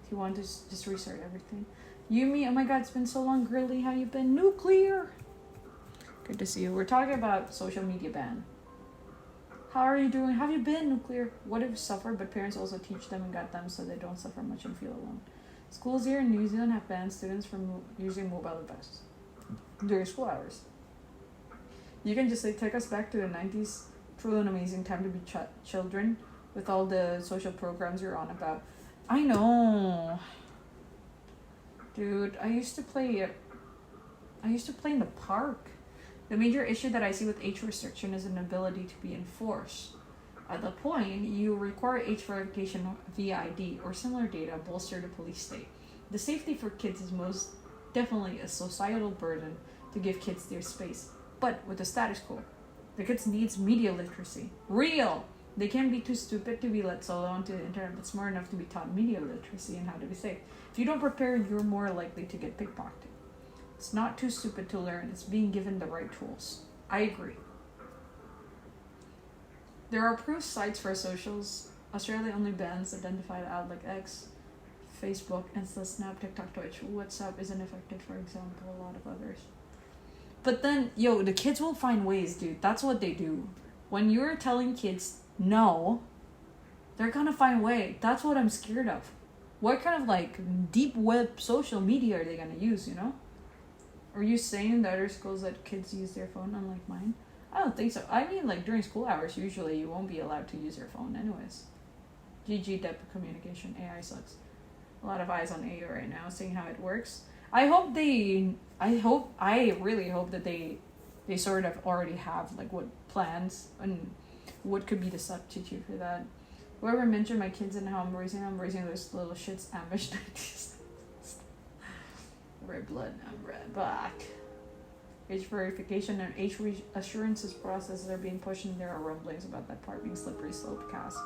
He wanted to just restart everything. Yumi, oh my god, it's been so long, girly. How you been? Nuclear! Good to see you. We're talking about social media ban. How are you doing? How have you been, Nuclear? What if suffer, but parents also teach them and guide them so they don't suffer much and feel alone? Schools here in New Zealand have banned students from using mobile devices during school hours. You can just take us back to the 90s. Truly an amazing time to be children with all the social programs you're on about. I know. Dude, I used to play in the park. The major issue that I see with age restriction is an ability to be enforced. At the point, you require age verification via ID or similar data bolster the police state. The safety for kids is most definitely a societal burden to give kids their space. But with the status quo, the kids needs media literacy. Real! They can't be too stupid to be let solo onto the internet, but smart enough to be taught media literacy and how to be safe. If you don't prepare, you're more likely to get pickpocketed. It's not too stupid to learn, it's being given the right tools. I agree. There are approved sites for socials. Australia only bans identified out like X, Facebook, Insta, Snap, TikTok, Twitch. WhatsApp isn't affected, for example, a lot of others. But then, the kids will find ways, dude. That's what they do. When you're telling kids no, they're gonna find a way. That's what I'm scared of. What kind of deep web social media are they gonna use, Are you saying in the other schools that kids use their phone unlike mine? I don't think so. I mean, during school hours, usually you won't be allowed to use your phone anyways. GG, depth of communication. AI sucks. a lot of eyes on AU right now, seeing how it works. I really hope that they sort of already have like what plans and what could be the substitute for that. Whoever mentioned my kids and how I'm raising those little shits Amish 90s. Red blood, I'm red back. Age verification and age assurances processes are being pushed, and there are rumblings about that part being slippery slope cast.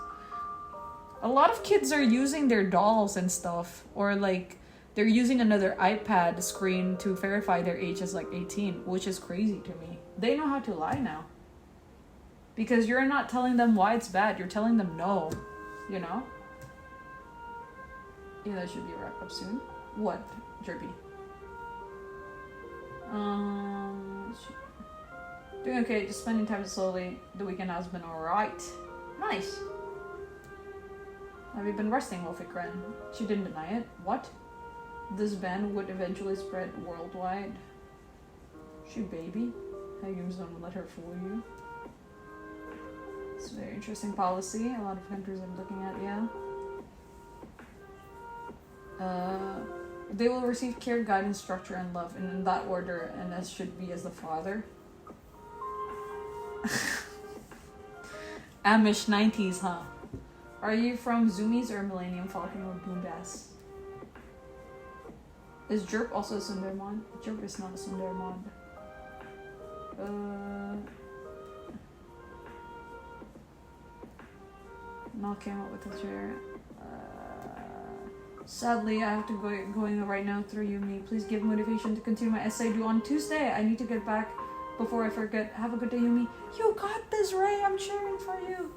A lot of kids are using their dolls and stuff, or like they're using another iPad screen to verify their age as like 18, which is crazy to me. They know how to lie now. Because you're not telling them why it's bad, you're telling them no, you know? Yeah, that should be wrapped up soon. What, Jerby? Doing okay, just spending time slowly. The weekend has been alright. Nice. Have you been resting, Wolfikren? She didn't deny it. What? This ban would eventually spread worldwide. She baby? Hagyums don't let her fool you. It's a very interesting policy. A lot of countries are looking at, yeah. They will receive care, guidance, structure, and love, and in that order, and as should be as the father. Amish 90s, huh? Are you from Zoomies or Millennium Falcon or Boombass? Is Jerp also a Sundar mod? Jerp is not a Sundar mod. Not came up with a chair. Sadly, I have to going right now through Yumi. Please give motivation to continue my essay due on Tuesday. I need to get back before I forget. Have a good day, Yumi. You got this, Ray. I'm cheering for you.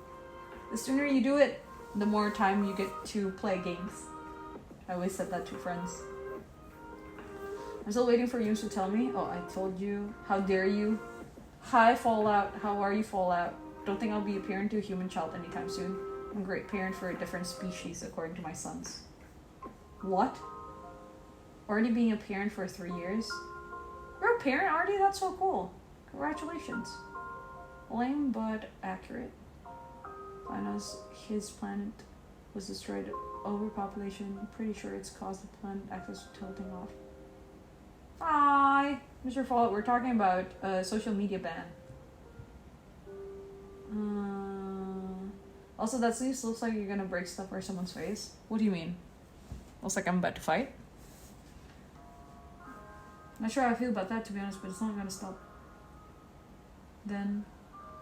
The sooner you do it, the more time you get to play games. I always said that to friends. I'm still waiting for you to tell me. Oh, I told you. How dare you? Hi, Fallout. How are you, Fallout? Don't think I'll be a parent to a human child anytime soon. I'm a great parent for a different species, according to my sons. What? Already being a parent for 3 years? You're a parent already? That's so cool. Congratulations. Lame but accurate. Thanos, his planet was destroyed. Overpopulation. Pretty sure it's caused the planet axis tilting off. Hi, Mr. Fallout. We're talking about social media ban. Also, that sleeve looks like you're gonna break stuff or someone's face. What do you mean? Looks like I'm about to fight. Not sure how I feel about that, to be honest, but it's not gonna stop. Then,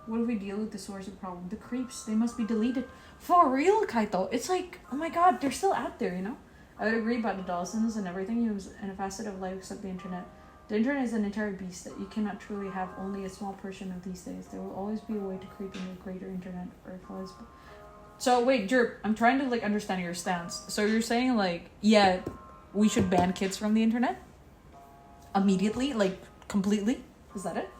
what if we deal with the source of the problem? The creeps, they must be deleted. For real, Kaito? It's like, oh my god, they're still out there, you know? I would agree about the Dawsons and everything use in a facet of life except the internet. The internet is an entire beast that you cannot truly have only a small portion of these days. There will always be a way to creep into a greater internet or always. So wait, Jerp, I'm trying to like understand your stance. So you're saying like, yeah, we should ban kids from the internet? Immediately? Like completely? Is that it?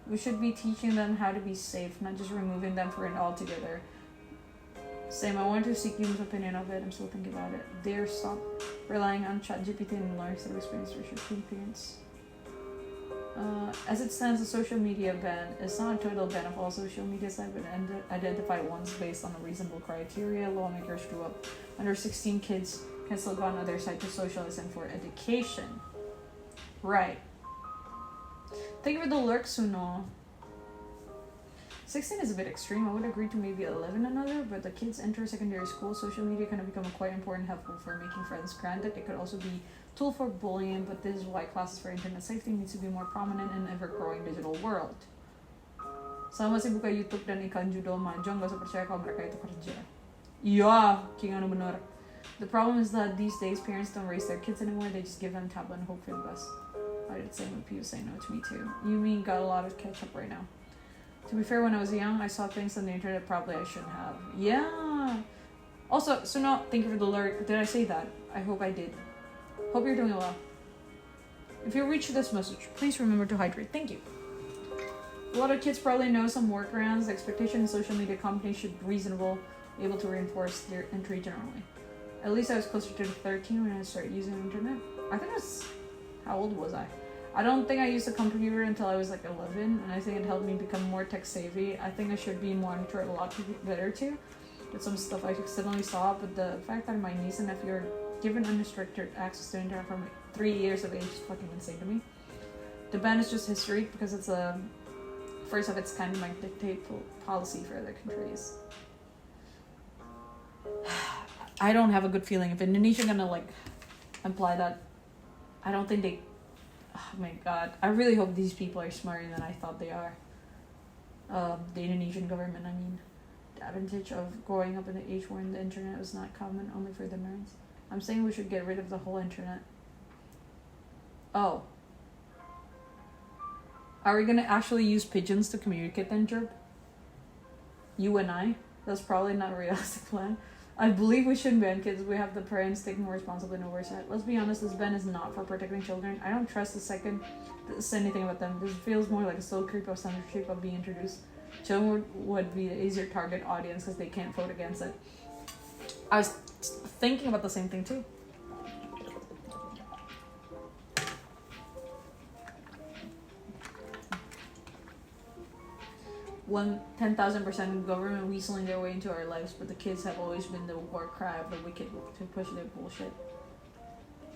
We should be teaching them how to be safe, not just removing them for it altogether. Same, I wanted to seek Yuma's opinion of it. I'm still thinking about it. Dare stop relying on ChatGPT and learn through experience for parents. As it stands, the social media ban is not a total ban of all social media sites, but identified ones based on a reasonable criteria. Lawmakers grew up under 16 kids can still go on other sites to socialize and for education. Right. Thank you for the lurk, Suno. 16 is a bit extreme. I would agree to maybe 11 another, but the kids enter secondary school, social media can become quite important, helpful for making friends. Granted, it could also be a tool for bullying, but this is why classes for internet safety needs to be more prominent in an ever-growing digital world. Sama masih buka YouTube dan ikan judo mahjong, gak usah percaya kalau mereka itu kerja. Iya, king anu bener. The problem is that these days parents don't raise their kids anymore, they just give them tablet and hope for the best. I did say when people say no to me too. Yumi got a lot of catch up right now. To be fair, when I was young, I saw things on the internet probably I shouldn't have. Yeah. Also, Suno, thank you for the alert. Did I say that? I hope I did. Hope you're doing well. If you reach this message, please remember to hydrate. Thank you. A lot of kids probably know some workarounds. The expectation in social media companies should be reasonable, able to reinforce their entry generally. At least I was closer to 13 when I started using the internet. I think I was... How old was I? I don't think I used a computer until I was like 11, and I think it helped me become more tech savvy. I think I should be monitored a lot better too. with some stuff I accidentally saw, but the fact that my niece and nephew are given unrestricted access to internet from 3 years of age is fucking insane to me. The ban is just history because it's a first of its kind might dictate policy for other countries. I don't have a good feeling if Indonesia gonna like imply that. I don't think they. Oh my god! I really hope these people are smarter than I thought they are. The Indonesian government, I mean, the advantage of growing up in the age when the internet was not common only for the nerds. I'm saying we should get rid of the whole internet. Oh. Are we gonna actually use pigeons to communicate then, Jerb? You and I? That's probably not a realistic plan. I believe we shouldn't ban kids. We have the parents taking more responsibility and oversight. Let's be honest, this ban is not for protecting children. I don't trust the second to say anything about them. This feels more like a slow creep of censorship of being introduced. Children would be the easier target audience because they can't vote against it. I was thinking about the same thing too. One 10,000% government weaseling their way into our lives, but the kids have always been the war cry of the wicked to push their bullshit.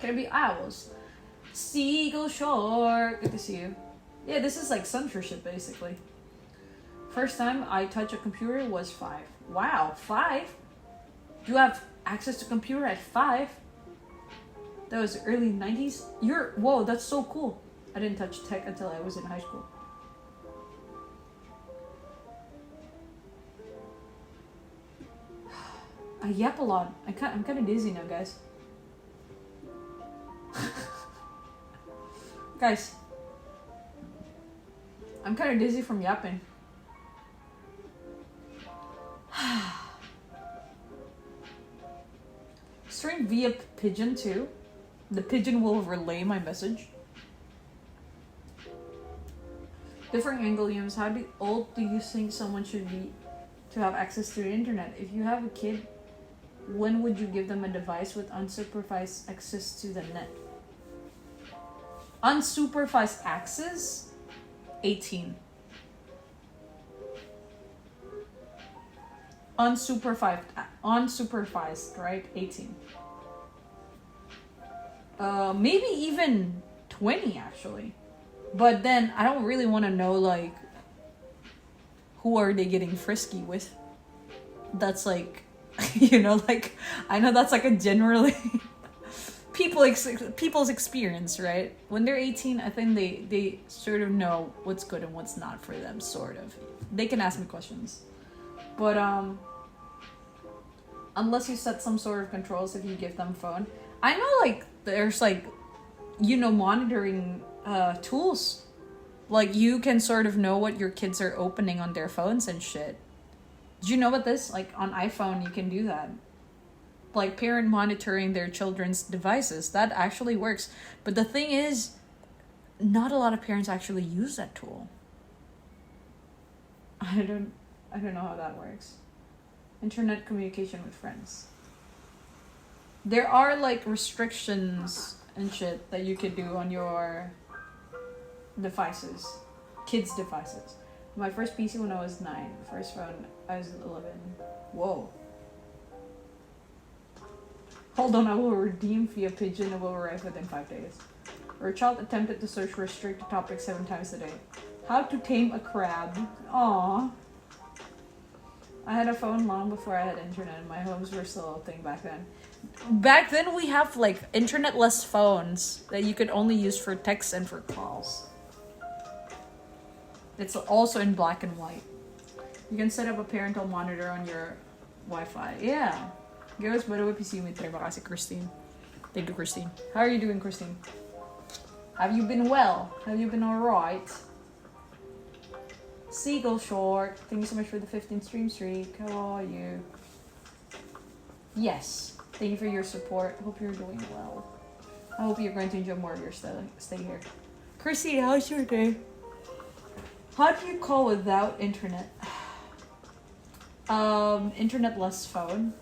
Can it be owls? Seagull Shore! Good to see you. Yeah, this is like censorship basically. First time I touched a computer was 5. Wow, 5? You have access to computer at 5? That was early 90s? Whoa, that's so cool. I didn't touch tech until I was in high school. I yap a lot. I'm kind of dizzy now, guys. Guys, I'm kind of dizzy from yapping. Stream via pigeon too. The pigeon will relay my message. Different angliums. How old do you think someone should be to have access to the internet? If you have a kid, when would you give them a device with unsupervised access to the net? Unsupervised access? 18. Unsupervised, right? 18. Maybe even 20 actually. But then I don't really want to know like who are they getting frisky with. That's like you know, like, I know that's like a generally people's experience, right? When they're 18, I think they sort of know what's good and what's not for them, sort of. They can ask me questions. But, unless you set some sort of controls if you give them phone. I know, like, there's, like, you know, monitoring, tools. Like, you can sort of know what your kids are opening on their phones and shit. Did you know about this? Like on iPhone, you can do that. Like parent monitoring their children's devices. That actually works. But the thing is, not a lot of parents actually use that tool. I don't know how that works. Internet communication with friends. There are like restrictions and shit that you could do on your devices. Kids' devices. My first PC when I was 9. First phone, I was 11. Whoa. Hold on, I will redeem via pigeon and will arrive within 5 days. Our child attempted to search restricted topics 7 times a day. How to tame a crab. Aww. I had a phone long before I had internet and my homes were still a thing back then. Back then we have like internet-less phones that you could only use for text and for calls. It's also in black and white. You can set up a parental monitor on your Wi-Fi. Yeah. Girls, by the way, PC with terima kasih, Christine. Thank you, Christine. How are you doing, Christine? Have you been well? Have you been alright? Seagull Short, thank you so much for the 15 stream streak. How are you? Yes. Thank you for your support. Hope you're doing well. I hope you're going to enjoy more of your stay here. Chrissy, how's your day? How do you call without internet? Internet-less phone.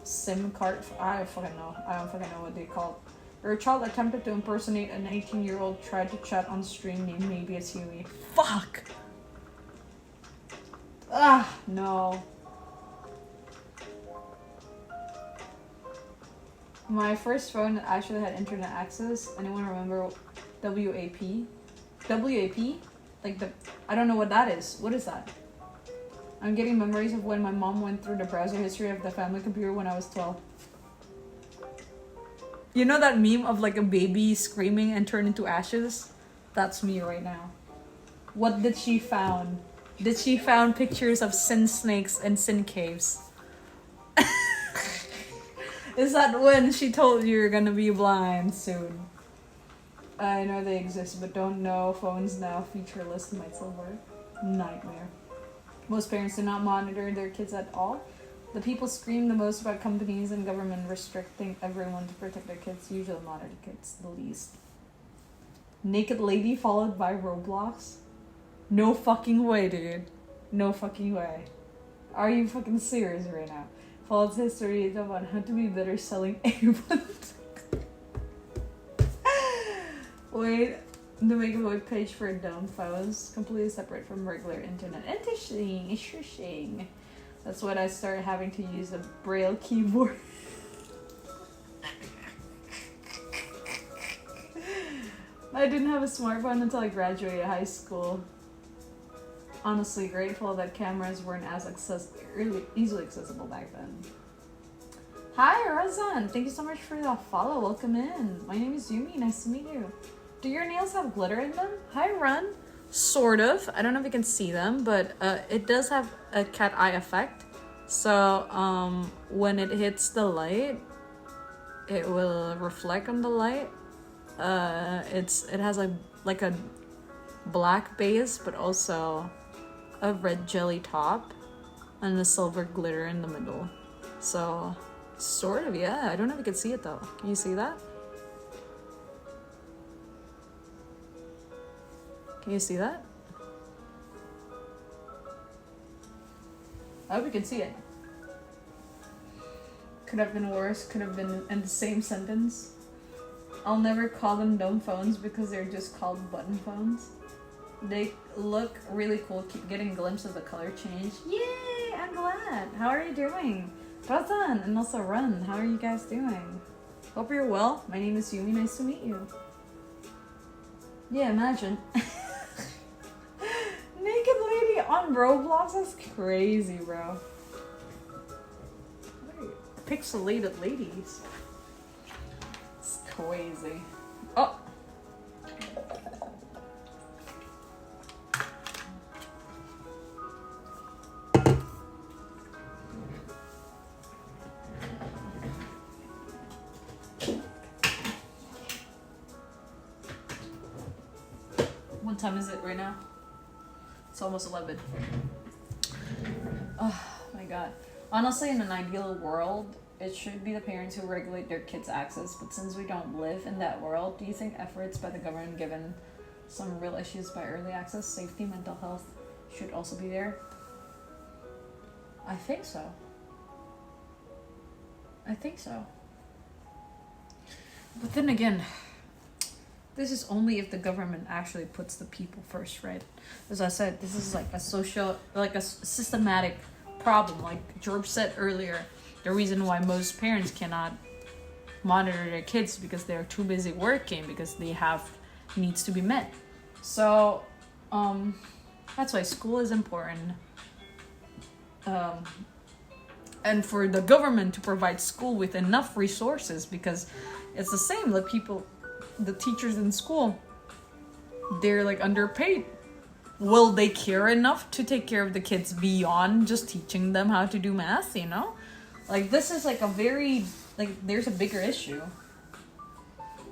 SIM card. I don't fucking know. I don't fucking know what they call it. Your child attempted to impersonate an 18-year-old tried to chat on stream named Maybe It's Yumi. Fuck! Ah, no. My first phone actually had internet access. Anyone remember WAP? WAP? Like I don't know what that is. What is that? I'm getting memories of when my mom went through the browser history of the family computer when I was 12. You know that meme of like a baby screaming and turned into ashes? That's me right now. What did she found? Did she found pictures of sin snakes and sin caves? Is that when she told you you're gonna be blind soon? I know they exist, but don't know phones now featureless might still work. Nightmare. Most parents do not monitor their kids at all. The people scream the most about companies and government restricting everyone to protect their kids. Usually monitor kids the least. Naked lady followed by Roblox? No fucking way, dude. No fucking way. Are you fucking serious right now? False history is about how to be better selling earbuds. Wait, to make a web page for dumb phones, completely separate from regular internet. Interesting. That's when I started having to use a braille keyboard. I didn't have a smartphone until I graduated high school. Honestly, grateful that cameras weren't as easily accessible back then. Hi, Razan. Thank you so much for the follow. Welcome in. My name is Yumi. Nice to meet you. Do your nails have glitter in them? Hi, Run. Sort of. I don't know if you can see them, but it does have a cat eye effect. So when it hits the light, it will reflect on the light. It has like a black base, but also a red jelly top and a silver glitter in the middle. So sort of, yeah. I don't know if you can see it though. Can you see that? Can you see that? I hope you can see it. Could have been worse, could have been in the same sentence. I'll never call them dumb phones because they're just called button phones. They look really cool, keep getting a glimpse of the color change. Yay, I'm glad. How are you doing? Razan and also Run, how are you guys doing? Hope you're well. My name is Yumi, nice to meet you. Yeah, imagine. Naked lady on Roblox is crazy, bro. Pixelated ladies. It's crazy. Oh! What time is it right now? It's almost 11. Oh my god. Honestly, in an ideal world, it should be the parents who regulate their kids' access, but since we don't live in that world, do you think efforts by the government given some real issues by early access, safety, mental health should also be there? I think so. I think so. But then again, this is only if the government actually puts the people first, right? As I said, this is like a social, like a systematic problem. Like George said earlier, the reason why most parents cannot monitor their kids because they're too busy working because they have needs to be met. So that's why school is important. And for the government to provide school with enough resources, because it's the same, like the teachers in school, they're like underpaid. Will they care enough to take care of the kids beyond just teaching them how to do math, you know? Like this is like a very, like there's a bigger issue.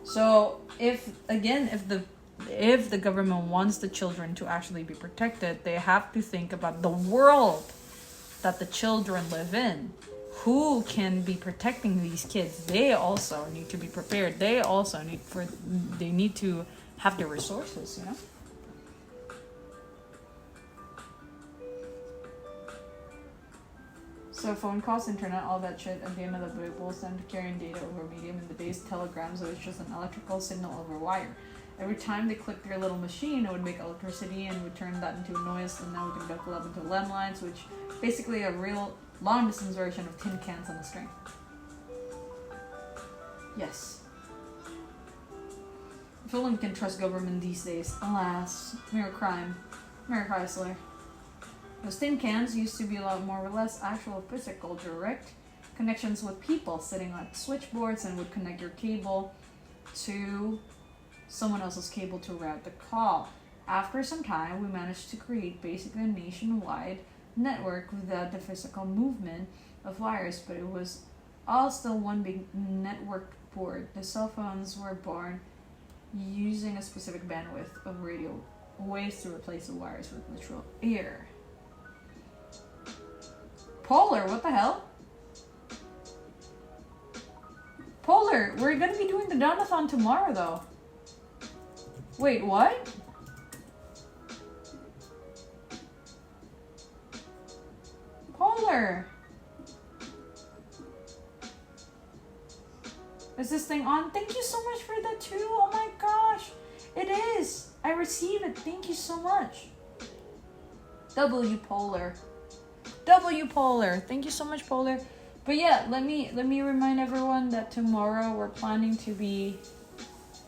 So if the government wants the children to actually be protected, they have to think about the world that the children live in. Who can be protecting these kids? They also need to be prepared. They also need to have the resources, you know? So phone calls, internet, all that shit, at the end of the day boils down to carrying data over medium. In the days telegrams, it was just an electrical signal over wire. Every time they clicked their little machine, it would make electricity and would turn that into noise, and now we can buckle up into landlines, which basically a real long distance version of tin cans on a string. Yes. If only we can trust government these days. Alas, mere crime. Mere Chrysler. Those tin cans used to be a lot more or less actual physical direct connections with people sitting on switchboards and would connect your cable to someone else's cable to route the call. After some time, we managed to create basically a nationwide network without the physical movement of wires, but it was all still one big network board. The cell phones were born using a specific bandwidth of radio waves to replace the wires with literal air. Polar, what the hell? Polar, we're gonna be doing the Donathon tomorrow though. Wait, what? Polar! Is this thing on? Thank you so much for that too. Oh my gosh. It is. I receive it. Thank you so much. W Polar. W Polar. Thank you so much, Polar. But yeah, let me remind everyone that tomorrow we're planning to do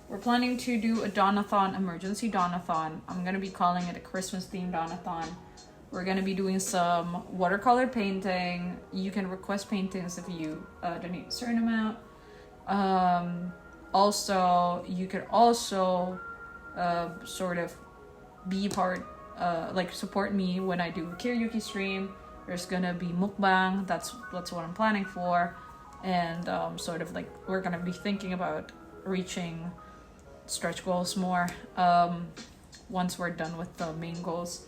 a Donathon, emergency Donathon. I'm gonna be calling it a Christmas themed Donathon. We're gonna be doing some watercolor painting. You can request paintings if you donate a certain amount. Also, you could also sort of be part, like support me when I do a karaoke stream. There's gonna be mukbang. That's what I'm planning for, and sort of like we're gonna be thinking about reaching stretch goals more once we're done with the main goals.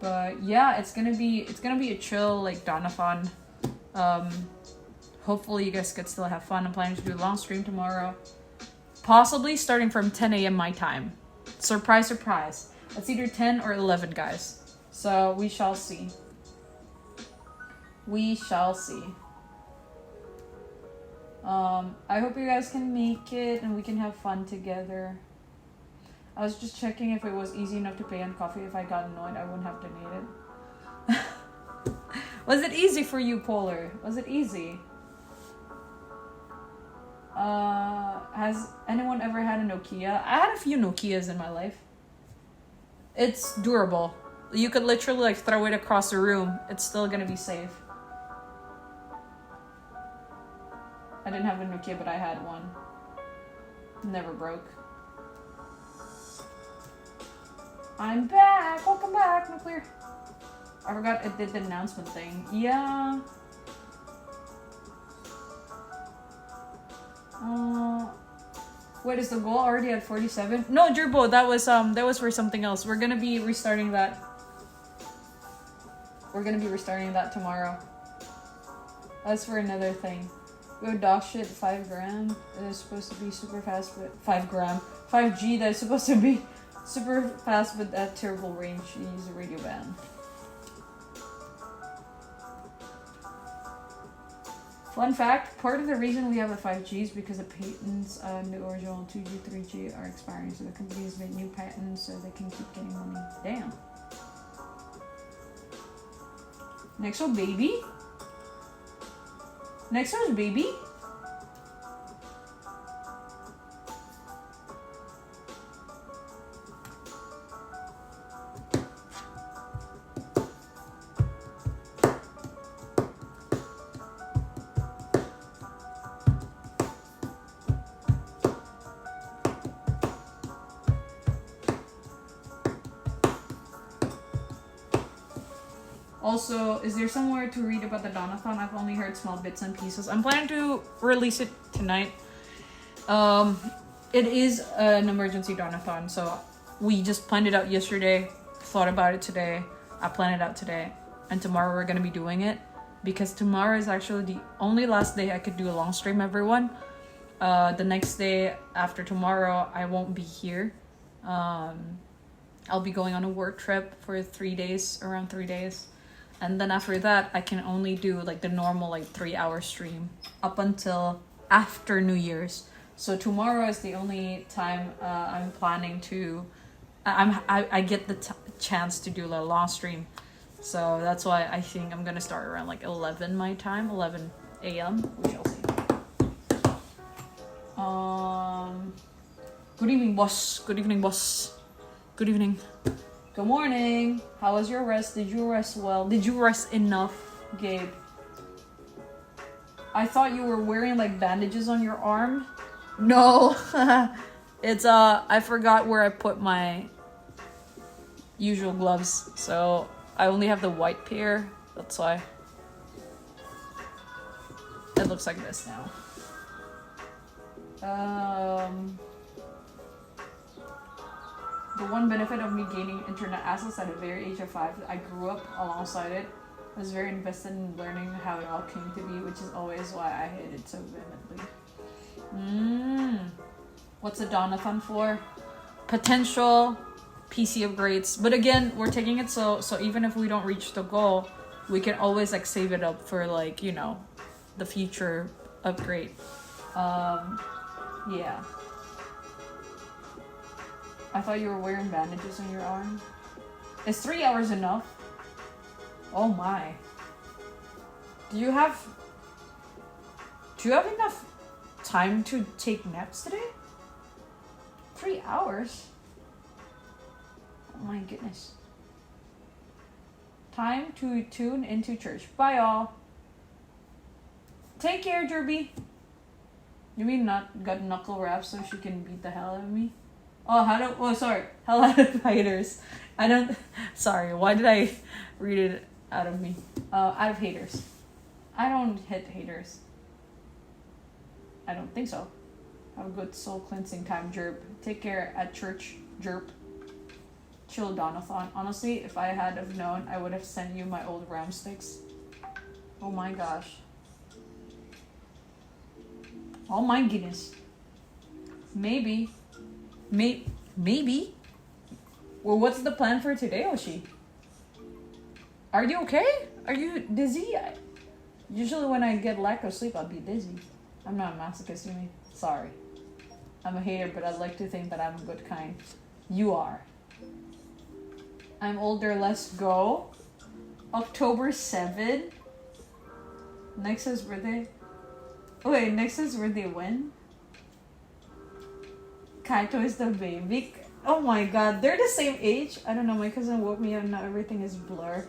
But yeah, it's gonna be a chill like Donathon. Hopefully you guys could still have fun. I'm planning to do a long stream tomorrow, possibly starting from 10 a.m. my time. Surprise, surprise. It's either 10 or 11, guys. So we shall see. We shall see. I hope you guys can make it and we can have fun together. I was just checking if it was easy enough to pay on coffee. If I got annoyed, I wouldn't have donated. Was it easy for you, Polar? Was it easy? Has anyone ever had a Nokia? I had a few Nokias in my life. It's durable. You could literally like throw it across the room. It's still gonna be safe. I didn't have a Nokia, but I had one. Never broke. I'm back! Welcome back, Nuclear! I forgot it did the announcement thing. Yeah. Wait, is the goal already at 47? No, Gerbo, that was for something else. We're gonna be restarting that. We're gonna be restarting that tomorrow. That's for another thing. Go dog shit 5 gram. It is supposed to be super fast with 5 gram. 5G that is supposed to be super fast with that terrible range. Use a radio band. Fun fact, part of the reason we have a 5G is because the patents on the original 2G, 3G are expiring, so the companies make new patents so they can keep getting money. Damn. Nexo baby? Nexo's baby? Also, is there somewhere to read about the Donathon? I've only heard small bits and pieces. I'm planning to release it tonight. It is an emergency Donathon, so we just planned it out yesterday, thought about it today, I planned it out today, and tomorrow we're gonna be doing it, because tomorrow is actually the only last day I could do a long stream, everyone. The next day after tomorrow, I won't be here. I'll be going on a work trip for 3 days, around 3 days. And then after that, I can only do like the normal like 3-hour stream up until after New Year's. So tomorrow is the only time I'm planning to. I get the chance to do a long stream. So that's why I think I'm gonna start around like 11 my time, 11 a.m. We shall see. Good evening, boss. Good evening, boss. Good evening. Good morning. How was your rest? Did you rest well? Did you rest enough, Gabe? I thought you were wearing like bandages on your arm. No. It's I forgot where I put my usual gloves, so I only have the white pair. That's why it looks like this now. The one benefit of me gaining internet access at a very age of 5, I grew up alongside it. I was very invested in learning how it all came to be, which is always why I hate it so vehemently. What's a Donathon for? Potential PC upgrades. But again, we're taking it so even if we don't reach the goal, we can always like save it up for like, you know, the future upgrade. Yeah. I thought you were wearing bandages on your arm. Is 3 hours enough? Oh my. Do you have enough time to take naps today? 3 hours? Oh my goodness. Time to tune into church. Bye all. Take care, Derby. You mean not got knuckle wraps so she can beat the hell out of me? Oh, sorry. Hell out of haters. Sorry, why did I read it out of me? Out of haters. I don't hit haters. I don't think so. Have a good soul cleansing time, Jerp. Take care at church, Jerp. Chill, Donathon. Honestly, if I had have known, I would have sent you my old ram sticks. Oh my gosh. Oh my goodness. Maybe. Well, what's the plan for today, Oshi? Are you okay? Are you dizzy? Usually when I get lack of sleep, I'll be dizzy. I'm not a masochist, you mean? Sorry. I'm a hater, but I'd like to think that I'm a good kind. You are. I'm older, let's go. October 7. Nexa's birthday. Wait, Nexa's birthday when? Kaito is the baby. Oh my god, they're the same age? I don't know, my cousin woke me up and now everything is blur.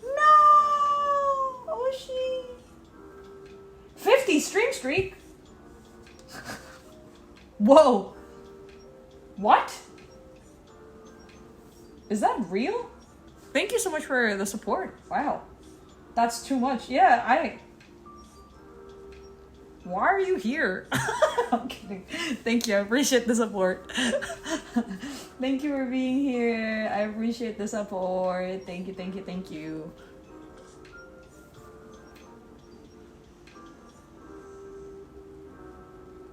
No! Oshi! 50 stream streak? Whoa! What? Is that real? Thank you so much for the support. Wow. That's too much. Yeah, Why are you here? I'm kidding. Thank you. I appreciate the support. Thank you for being here. I appreciate the support. Thank you.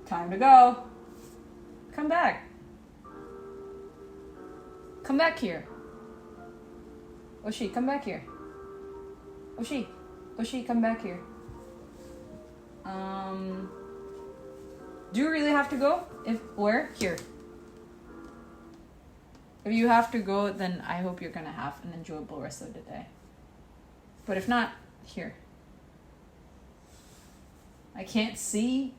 Time to go. Come back. Come back here. Oshi, come back here. Oshi, come back here. Do you really have to go? Where? Here. If you have to go, then I hope you're gonna have an enjoyable rest of the day. But if not, here. I can't see.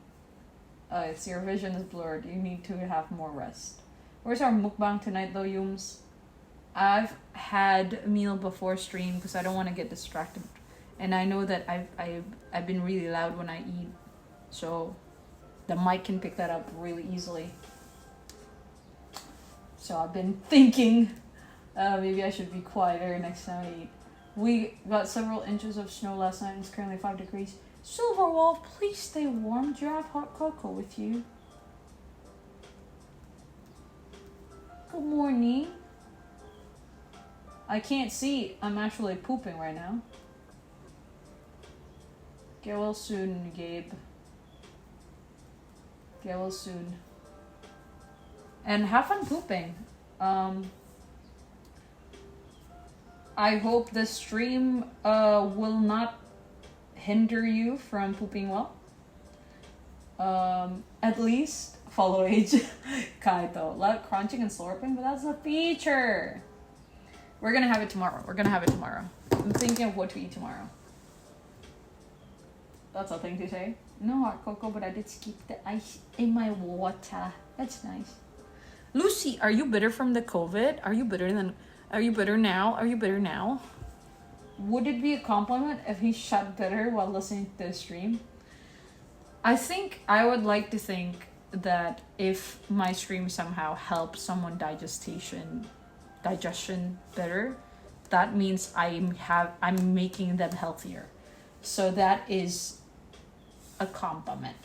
It's your vision is blurred. You need to have more rest. Where's our mukbang tonight though, Yums? I've had a meal before stream because I don't want to get distracted. And I know that I've been really loud when I eat. So the mic can pick that up really easily. So I've been thinking maybe I should be quieter next time I eat. We got several inches of snow last night and it's currently 5 degrees. Silverwolf, please stay warm. Do you have hot cocoa with you? Good morning. I can't see. I'm actually pooping right now. Get well soon, Gabe. Get well soon. And have fun pooping. I hope this stream will not hinder you from pooping well. At least follow age. Kaito. Loud crunching and slurping, but that's a feature. We're gonna have it tomorrow. I'm thinking of what to eat tomorrow. That's a thing to say. No hot cocoa, but I did skip the ice in my water. That's nice. Lucy, are you bitter from the COVID? Are you bitter now? Are you bitter now? Would it be a compliment if he shot bitter while listening to the stream? I think I would like to think that if my stream somehow helps someone digestion better, that means I'm making them healthier. So that is a compliment.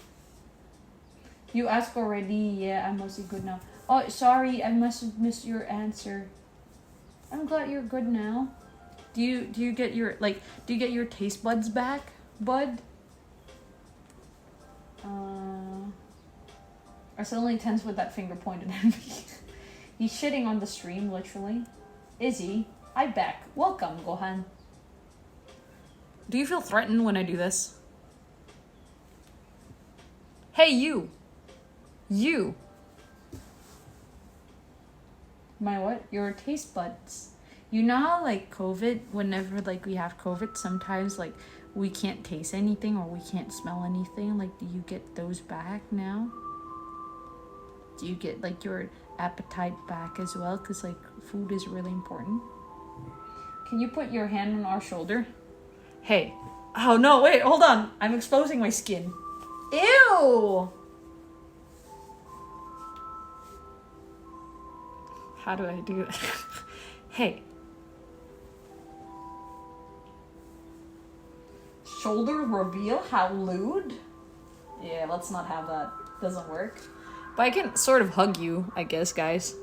You asked already. Yeah, I'm mostly good now. Oh, sorry, I must have missed your answer. I'm glad you're good now. Do you get your taste buds back, bud? I suddenly tense with that finger pointed at me. He's shitting on the stream, literally. Is he? Hi back. Welcome, Gohan. Do you feel threatened when I do this? Hey, you! You! My what? Your taste buds. You know how, like, COVID, whenever, like, we have COVID, sometimes, like, we can't taste anything or we can't smell anything? Like, do you get those back now? Do you get, like, your appetite back as well? Because, like, food is really important. Can you put your hand on our shoulder? Hey. Oh, no, wait, hold on. I'm exposing my skin. Ew! How do I do that? Hey. Shoulder reveal? How lewd? Yeah, let's not have that. Doesn't work. But I can sort of hug you, I guess, guys.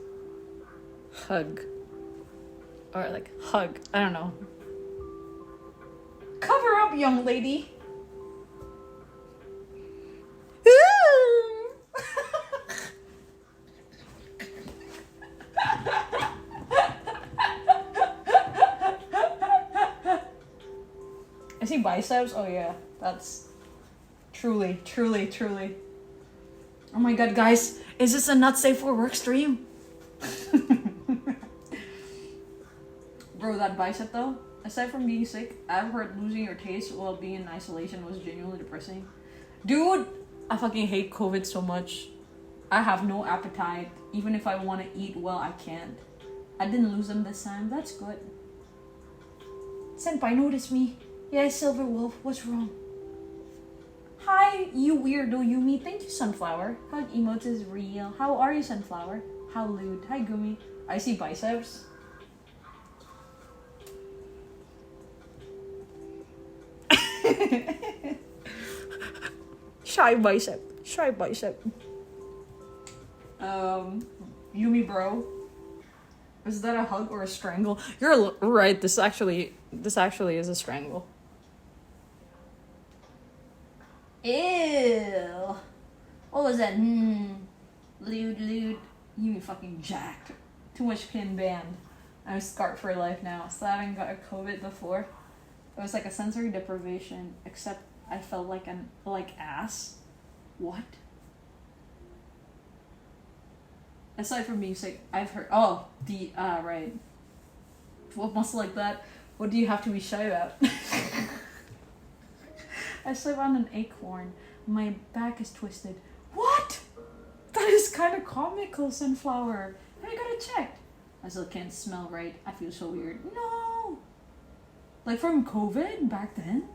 Hug. Or, like, hug. I don't know. Cover up, young lady. I see biceps. Oh yeah, that's truly. Oh my god, guys, is this a not safe for work stream? Bro, that bicep though, aside from being sick, I've heard losing your taste while being in isolation was genuinely depressing. Dude, I fucking hate COVID so much. I have no appetite. Even if I want to eat well, I can't. I didn't lose them this time. That's good. Senpai noticed me. Yeah, Silver Wolf. What's wrong? Hi, you weirdo Yumi. Thank you, Sunflower. Hug emotes is real. How are you, Sunflower? How lewd. Hi, Gumi. I see biceps. Shy bicep. Shy bicep. Yumi bro. Is that a hug or a strangle? You're right, this actually is a strangle. Ew. What was that? Lewd. Yumi fucking jacked. Too much pin banned. I'm scarred for life now. So I haven't got a COVID before. It was like a sensory deprivation, except I felt like ass. What? Aside from music, I've heard. Oh, right. What muscle like that? What do you have to be shy about? I sleep on an acorn. My back is twisted. What? That is kind of comical, Sunflower. I gotta check. I still can't smell right. I feel so weird. No. Like from COVID back then?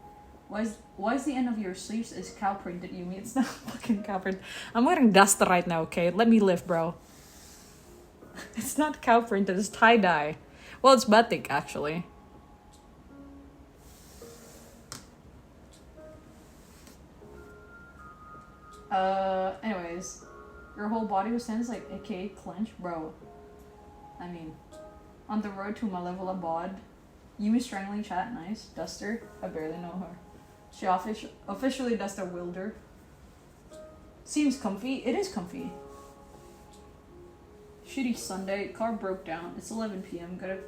Why is the end of your sleeves is cow printed, Yumi? It's not fucking cow print. I'm wearing dust right now, okay? Let me live, bro. It's not cow printed, it's tie-dye. Well, it's batik, actually. Anyways. Your whole body was tense, like, aka clench? Bro. I mean, on the road to my level of bod. Yumi strangling chat, nice. Duster, I barely know her. She officially Duster Wilder. Seems comfy. It is comfy. Shitty Sunday. Car broke down. It's 11 p.m. Gotta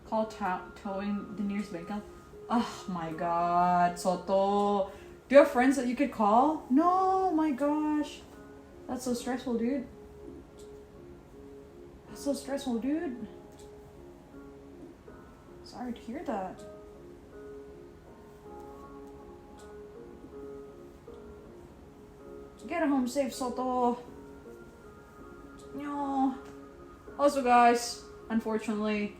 call towing the nearest bengkel. Oh my god, Soto. Do you have friends that you could call? No, my gosh. That's so stressful, dude. That's so stressful, dude. Sorry to hear that. Get home safe, Soto. No. Also, guys, unfortunately,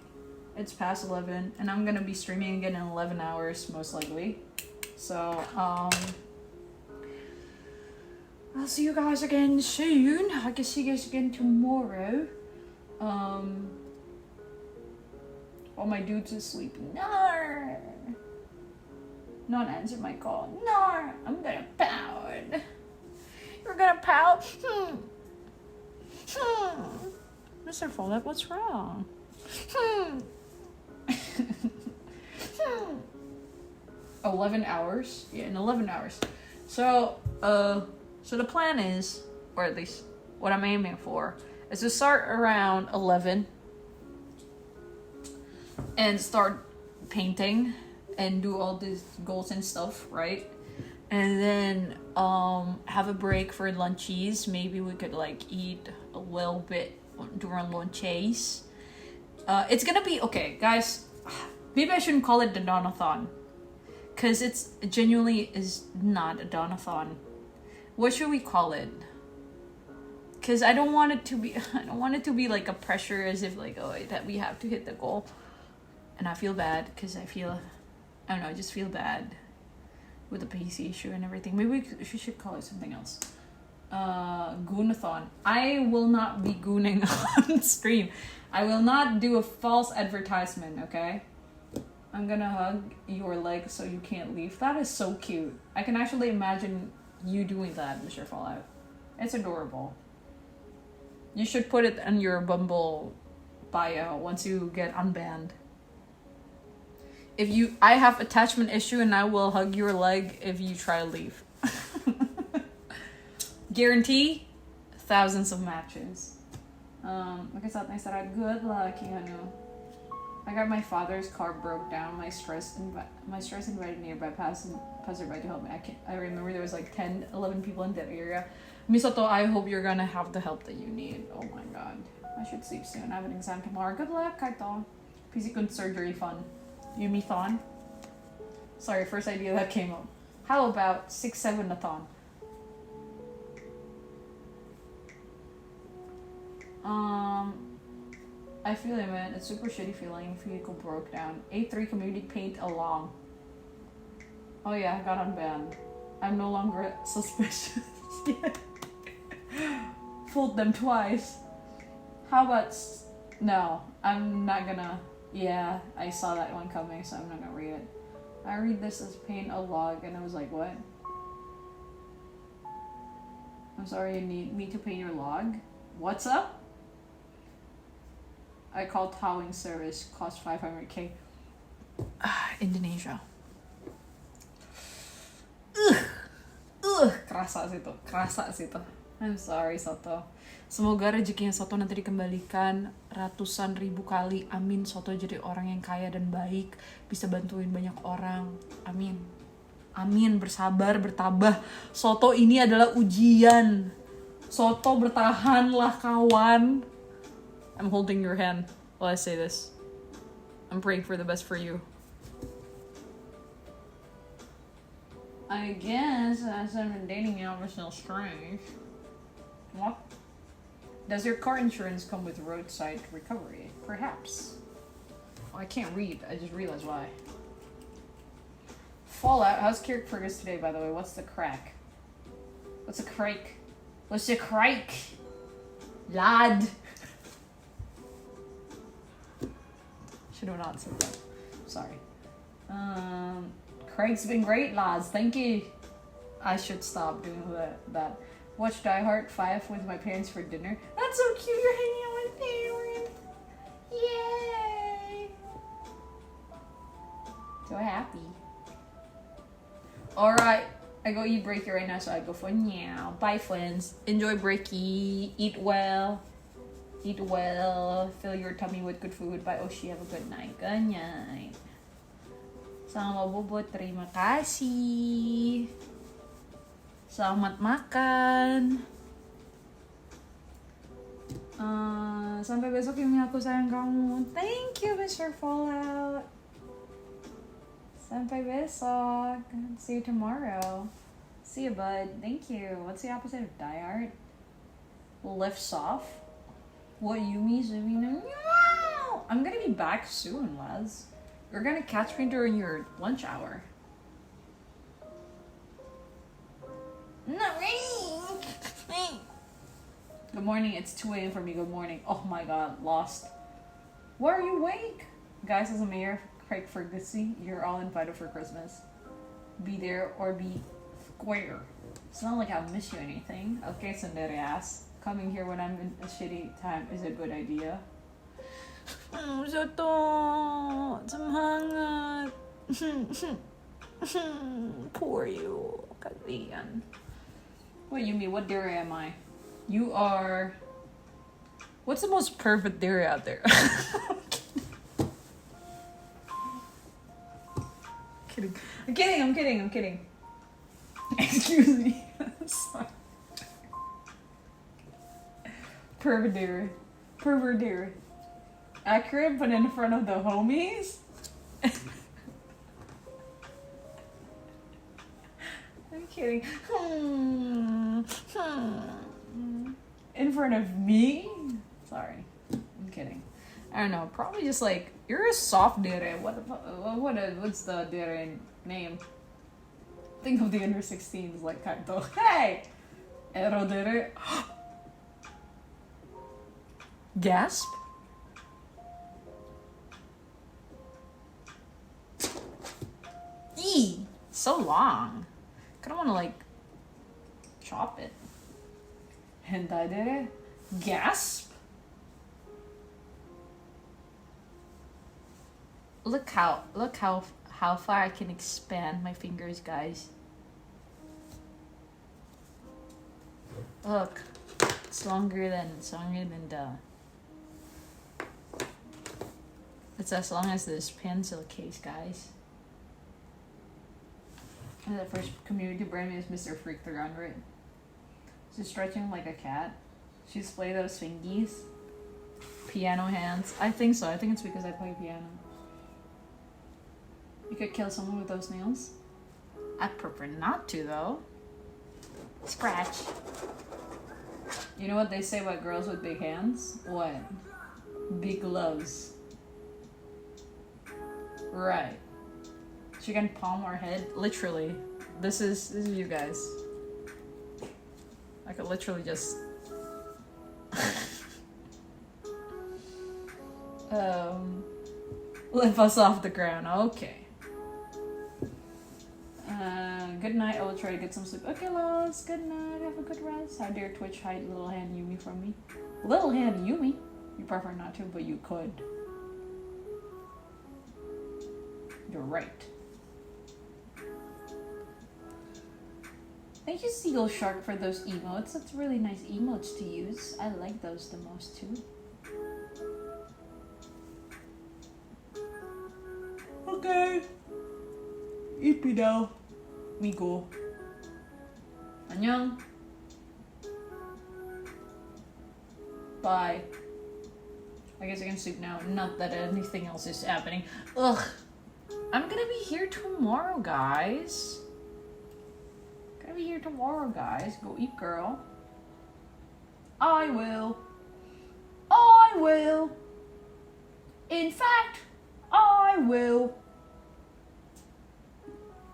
it's past 11, and I'm gonna be streaming again in 11 hours, most likely. So, I'll see you guys again soon. I can see you guys again tomorrow. All my dudes is sleeping. No! Not answer my call. No! I'm gonna pout. You're gonna pout? Mr. Fallout, what's wrong? 11 hours? Yeah, in 11 hours. So the plan is, or at least what I'm aiming for, is to start around 11 and start painting and do all these goals and stuff, right? And then have a break for lunchies. Maybe we could like eat a little bit during lunches. It's gonna be okay, guys. Maybe I shouldn't call it the Donathon, cause it's genuinely is not a Donathon. What should we call it? Cause I don't want it to be. I don't want it to be like a pressure, as if like, oh, that we have to hit the goal, and I feel bad because I don't know. I just feel bad with the PC issue and everything. Maybe we should call it something else. Goonathon. I will not be gooning on stream. I will not do a false advertisement, okay? I'm gonna hug your leg so you can't leave. That is so cute. I can actually imagine you doing that, Mr. Fallout. It's adorable. You should put it in your Bumble bio once you get unbanned. I have attachment issue and I will hug your leg if you try to leave. Guarantee thousands of matches. Like I said, good luck, I got my father's car broke down. My stress invited me a passerby to help me. I remember there was like 10, 11 people in that area. Misoto, I hope you're gonna have the help that you need. Oh my god. I should sleep soon. I have an exam tomorrow. Good luck, Kaito. Physical surgery fun. Yumi-thon? Sorry, first idea that came up. How about 6-7-a-thon? I feel it, man. It's super shitty feeling. Vehicle broke down. A3 community paint along. Oh yeah, I got unbanned. I'm no longer suspicious. Fooled them twice. How about... No, I'm not gonna... Yeah, I saw that one coming, so I'm not gonna read it. I read this as paint a log, and I was like, what? I'm sorry, you need me to paint your log? What's up? I call towing service, cost 500k. Indonesia. Kerasa situ. I'm sorry, Soto. Semoga rezekinya Soto nanti dikembalikan ratusan ribu kali. Amin. Soto jadi orang yang kaya dan baik, bisa bantuin banyak orang. Amin. Amin. Bersabar, bertabah. Soto ini adalah ujian. Soto, bertahanlah, kawan. I'm holding your hand while I say this. I'm praying for the best for you. I guess as I've been dating you, I'm still strange. What? Does your car insurance come with roadside recovery? Perhaps. Oh, I can't read. I just realized why. Fallout. How's Kirk Fergus today, by the way? What's the crack? What's the crake? What's the crake? Lad. Should have not said that. Sorry. Craig's been great, lads. Thank you. I should stop doing that. Watch Die Hard 5 with my parents for dinner. That's so cute. You're hanging out with parents. Yay. So happy. Alright. I go eat breaky right now, so I go for now. Bye, friends. Enjoy breaky. Eat well. Eat well. Fill your tummy with good food. Bye, Oshi. Have a good night. Good night. Sama Bobot, terima kasih. Selamat makan. Sampai besok, Yumi, aku sayang kamu. Thank you, Mr. Fallout. Sampai besok. See you tomorrow. See you, bud. Thank you. What's the opposite of die hard? Lifts off. What Yumi Zumina? I'm gonna be back soon, Les. You're gonna catch me during your lunch hour. Good morning, it's 2 a.m. for me. Good morning. Oh my god, lost. Why are you awake? Guys, as a mayor, Craig Ferguson, you're all invited for Christmas. Be there or be square. It's not like I'll miss you anything. Okay, Sundari ass. Coming here when I'm in a shitty time is a good idea. Poor you. Kalian. What you mean? What dairy am I? You are... What's the most perfect dairy out there? Kidding. I'm kidding. Excuse me. I'm sorry. Pervert dairy. Accurate, but in front of the homies? I'm kidding. In front of me? Sorry. I'm kidding. I don't know. Probably just like, you're a soft dere. What's the dere name? Think of the under 16s like Kanto. Hey! Ero dere. Gasp? Eee! So long. Kinda wanna like chop it. Hentai dere? Gasp? Look how far I can expand my fingers, guys. Look. It's longer than the... It's as long as this pencil case, guys. And the first community brand is Mr. Freak 300. She's stretching like a cat. She's played those fingies. Piano hands. I think so. I think it's because I play piano. You could kill someone with those nails. I'd prefer not to, though. Scratch. You know what they say about girls with big hands? What? Big gloves. Right. She can palm our head. Literally. This is you guys. I could literally just... lift us off the ground. Okay. Good night. I will try to get some sleep. Okay, loves. Good night. Have a good rest. How dare Twitch hide little hand Yumi from me? Little hand Yumi? You prefer not to, but you could. You're right. Thank you, Seagull Shark, for those emotes. That's really nice emotes to use. I like those the most, too. Okay. 이쁘다. We go. 안녕. Bye. I guess I can sleep now. Not that anything else is happening. Ugh. I'm gonna be here tomorrow, guys. Gonna be here tomorrow, guys. Go eat, girl. I will. In fact, I will.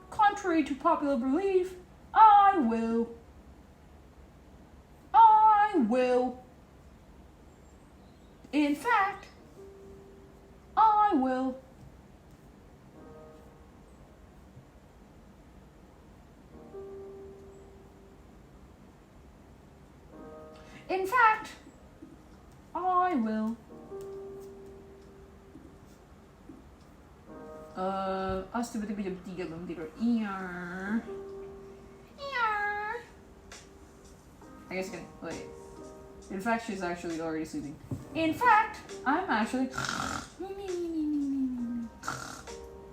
Contrary to popular belief, I will. In fact, I will. In fact, I will. As tiba-tiba jam 3 belum tidur. Iya. I guess I can wait. In fact, she's actually already sleeping. In fact, I'm actually...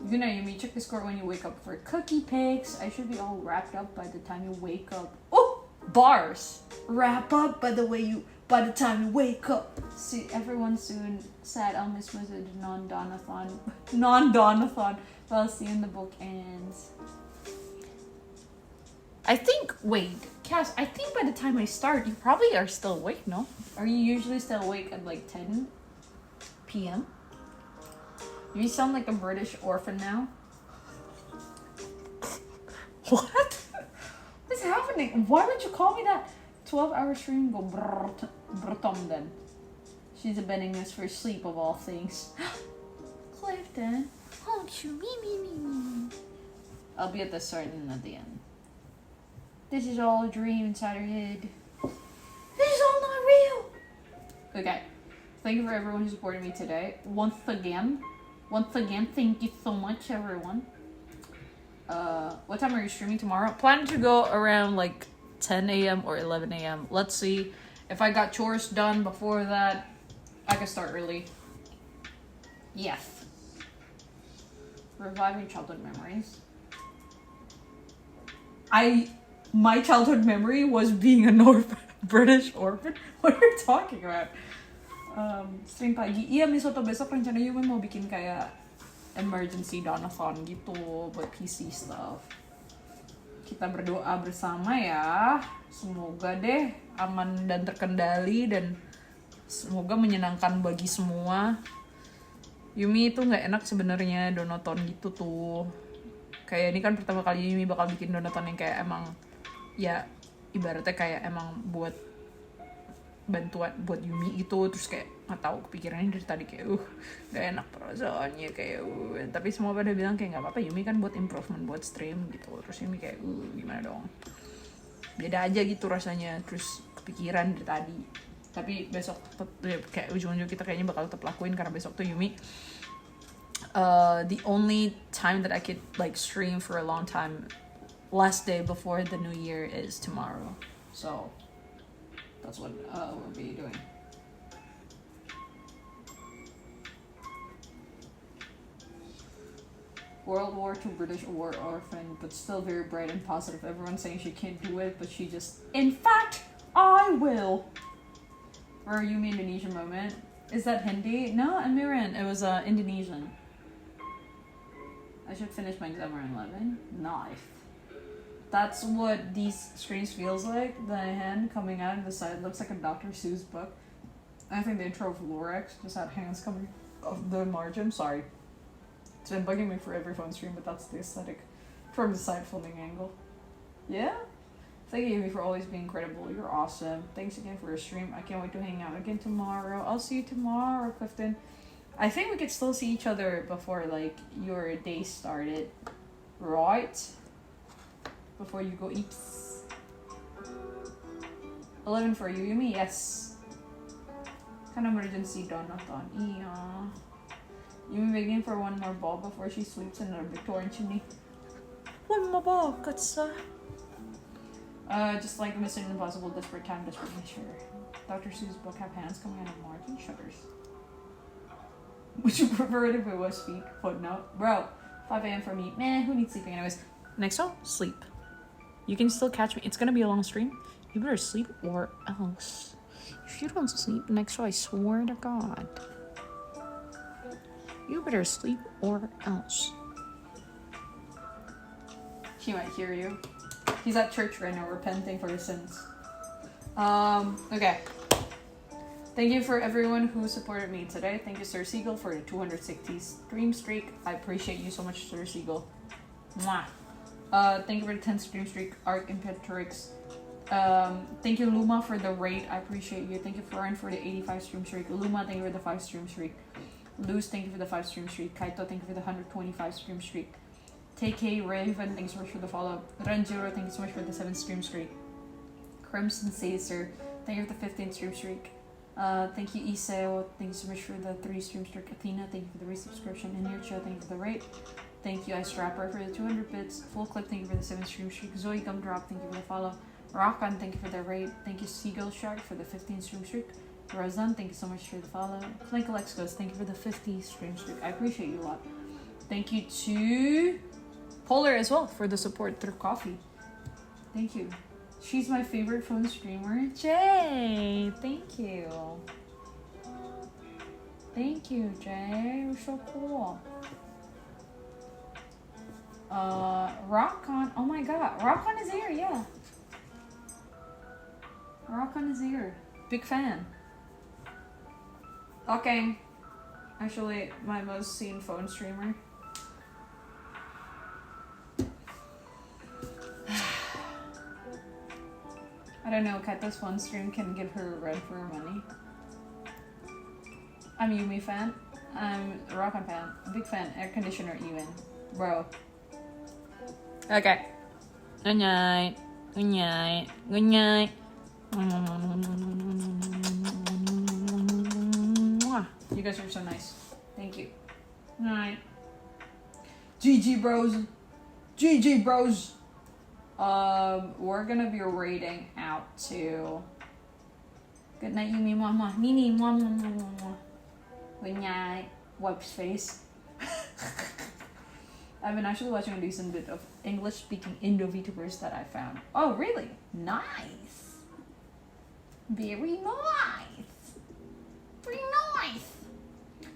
Good night, Yumi. Check the score when you wake up for cookie pics. I should be all wrapped up by the time you wake up. Oh! Bars! Wrap up by the time you wake up. See everyone soon. Sad I'll miss the non-Donathon. Well, see you in the book ends. I think, wait, Cass, I think by the time I start, you probably are still awake, no? Are you usually still awake at like 10 p.m.? You sound like a British orphan now. What? What's happening? Why would you call me that? 12-hour stream go brtom then. She's abandoning us for sleep of all things. Clifton. Oh, me. I'll be at the start and at the end. This is all a dream inside her head. This is all not real. Okay. Thank you for everyone who supported me today. Once again, thank you so much, everyone. What time are you streaming tomorrow? Planning to go around like 10 a.m. or 11 a.m. Let's see. If I got chores done before that, I can start early. Yes. Reviving childhood memories. My childhood memory was being an orphan, British orphan. What are you talking about? Stream pagi. Iya, Misoto, besok rencananya gue mau bikin kayak emergency donathon gitu buat PC stuff. Kita berdoa bersama ya. Semoga deh aman dan terkendali dan semoga menyenangkan bagi semua. Yumi itu nggak enak sebenarnya donathon gitu tuh. Kayak ini kan pertama kali Yumi bakal bikin donathon yang kayak emang ya ibaratnya kayak emang buat bantuan buat Yumi gitu, terus kayak nggak tahu kepikirannya dari tadi kayak nggak enak perasaannya kayak tapi semua pada bilang kayak nggak apa-apa, Yumi kan buat improvement buat stream gitu, terus Yumi kayak gimana dong, beda aja gitu rasanya, terus kepikiran dari tadi. Tapi besok kayak ujung-ujung kita kayaknya bakal tetap lakuin karena besok tuh Yumi the only time that I could like stream for a long time, last day before the new year is tomorrow, so that's what we'll be doing. World War II British war orphan, but still very bright and positive. Everyone's saying she can't do it, but she just... In fact, I will! Or Yumi Indonesian moment. Is that Hindi? No, Amiran. It was Indonesian. I should finish my exam around 11. Nice. That's what these screens feels like. The hand coming out of the side looks like a Dr. Seuss book. I think the intro of Lorax just had hands coming off the margin. Sorry. It's been bugging me for every phone stream, but that's the aesthetic from the side filming angle. Yeah? Thank you, Amy, for always being incredible. You're awesome. Thanks again for your stream. I can't wait to hang out again tomorrow. I'll see you tomorrow, Clifton. I think we could still see each other before, like, your day started. Right? Before you go eeps. 11 for you, Yumi? Yes. Kind of emergency donathon. Yeah. Yumi begging for one more ball before she sweeps another Victorian chimney. One more ball, Katsa. Just like Mission Impossible, Desperate Time, Desperate Measure. Dr. Seuss book have hands coming out of margin shutters. Would you prefer it if it was feet? Footnote. Bro, 5 a.m. for me. Man, who needs sleeping anyways? Next one, sleep. You can still catch me. It's gonna be a long stream. You better sleep or else. If you don't sleep next show, I swear to God. You better sleep or else. He might hear you. He's at church right now, repenting for his sins. Okay. Thank you for everyone who supported me today. Thank you, Sir Siegel, for the 260 stream streak. I appreciate you so much, Sir Siegel. Mwah. Thank you for the 10 stream streak, Arc Impetrix. Thank you, Luma, for the raid. I appreciate you. Thank you, Florin, for the 85 stream streak. Luma, thank you for the 5 stream streak. Luz, thank you for the 5 stream streak. Kaito, thank you for the 125 stream streak. TK Raven, thanks so much for the follow. Ranjiro, thank you so much for the 7 stream streak. Crimson Caesar, thank you for the 15 stream streak. Thank you, Iseo, thank you so much for the 3 stream streak. Athena, thank you for the resubscription. Inircho, thank you for the rate. Thank you, Ice Rapper, for the 200 bits. Full Clip, thank you for the 7 stream streak. Zoe Gumdrop, thank you for the follow. Rockan, thank you for the rate. Thank you, Seagull Shark, for the 15 stream streak. Razan, thank you so much for the follow. Clink Alex Ghost, thank you for the 50 stream streak. I appreciate you a lot. Thank you to Polar as well for the support through coffee. Thank you. She's my favorite phone streamer. Jay, thank you. Thank you, Jay. You're so cool. Rockon. Oh my god. Rockon is here, yeah. Rock on his ear. Big fan. Okay. Actually, my most seen phone streamer. I don't know, Kata's phone stream can give her rent for her money. I'm Yumi fan. I'm a Rock on fan. Big fan. Air conditioner even. Bro. Okay. Good night. Good night. Good night. You guys are so nice. Thank you. Good night. GG bros. GG bros. We're gonna be raiding out to. Good night, Yumi Mama. Nini Mama. Good night. Wipes face. I've been actually watching a decent bit of English-speaking Indo VTubers that I found. Oh, really? Nice. Very nice. Very nice.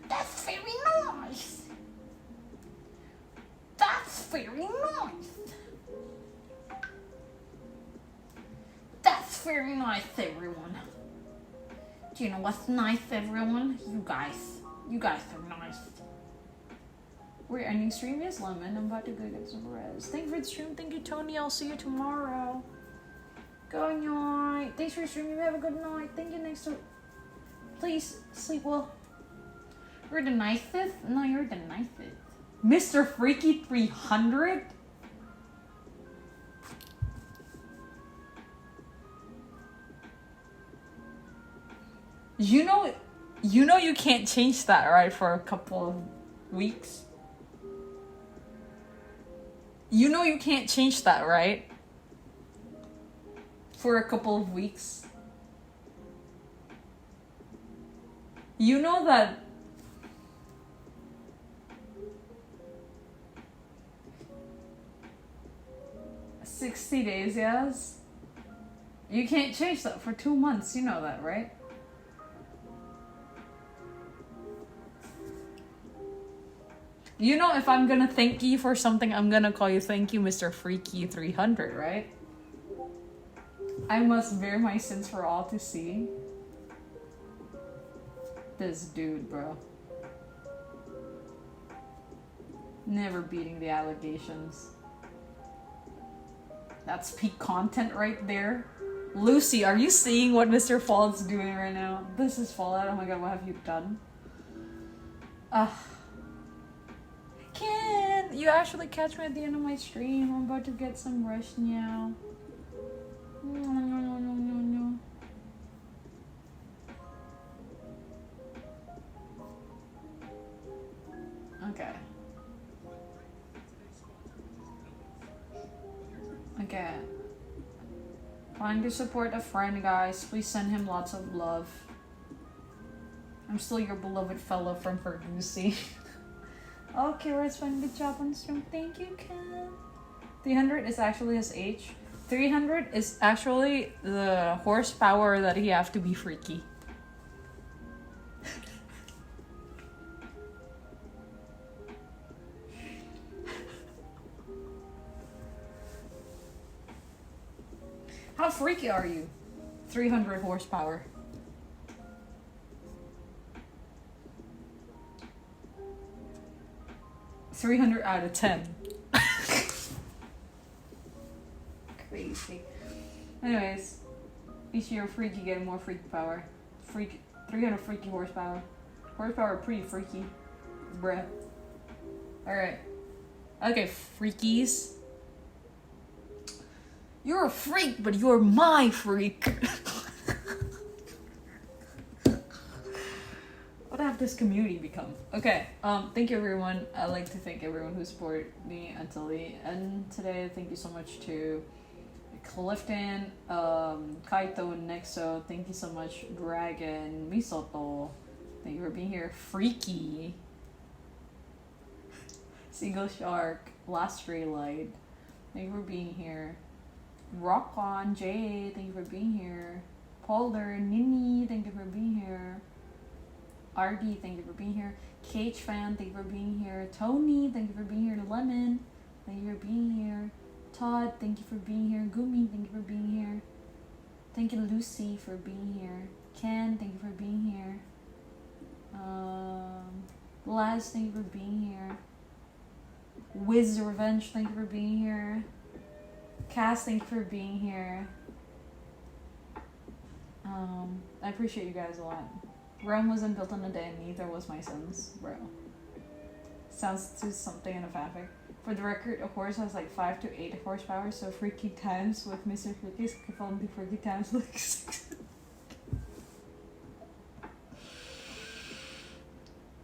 That's very nice. That's very nice. That's very nice, everyone. Do you know what's nice, everyone? You guys. You guys are nice. We're ending stream. Yes, Lemon. I'm about to go get some rest. Thank you for the stream. Thank you, Tony. I'll see you tomorrow. Good night. Thanks for streaming. Have a good night. Thank you. Next time. Please sleep well. You're the nicest? No, you're the nicest. Mr. Freaky 300? You know you can't change that, right, for a couple of weeks? You know you can't change that, right? For a couple of weeks. You know that 60 days, yes? You can't change that for 2 months, you know that, right? You know, if I'm gonna thank you for something, I'm gonna call you thank you, Mr. Freaky 300, right? I must bear my sins for all to see. This dude, bro. Never beating the allegations. That's peak content right there. Lucy, are you seeing what Mr. Fallout's doing right now? This is Fallout. Oh my god, what have you done? Can you actually catch me at the end of my stream? I'm about to get some rest now. No. Okay. Okay. Trying to support a friend, guys. Please send him lots of love. I'm still your beloved fellow from Fergusi. Okay, Red's fine. Good job on stream. Thank you, Ken. 300 is actually his age. 300 is actually the horsepower that he have to be freaky. How freaky are you? 300 horsepower. $300 out of 10. Crazy. Anyways, each year freaky getting more freaky power. 300 freaky horsepower. Horsepower pretty freaky. Bruh. Alright. Okay, freakies. You're a freak, but you're my freak. What have this community become? Okay, thank you everyone. I'd like to thank everyone who supported me until the end today. Thank you so much to Clifton, Kaito, Nexo. Thank you so much, Dragon, Misoto. Thank you for being here. Freaky. Single Shark, Last Ray Light. Thank you for being here. Rock on, Jay, thank you for being here. Polder, Nini, thank you for being here. RD, thank you for being here. Cage Fan, thank you for being here. Tony, thank you for being here. Lemon, thank you for being here. Todd, thank you for being here. Gumi, thank you for being here. Thank you, Lucy, for being here. Ken, thank you for being here. Laz, thank you for being here. Wiz Revenge, thank you for being here. Cass, thank you for being here. I appreciate you guys a lot. Rome wasn't built on a day, and neither was my son's, bro. Sounds to something in a fanfic. For the record, a horse has like 5 to 8 horsepower, so Freaky Times with Mr. Freaky's only Freaky Times like 6.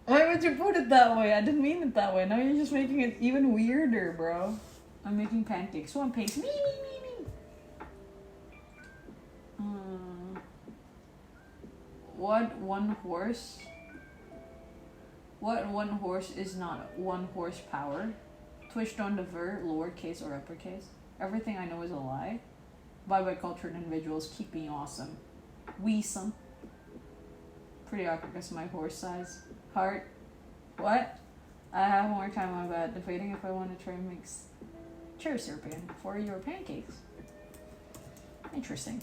Why would you put it that way? I didn't mean it that way. Now you're just making it even weirder, bro. I'm making pancakes. One pace. Me. What one horse is not 1 horsepower? Twitch don't divert, lowercase or uppercase. Everything I know is a lie. Bye cultured individuals, keep being awesome. Weesome. Pretty awkward because of my horse size. Heart. What? I have more time on my bed, debating if I want to try and mix cherry syrup in for your pancakes. Interesting.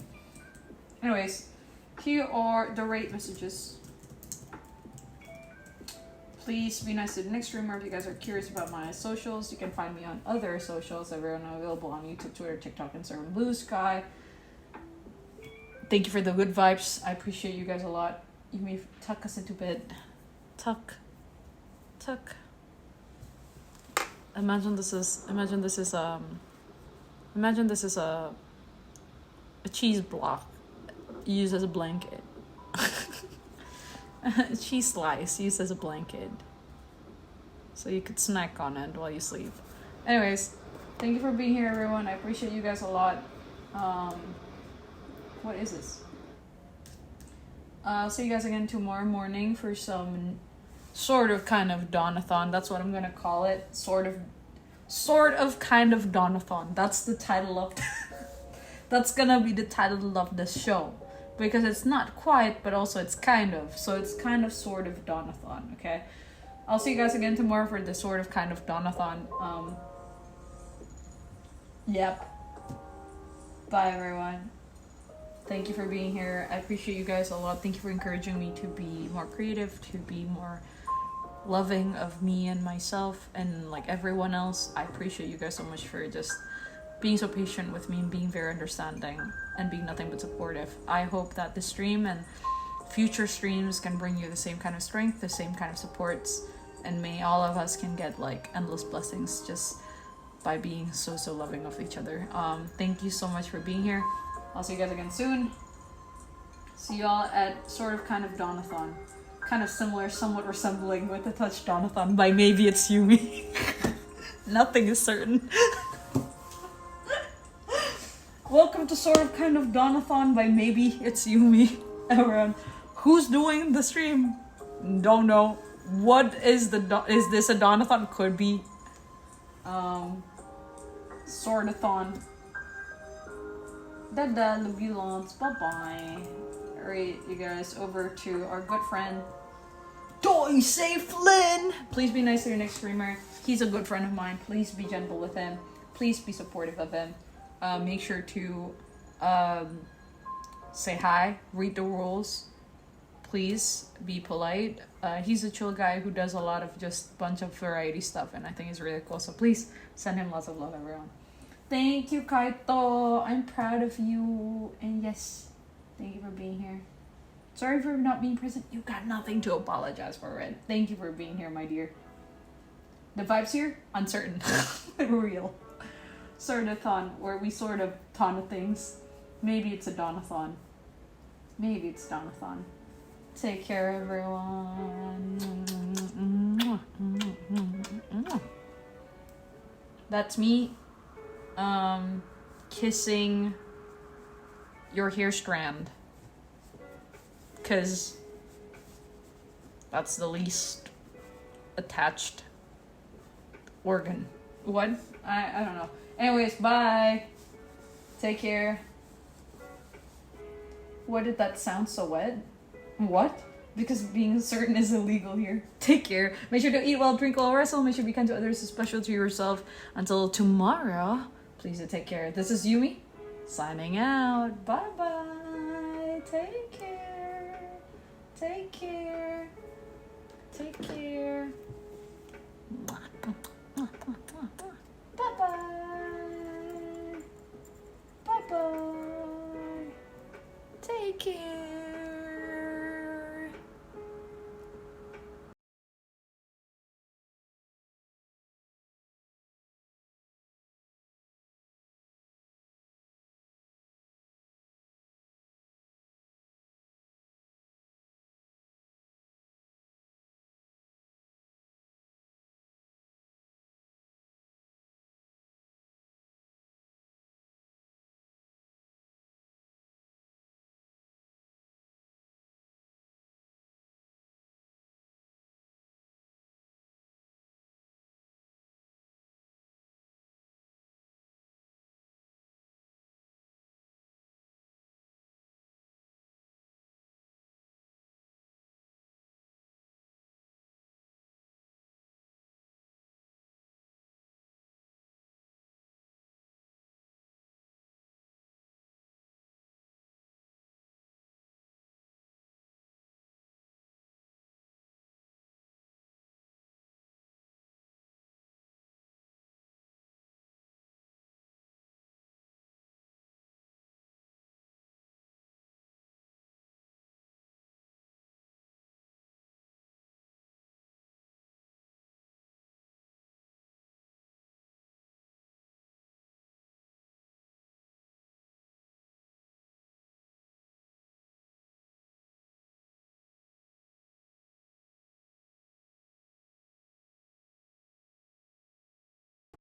Anyways, here are the rate messages. Please be nice to the next streamer. If you guys are curious about my socials, you can find me on other socials that are available on YouTube, Twitter, TikTok, Instagram, Blue Sky. Thank you for the good vibes. I appreciate you guys a lot. You may tuck us into bed. Tuck. Imagine this is a cheese block used as a blanket. A cheese slice used as a blanket, so you could snack on it while you sleep. Anyways, thank you for being here, everyone. I appreciate you guys a lot. What is this? I'll see you guys again tomorrow morning for some sort of kind of Donathon. That's what I'm gonna call it. Sort of kind of Donathon. That's the title of that's gonna be the title of the show. Because it's not quite, but also it's kind of. So it's kind of sort of Donathon, okay? I'll see you guys again tomorrow for the sort of kind of Donathon. Yep. Bye, everyone. Thank you for being here. I appreciate you guys a lot. Thank you for encouraging me to be more creative, to be more loving of me and myself and like everyone else. I appreciate you guys so much for just being so patient with me and being very understanding and being nothing but supportive. I hope that this stream and future streams can bring you the same kind of strength, the same kind of supports, and may all of us can get like endless blessings just by being so loving of each other. Thank you so much for being here. I'll see you guys again soon. See y'all at sort of kind of Donathon. Kind of similar, somewhat resembling with the touch Donathon by Maybe It's Yumi. Nothing is certain. Welcome to sort of kind of Donathon by Maybe It's Yumi. Everyone, who's doing the stream? Don't know. What is is this a Donathon? Could be. Sortathon. Dada, love you lots. Bye bye. Alright, you guys, over to our good friend Doy Safe Lynn. Please be nice to your next streamer. He's a good friend of mine. Please be gentle with him. Please be supportive of him. Make sure to say hi, read the rules. Please be polite. He's a chill guy who does a lot of just bunch of variety stuff, and I think it's really cool. So please send him lots of love, everyone. Thank you, Kaito. I'm proud of you. And yes, thank you for being here. Sorry for not being present. You got nothing to apologize for, Red. Thank you for being here, my dear. The vibes here? Uncertain. Real. Sortathon, where we sort of ton things. Maybe it's a Donathon. Maybe it's Donathon. Take care, everyone. That's me kissing your hair strand, because that's the least attached organ. What? I don't know. Anyways, bye. Take care. What did that sound so wet? What? Because being certain is illegal here. Take care. Make sure to eat well, drink well, wrestle. Make sure to be kind to others, especially to yourself. Until tomorrow, please take care. This is Yumi, signing out. Bye-bye. Take care. Take care. Take care. Bye-bye. Bye-bye. Take care.